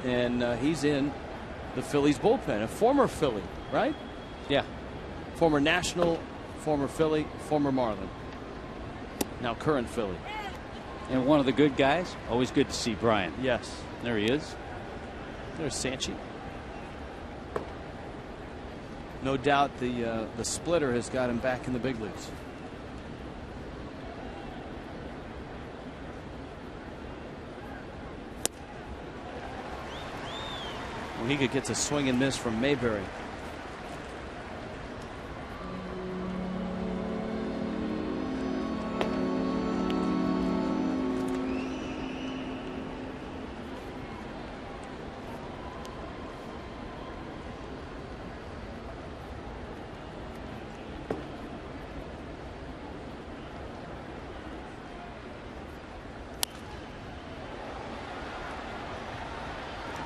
And he's in the Phillies bullpen. A former Philly, right? Yeah. Former National, former Philly, former Marlin. Now current Philly. And one of the good guys. Always good to see Brian. Yes. There he is. There's Sanchi. No doubt the splitter has got him back in the big leagues. Mujica gets a swing and miss from Mayberry.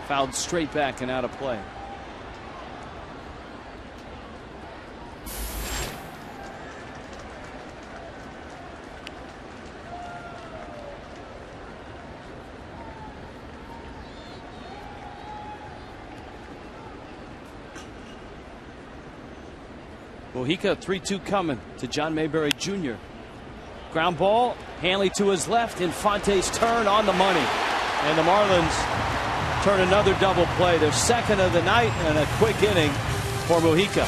Fouled straight back and out of play. Mujica 3-2 coming to John Mayberry Jr. Ground ball, Hanley to his left. Infante's turn on the money. And the Marlins turn another double play. Their second of the night and a quick inning for Mujica.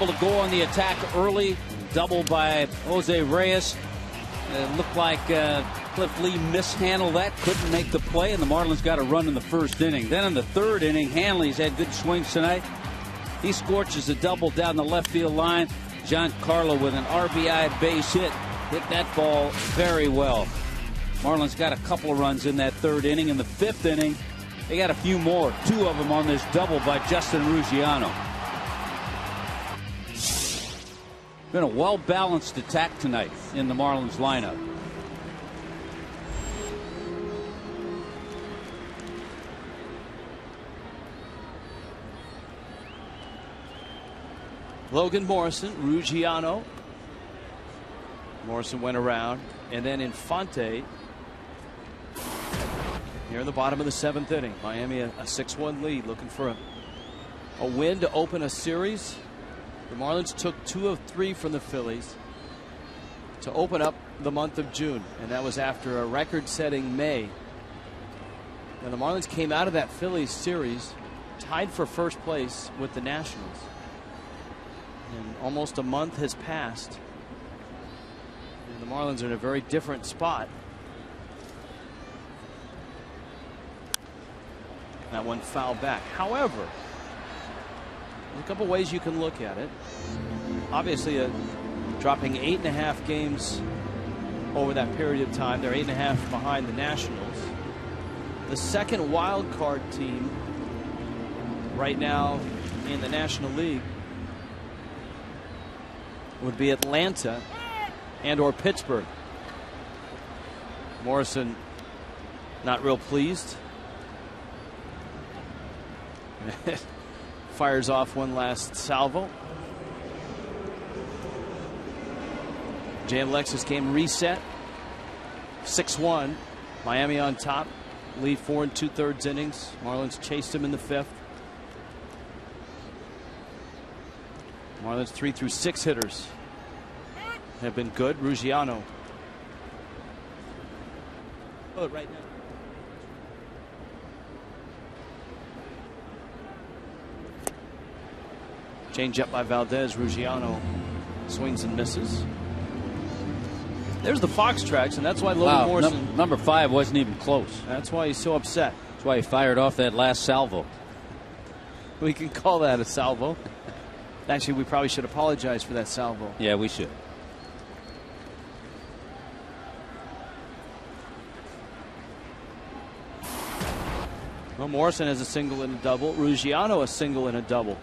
able to go on the attack early. Double by Jose Reyes. It looked like Cliff Lee mishandled that, couldn't make the play, and the Marlins got a run in the first inning. Then in the third inning, Hanley's had good swings tonight. He scorches a double down the left field line. Giancarlo with an RBI base hit that ball very well. Marlins got a couple of runs in that third inning. In the fifth inning, they got a few more, 2 of them on this double by Justin Ruggiano. Been a well-balanced attack tonight in the Marlins lineup. Logan Morrison, Ruggiano. Morrison went around, and then Infante. Here in the bottom of the 7th inning, Miami a 6-1 lead, looking for a win to open a series. The Marlins took 2 of 3 from the Phillies to open up the month of June, and that was after a record-setting May. And the Marlins came out of that Phillies series tied for first place with the Nationals. And almost a month has passed, and the Marlins are in a very different spot. That one fouled back. However, there's a couple ways you can look at it. Obviously, dropping 8.5 games over that period of time. They're 8.5 behind the Nationals. The second wild card team right now in the National League would be Atlanta and or Pittsburgh. Morrison not real pleased. Fires off one last salvo. J.M. Lexus game reset. 6-1. Miami on top. Lead 4 2/3 innings. Marlins chased him in the 5th. Marlins 3 through 6 hitters have been good. Ruggiano. Oh, right now. Change up by Valdez. Ruggiano swings and misses. There's the Fox tracks, and that's why Logan Morrison. Number 5 wasn't even close. That's why he's so upset. That's why he fired off that last salvo. We can call that a salvo. Actually, we probably should apologize for that salvo. Yeah, we should. Well, Morrison has a single and a double. Ruggiano a single and a double.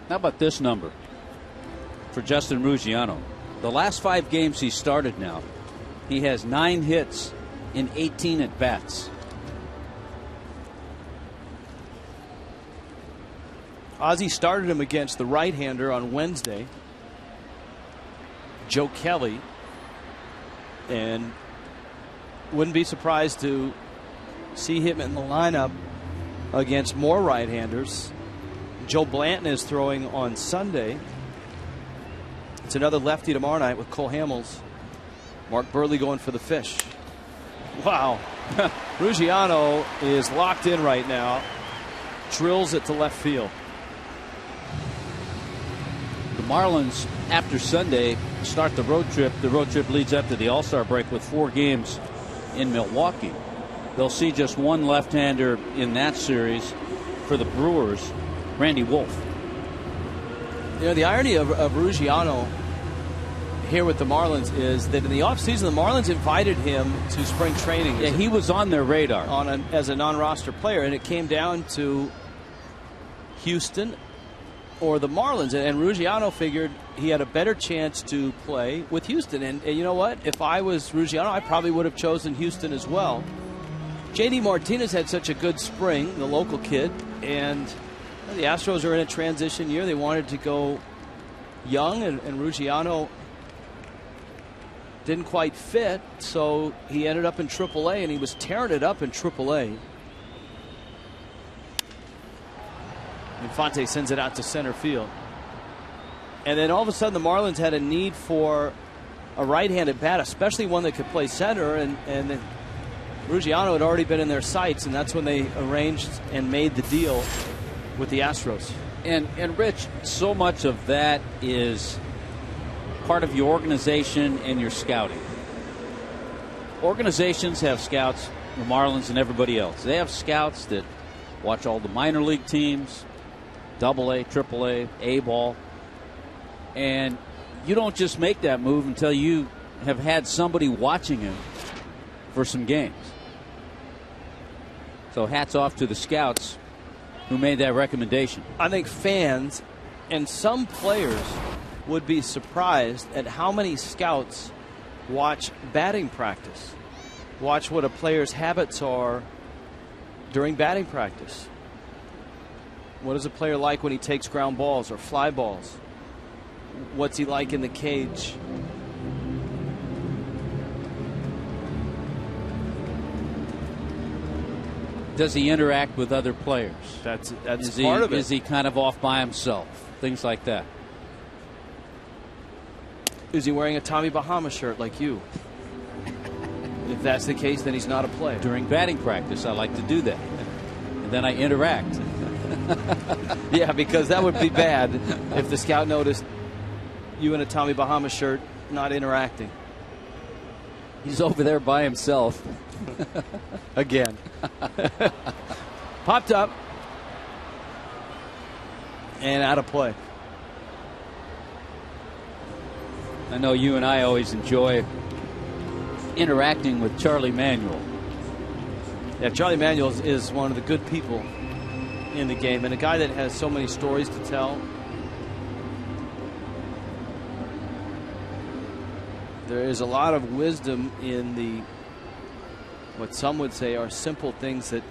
How about this number for Justin Ruggiano? The last 5 games he started now, he has 9 hits in 18 at-bats. Ozzie started him against the right-hander on Wednesday, Joe Kelly, and wouldn't be surprised to see him in the lineup against more right-handers. Joe Blanton is throwing on Sunday. It's another lefty tomorrow night with Cole Hamels. Mark Burley going for the fish. Wow. Ruggiano is locked in right now. Drills it to left field. The Marlins, after Sunday, start the road trip. The road trip leads up to the All-Star break with 4 games in Milwaukee. They'll see just one left-hander in that series for the Brewers, Randy Wolf. You know, the irony of Ruggiano here with the Marlins is that in the offseason, the Marlins invited him to spring training. Yeah, he was on their radar as a non-roster player, and it came down to Houston or the Marlins. And Ruggiano figured he had a better chance to play with Houston. And you know what? If I was Ruggiano, I probably would have chosen Houston as well. J.D. Martinez had such a good spring, the local kid, and the Astros are in a transition year. They wanted to go young, and Ruggiano didn't quite fit, so he ended up in AAA, and he was tearing it up in AAA. Infante sends it out to center field. And then all of a sudden the Marlins had a need for a right-handed bat, especially one that could play center, and then Ruggiano had already been in their sights, and that's when they arranged and made the deal with the Astros. And Rich, so much of that is part of your organization and your scouting. Organizations have scouts, the Marlins and everybody else. They have scouts that watch all the minor league teams, AA, AAA, A-ball. And you don't just make that move until you have had somebody watching him for some games. So hats off to the scouts who made that recommendation. I think fans and some players would be surprised at how many scouts watch batting practice, watch what a player's habits are during batting practice. What is a player like when he takes ground balls or fly balls? What's he like in the cage? Does he interact with other players? That's is part of it. Is he kind of off by himself? Things like that. Is he wearing a Tommy Bahama shirt like you? If that's the case, then he's not a player. During batting practice, I like to do that. And then I interact. Yeah, because that would be bad if the scout noticed you in a Tommy Bahama shirt not interacting. He's over there by himself. Again. Popped up. And out of play. I know you and I always enjoy interacting with Charlie Manuel. Yeah, Charlie Manuel is one of the good people in the game, and a guy that has so many stories to tell. There is a lot of wisdom in the, what some would say are simple things that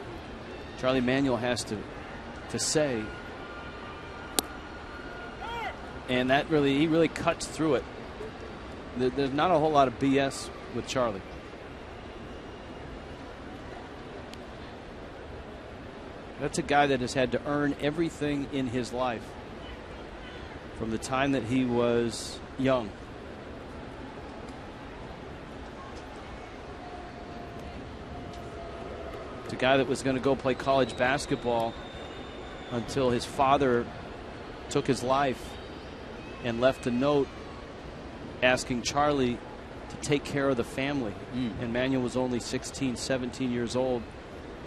Charlie Manuel has to say. And that really, he really cuts through it. There's not a whole lot of BS with Charlie. That's a guy that has had to earn everything in his life from the time that he was young. It's a guy that was going to go play college basketball until his father took his life and left a note asking Charlie to take care of the family. And Manuel was only 16, 17 years old.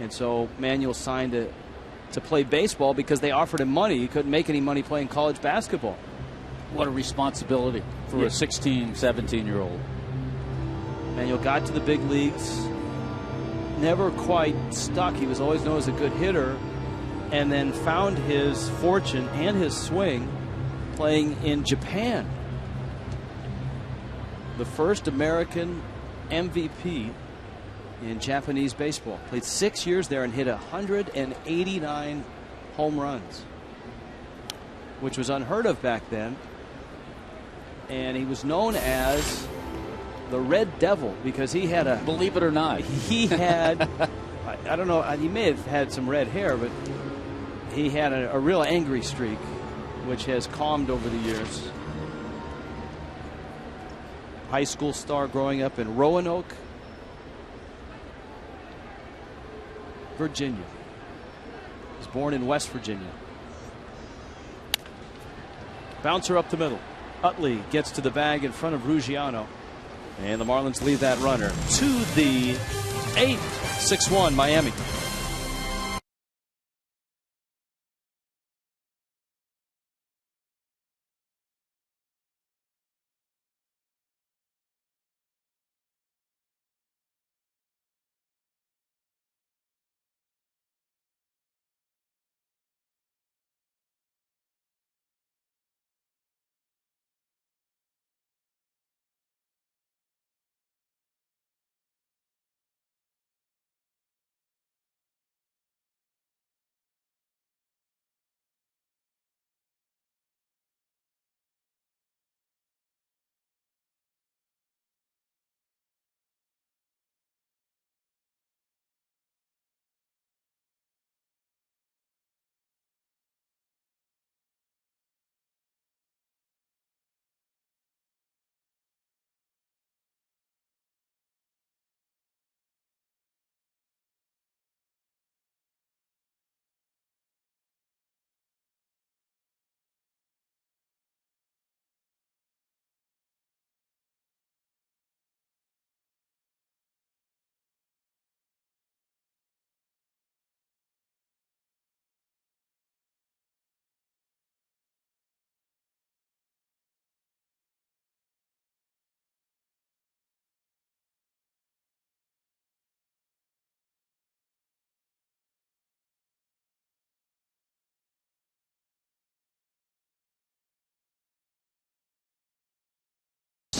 And so Manuel signed to play baseball because they offered him money. He couldn't make any money playing college basketball. What a responsibility for a 16, 17-year-old. Manuel got to the big leagues, never quite stuck. He was always known as a good hitter, and then found his fortune and his swing playing in Japan. The first American MVP in Japanese baseball. Played 6 years there and hit 189 home runs, which was unheard of back then. And he was known as the Red Devil because he had a... Believe it or not. He had... I don't know, he may have had some red hair, but he had a real angry streak, which has calmed over the years. High school star growing up in Roanoke, Virginia. He was born in West Virginia. Bouncer up the middle. Utley gets to the bag in front of Ruggiano. And the Marlins lead that runner to the 8. 6-1 Miami.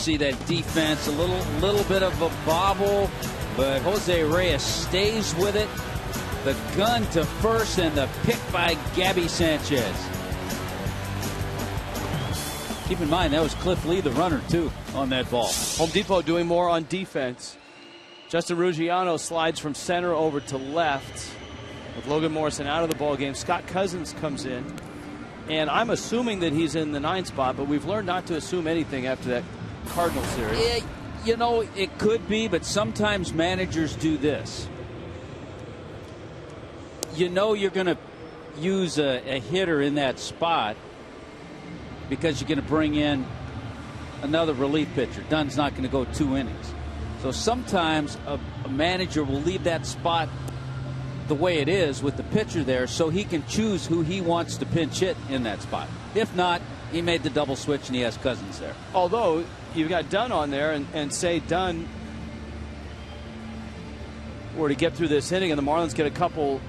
see that defense, a little bit of a bobble, but Jose Reyes stays with it. The gun to first and the pick by Gabby Sanchez. Keep in mind, that was Cliff Lee, the runner, too, on that ball. Home Depot doing more on defense. Justin Ruggiano slides from center over to left with Logan Morrison out of the ball game. Scott Cousins comes in, and I'm assuming that he's in the 9 spot, but we've learned not to assume anything after that Cardinal series. Yeah, you know, it could be, but sometimes managers do this. You know you're going to use a hitter in that spot because you're going to bring in another relief pitcher. Dunn's not going to go 2 innings. So sometimes a manager will leave that spot the way it is with the pitcher there so he can choose who he wants to pinch hit in that spot. If not, he made the double switch and he has Cousins there. Although you've got Dunn on there, and say Dunn were to get through this inning and the Marlins get a couple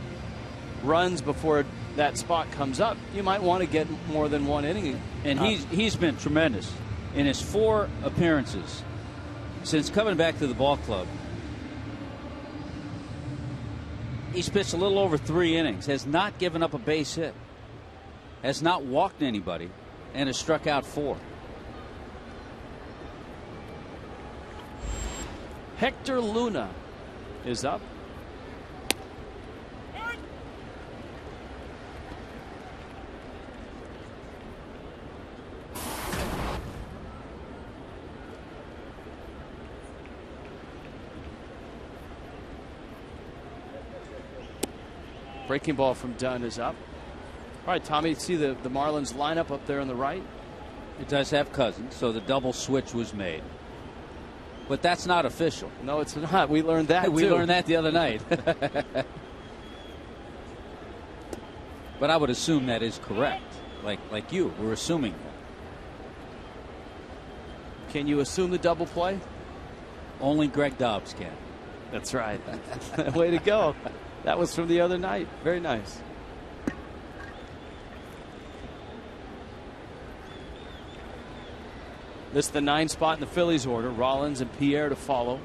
runs before that spot comes up, you might want to get more than 1 inning. And he's been tremendous in his 4 appearances since coming back to the ball club. He's pitched a little over 3 innings, has not given up a base hit, has not walked anybody, and has struck out 4. Hector Luna is up. Breaking ball from Dunn is up. All right, Tommy, see the Marlins lineup up there on the right? It does have Cousins, so the double switch was made. But that's not official. No, it's not. We learned that, We too. learned that the other night. But I would assume that is correct. Like you, we're assuming that. Can you assume the double play? Only Greg Dobbs can. That's right. Way to go. That was from the other night. Very nice. This is the 9 spot in the Phillies order. Rollins and Pierre to follow.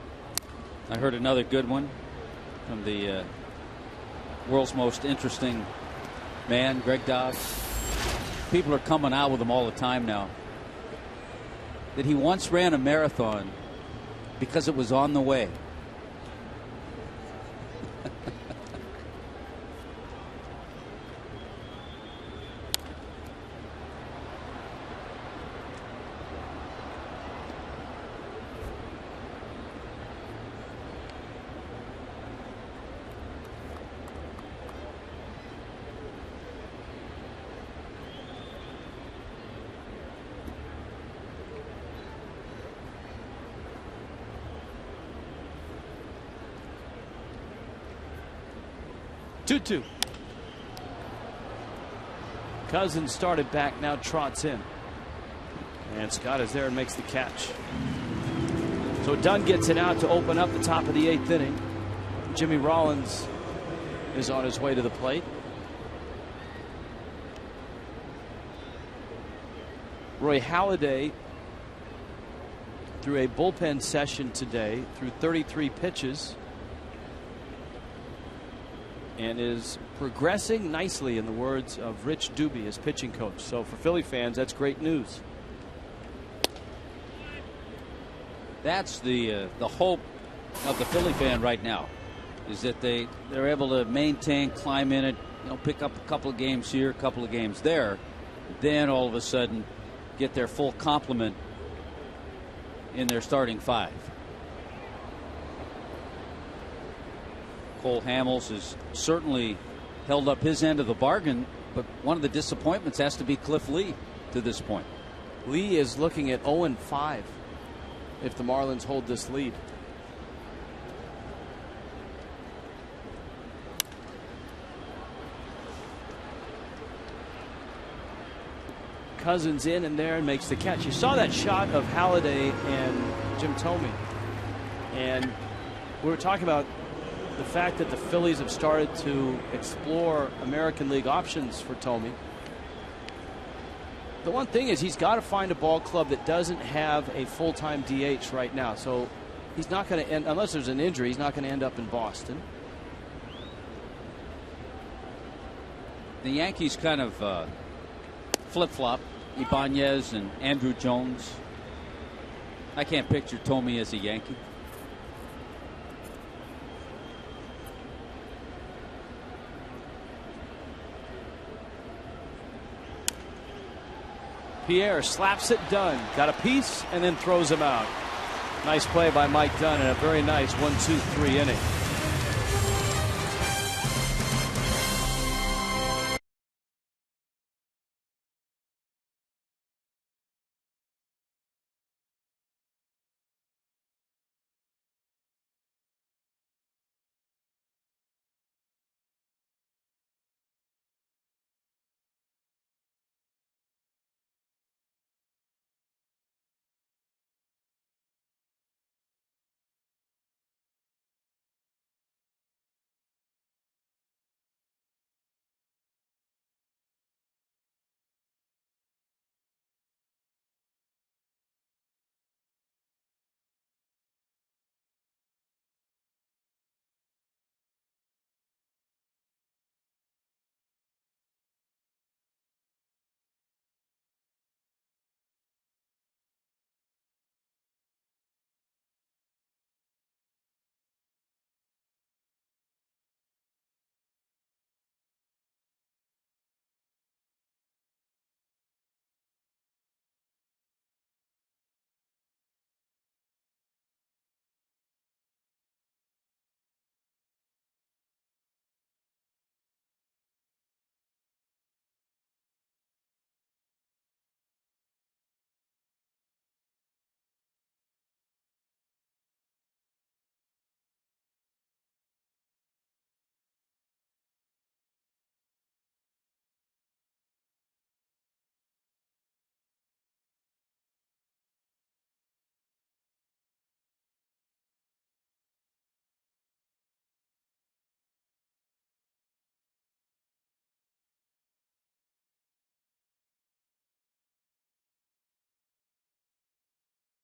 I heard another good one from the world's most interesting man, Greg Dobbs. People are coming out with him all the time now. That he once ran a marathon because it was on the way. Two. Cousins started back, now trots in. And Scott is there and makes the catch. So Dunn gets it out to open up the top of the 8th inning. Jimmy Rollins is on his way to the plate. Roy Halladay through a bullpen session today, through 33 pitches, and is progressing nicely, in the words of Rich Doobie, his pitching coach. So for Philly fans, that's great news. That's the hope of the Philly fan right now, is that they're able to maintain, climb in it, pick up a couple of games here, a couple of games there, then all of a sudden get their full complement in their starting 5. Cole Hamels has certainly held up his end of the bargain, but one of the disappointments has to be Cliff Lee to this point. Lee is looking at 0-5 if the Marlins hold this lead. Cousins in and there and makes the catch. You saw that shot of Halladay and Jim Thome, and we were talking about the fact that the Phillies have started to explore American League options for Thome. The one thing is he's got to find a ball club that doesn't have a full-time DH right now. So he's not going to end, unless there's an injury, he's not going to end up in Boston. The Yankees kind of flip-flop Ibanez and Andrew Jones. I can't picture Tommy as a Yankee. Pierre slaps it, Dunn. Got a piece and then throws him out. Nice play by Mike Dunn and a very nice 1-2-3 inning.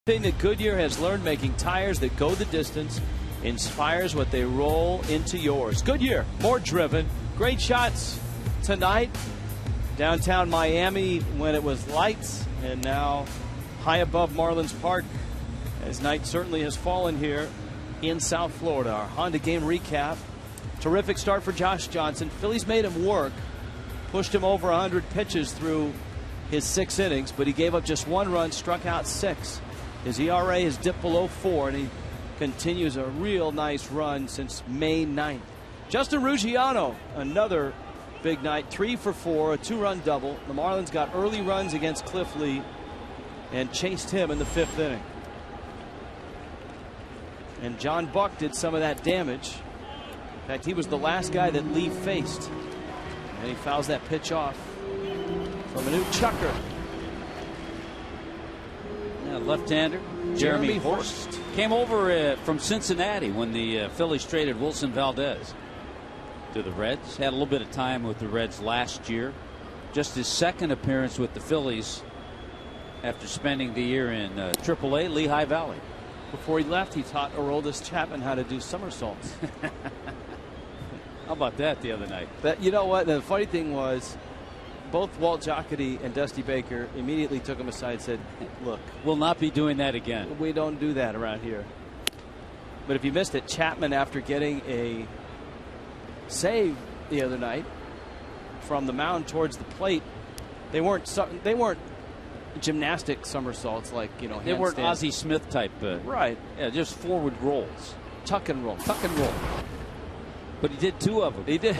Thing that Goodyear has learned, making tires that go the distance, inspires what they roll into yours. Goodyear, more driven. Great shots tonight. Downtown Miami when it was lights, and now high above Marlins Park as night certainly has fallen here in South Florida. Our Honda game recap. Terrific start for Josh Johnson. Phillies made him work, pushed him over 100 pitches through his 6 innings, but he gave up just 1 run, struck out 6. His ERA has dipped below 4, and he continues a real nice run since May 9th. Justin Ruggiano, another big night, 3 for 4, a 2-run double. The Marlins got early runs against Cliff Lee and chased him in the 5th inning. And John Buck did some of that damage. In fact, he was the last guy that Lee faced. And he fouls that pitch off from a new chucker. Left-hander Jeremy Horst came over from Cincinnati when the Phillies traded Wilson Valdez to the Reds. Had a little bit of time with the Reds last year. Just his 2nd appearance with the Phillies after spending the year in AAA Lehigh Valley. Before he left, he taught Aroldis Chapman how to do somersaults. How about that the other night? But you know what? The funny thing was, both Walt Jocketty and Dusty Baker immediately took him aside and said, look, we'll not be doing that again. We don't do that around here. But if you missed it, Chapman, after getting a save the other night from the mound towards the plate, they weren't gymnastic somersaults like, you know, they weren't Ozzie Smith type. Right. Yeah, just forward rolls. Tuck and roll. Tuck and roll. But he did 2 of them. He did.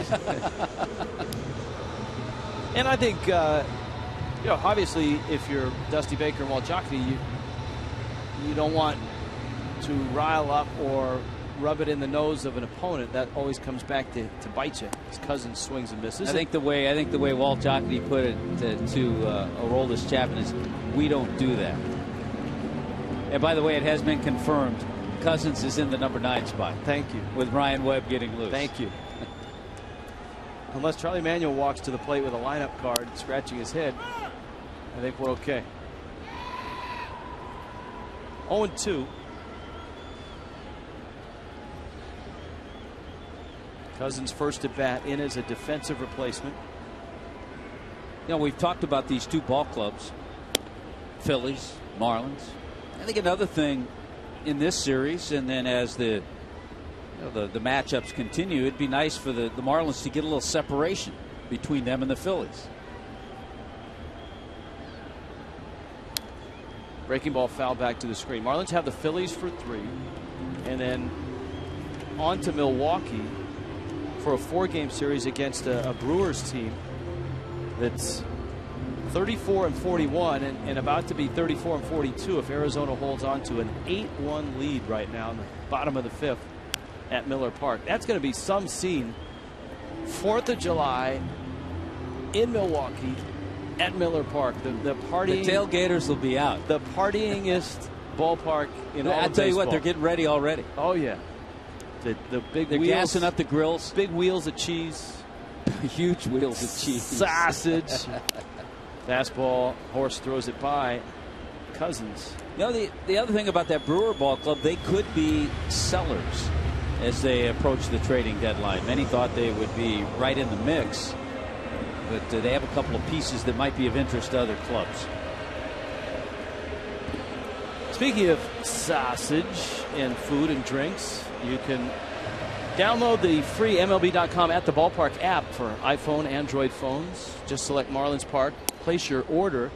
And I think, you know, obviously, if you're Dusty Baker and Walt Jocketty, you don't want to rile up or rub it in the nose of an opponent. That always comes back to bite you. His cousin swings and misses. I think the way Walt Jocketty put it to Aroldis Chapman is, we don't do that. And by the way, it has been confirmed. Cousins is in the number 9 spot. Thank you. With Ryan Webb getting loose. Thank you. Unless Charlie Manuel walks to the plate with a lineup card, scratching his head. I think we're okay. 0-2. Cousins first at bat in as a defensive replacement. You know, we've talked about these two ball clubs, Phillies, Marlins. I think another thing in this series, and then as the matchups continue, it'd be nice for the Marlins to get a little separation between them and the Phillies. Breaking ball foul back to the screen. Marlins have the Phillies for 3, and then on to Milwaukee for a 4-game series against a Brewers team that's 34-41 and about to be 34-42 if Arizona holds on to an 8-1 lead right now in the bottom of the 5th at Miller Park. That's going to be some scene. 4th of July in Milwaukee at Miller Park. The partying. The tailgaters will be out. The partyingest ballpark in all of baseball. I tell you what, they're getting ready already. Oh yeah. The big they're wheels, gassing up the grills. Big wheels of cheese. Huge wheels of cheese. Sausage. Fastball. Horse throws it by. Cousins. You know, the other thing about that Brewer ball club, they could be sellers as they approach the trading deadline. Many thought they would be right in the mix, but they have a couple of pieces that might be of interest to other clubs. Speaking of sausage and food and drinks, you can download the free MLB.com at the ballpark app for iPhone, Android phones. Just select Marlins Park, place your order.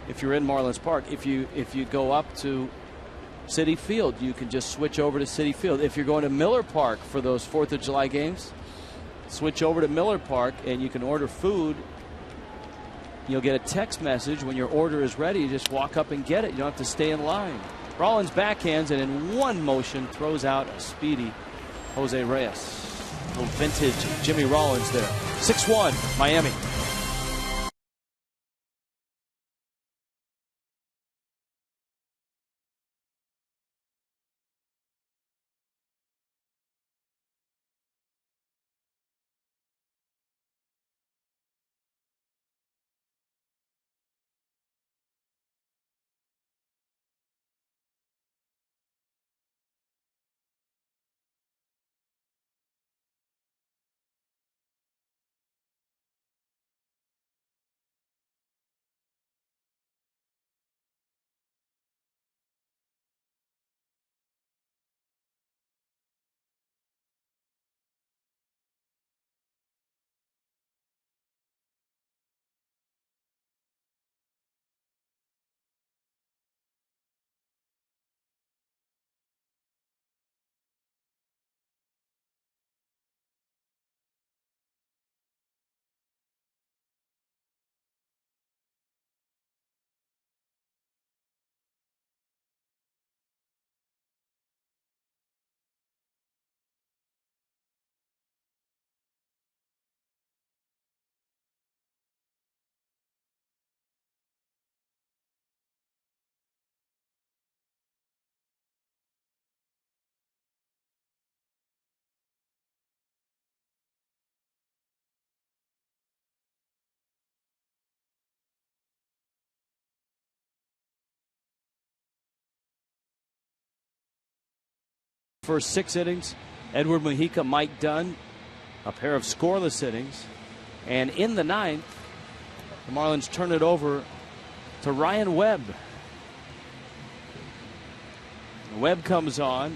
If you're in Marlins Park, if you go up to Citi Field, you can just switch over to Citi Field. If you're going to Miller Park for those 4th of July games, switch over to Miller Park and you can order food. You'll get a text message when your order is ready. You just walk up and get it. You don't have to stay in line. Rollins backhands and in one motion throws out a speedy Jose Reyes. A little vintage Jimmy Rollins there. 6-1 Miami. First 6 innings, Edward Mujica, Mike Dunn, a pair of scoreless innings. And in the 9th, the Marlins turn it over to Ryan Webb. Webb comes on.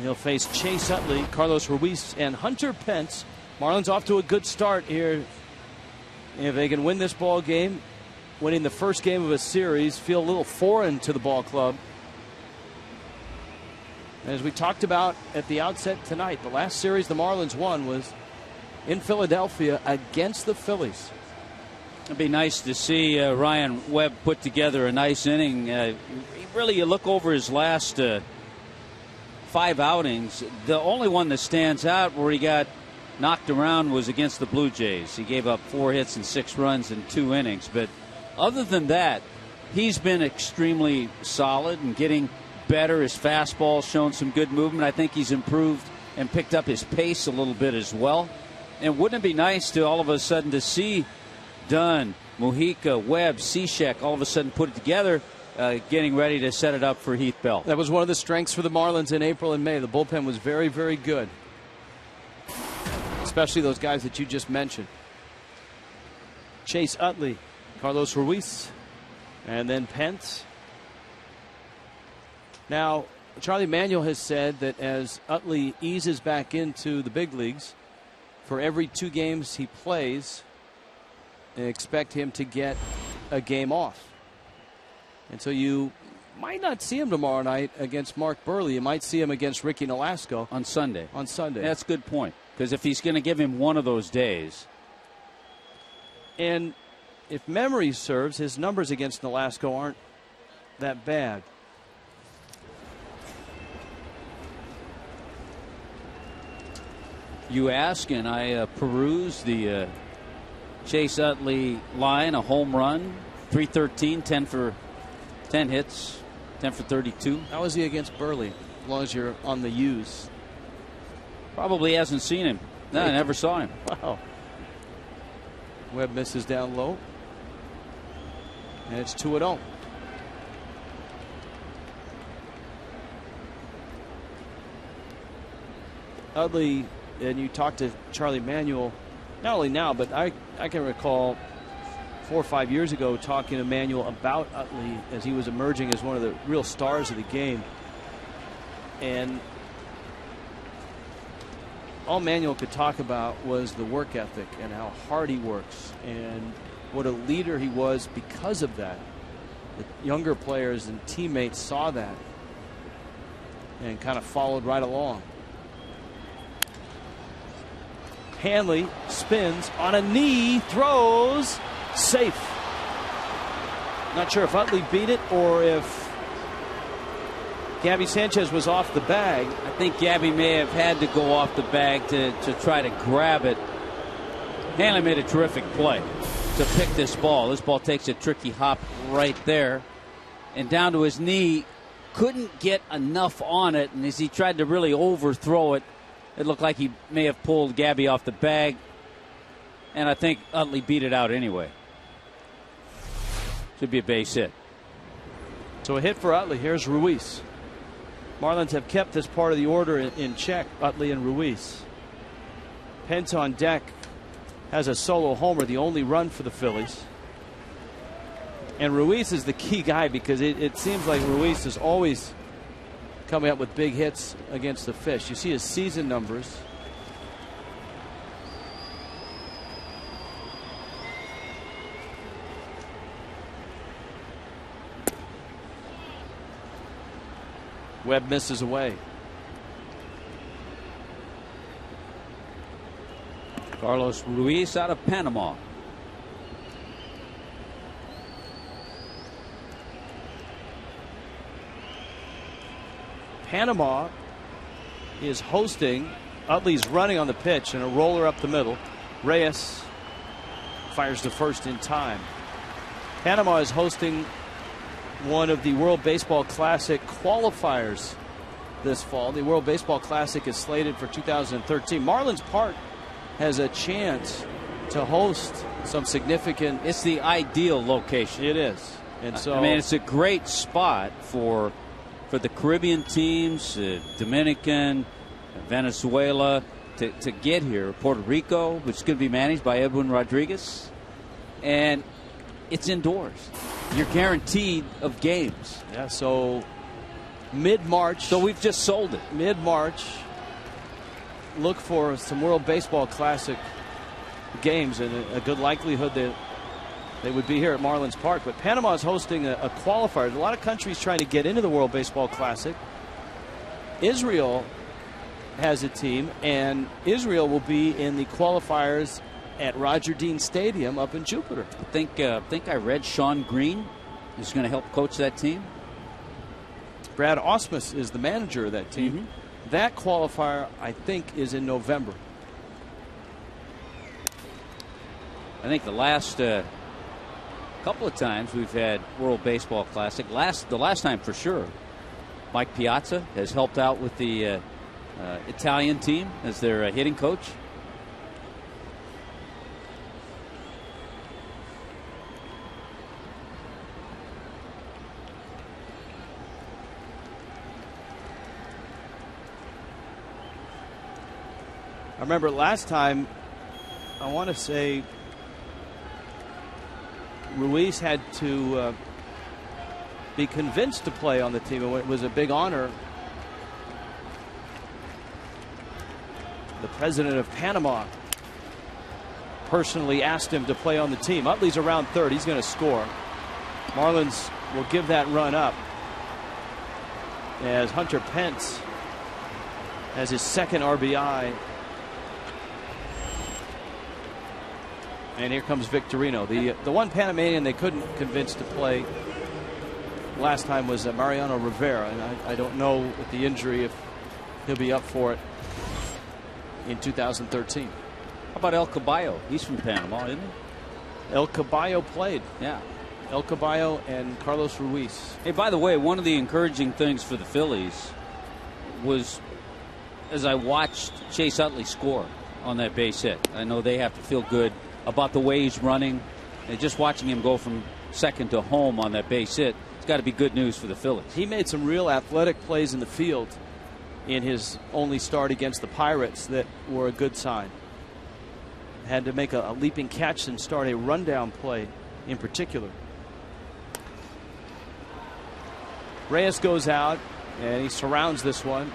He'll face Chase Utley, Carlos Ruiz, and Hunter Pence. Marlins off to a good start here. If they can win this ball game, winning the first game of a series, feel a little foreign to the ball club. As we talked about at the outset tonight, the last series the Marlins won was in Philadelphia against the Phillies. It'd be nice to see Ryan Webb put together a nice inning. Really, you look over his last 5 outings, the only one that stands out where he got knocked around was against the Blue Jays. He gave up 4 hits and 6 runs in 2 innings. But other than that, he's been extremely solid and getting better. His fastball shown some good movement. I think he's improved and picked up his pace a little bit as well. And wouldn't it be nice to all of a sudden to see Dunn, Mujica, Webb, Cishek all of a sudden put it together, getting ready to set it up for Heath Bell. That was one of the strengths for the Marlins in April and May. The bullpen was very, very good, especially those guys that you just mentioned. Chase Utley, Carlos Ruiz, and then Pence. Now, Charlie Manuel has said that as Utley eases back into the big leagues, for every 2 games he plays, expect him to get a game off. And so you might not see him tomorrow night against Mark Burley. You might see him against Ricky Nolasco on Sunday. That's a good point, because if he's going to give him one of those days. And if memory serves, his numbers against Nolasco aren't that bad. You ask, and I peruse the Chase Utley line, a home run, 313, 10 hits, 10 for 32. How is he against Burley, as long as you're on the U's? Probably hasn't seen him. No, I never saw him. Wow. Webb misses down low. And it's 2-0. Utley, and you talked to Charlie Manuel, not only now, but I can recall 4 or 5 years ago talking to Manuel about Utley as he was emerging as one of the real stars of the game. And all Manuel could talk about was the work ethic and how hard he works and what a leader he was because of that. The younger players and teammates saw that and kind of followed right along. Hanley spins on a knee, throws, safe. Not sure if Utley beat it or if Gabby Sanchez was off the bag. I think Gabby may have had to go off the bag to try to grab it. Hanley made a terrific play to pick this ball. This ball takes a tricky hop right there and down to his knee. Couldn't get enough on it, and as he tried to really overthrow it, it looked like he may have pulled Gabby off the bag, and I think Utley beat it out anyway. Should be a base hit. So a hit for Utley. Here's Ruiz. Marlins have kept this part of the order in check, Utley and Ruiz. Pence on deck has a solo homer, the only run for the Phillies. And Ruiz is the key guy because it seems like Ruiz is always coming up with big hits against the Fish. You see his season numbers. Webb misses away. Carlos Ruiz out of Panama. Panama is hosting. Utley's running on the pitch and a roller up the middle. Reyes fires to first in time. Panama is hosting one of the World Baseball Classic qualifiers this fall. The World Baseball Classic is slated for 2013. Marlins Park has a chance to host some significant. It's the ideal location. It is. And so I mean, it's a great spot for the Caribbean teams, Dominican, Venezuela, to get here. Puerto Rico, which is going to be managed by Edwin Rodriguez. And it's indoors. You're guaranteed of games. Yeah, so mid-March. So we've just sold it. Mid-March, look for some World Baseball Classic games, and a good likelihood that they would be here at Marlins Park. But Panama is hosting a qualifier. A lot of countries trying to get into the World Baseball Classic. Israel has a team, and Israel will be in the qualifiers at Roger Dean Stadium up in Jupiter. I think I read Sean Green is going to help coach that team. Brad Ausmus is the manager of that team. Mm-hmm. That qualifier, I think, is in November. I think the last couple of times we've had World Baseball Classic. The last time for sure, Mike Piazza has helped out with the Italian team as their hitting coach. I remember last time, I want to say Ruiz had to be convinced to play on the team. It was a big honor. The president of Panama personally asked him to play on the team. Utley's around third. He's going to score. Marlins will give that run up as Hunter Pence has his second RBI. And here comes Victorino. The one Panamanian they couldn't convince to play last time was Mariano Rivera. And I don't know with the injury if he'll be up for it in 2013. How about El Caballo? He's from Panama, isn't he? El Caballo played. Yeah. El Caballo and Carlos Ruiz. Hey, by the way, one of the encouraging things for the Phillies was as I watched Chase Utley score on that base hit. I know they have to feel good about the way he's running. And just watching him go from second to home on that base hit, it's got to be good news for the Phillies. He made some real athletic plays in the field in his only start against the Pirates that were a good sign. Had to make a leaping catch and start a rundown play in particular. Reyes goes out and he surrounds this one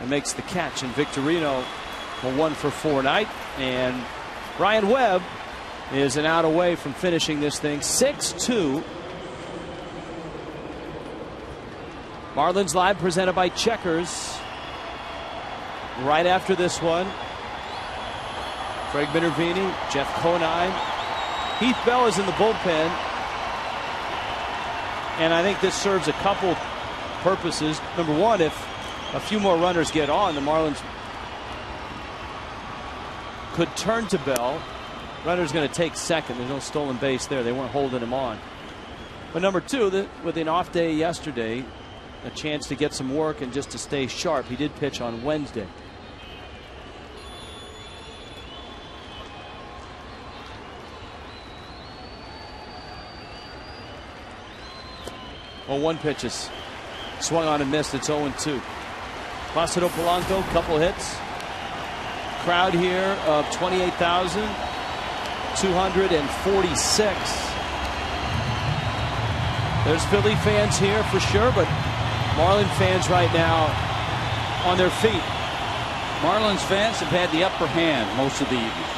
and makes the catch. And Victorino a 1-for-4 night. And Ryan Webb is an out away from finishing this thing 6-2. Marlins Live presented by Checkers. Right after this one, Craig Minervini, Jeff Conine, Heath Bell is in the bullpen. And I think this serves a couple purposes. Number one, if a few more runners get on, the Marlins could turn to Bell. Runner's going to take second. There's no stolen base there. They weren't holding him on. But number two, with an off day yesterday, a chance to get some work and just to stay sharp. He did pitch on Wednesday. Well, one pitches. Swung on and missed. It's 0-2. Placido Polanco, couple hits. Crowd here of 28,246. There's Philly fans here for sure, but Marlin fans right now on their feet. Marlins fans have had the upper hand most of the evening.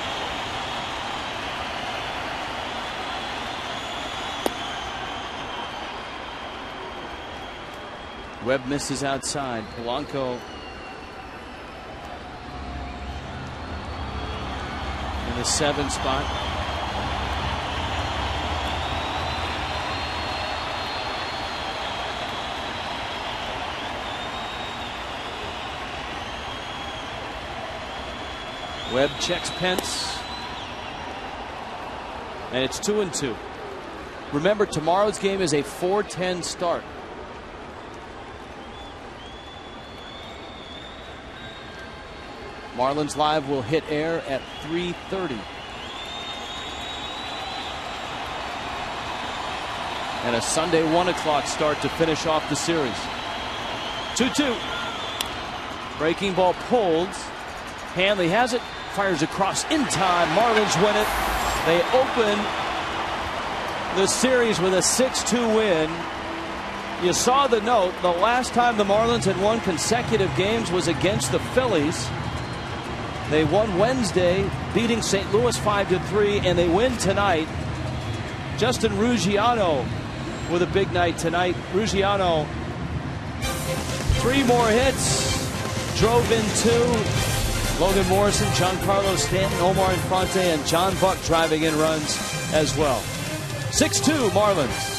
Webb misses outside. Polanco in the 7 spot. Webb checks Pence. And it's 2-2. Remember, tomorrow's game is a 4:10 start. Marlins Live will hit air at 3:30. And a Sunday 1 o'clock start to finish off the series. 2-2. Breaking ball pulled. Hanley has it. Fires across in time. Marlins win it. They open the series with a 6-2 win. You saw the note. The last time the Marlins had won consecutive games was against the Phillies. They won Wednesday, beating St. Louis 5-3, and they win tonight. Justin Ruggiano with a big night tonight. Ruggiano, 3 more hits, drove in 2. Logan Morrison, Giancarlo Stanton, Omar Infante, and John Buck driving in runs as well. 6-2 Marlins.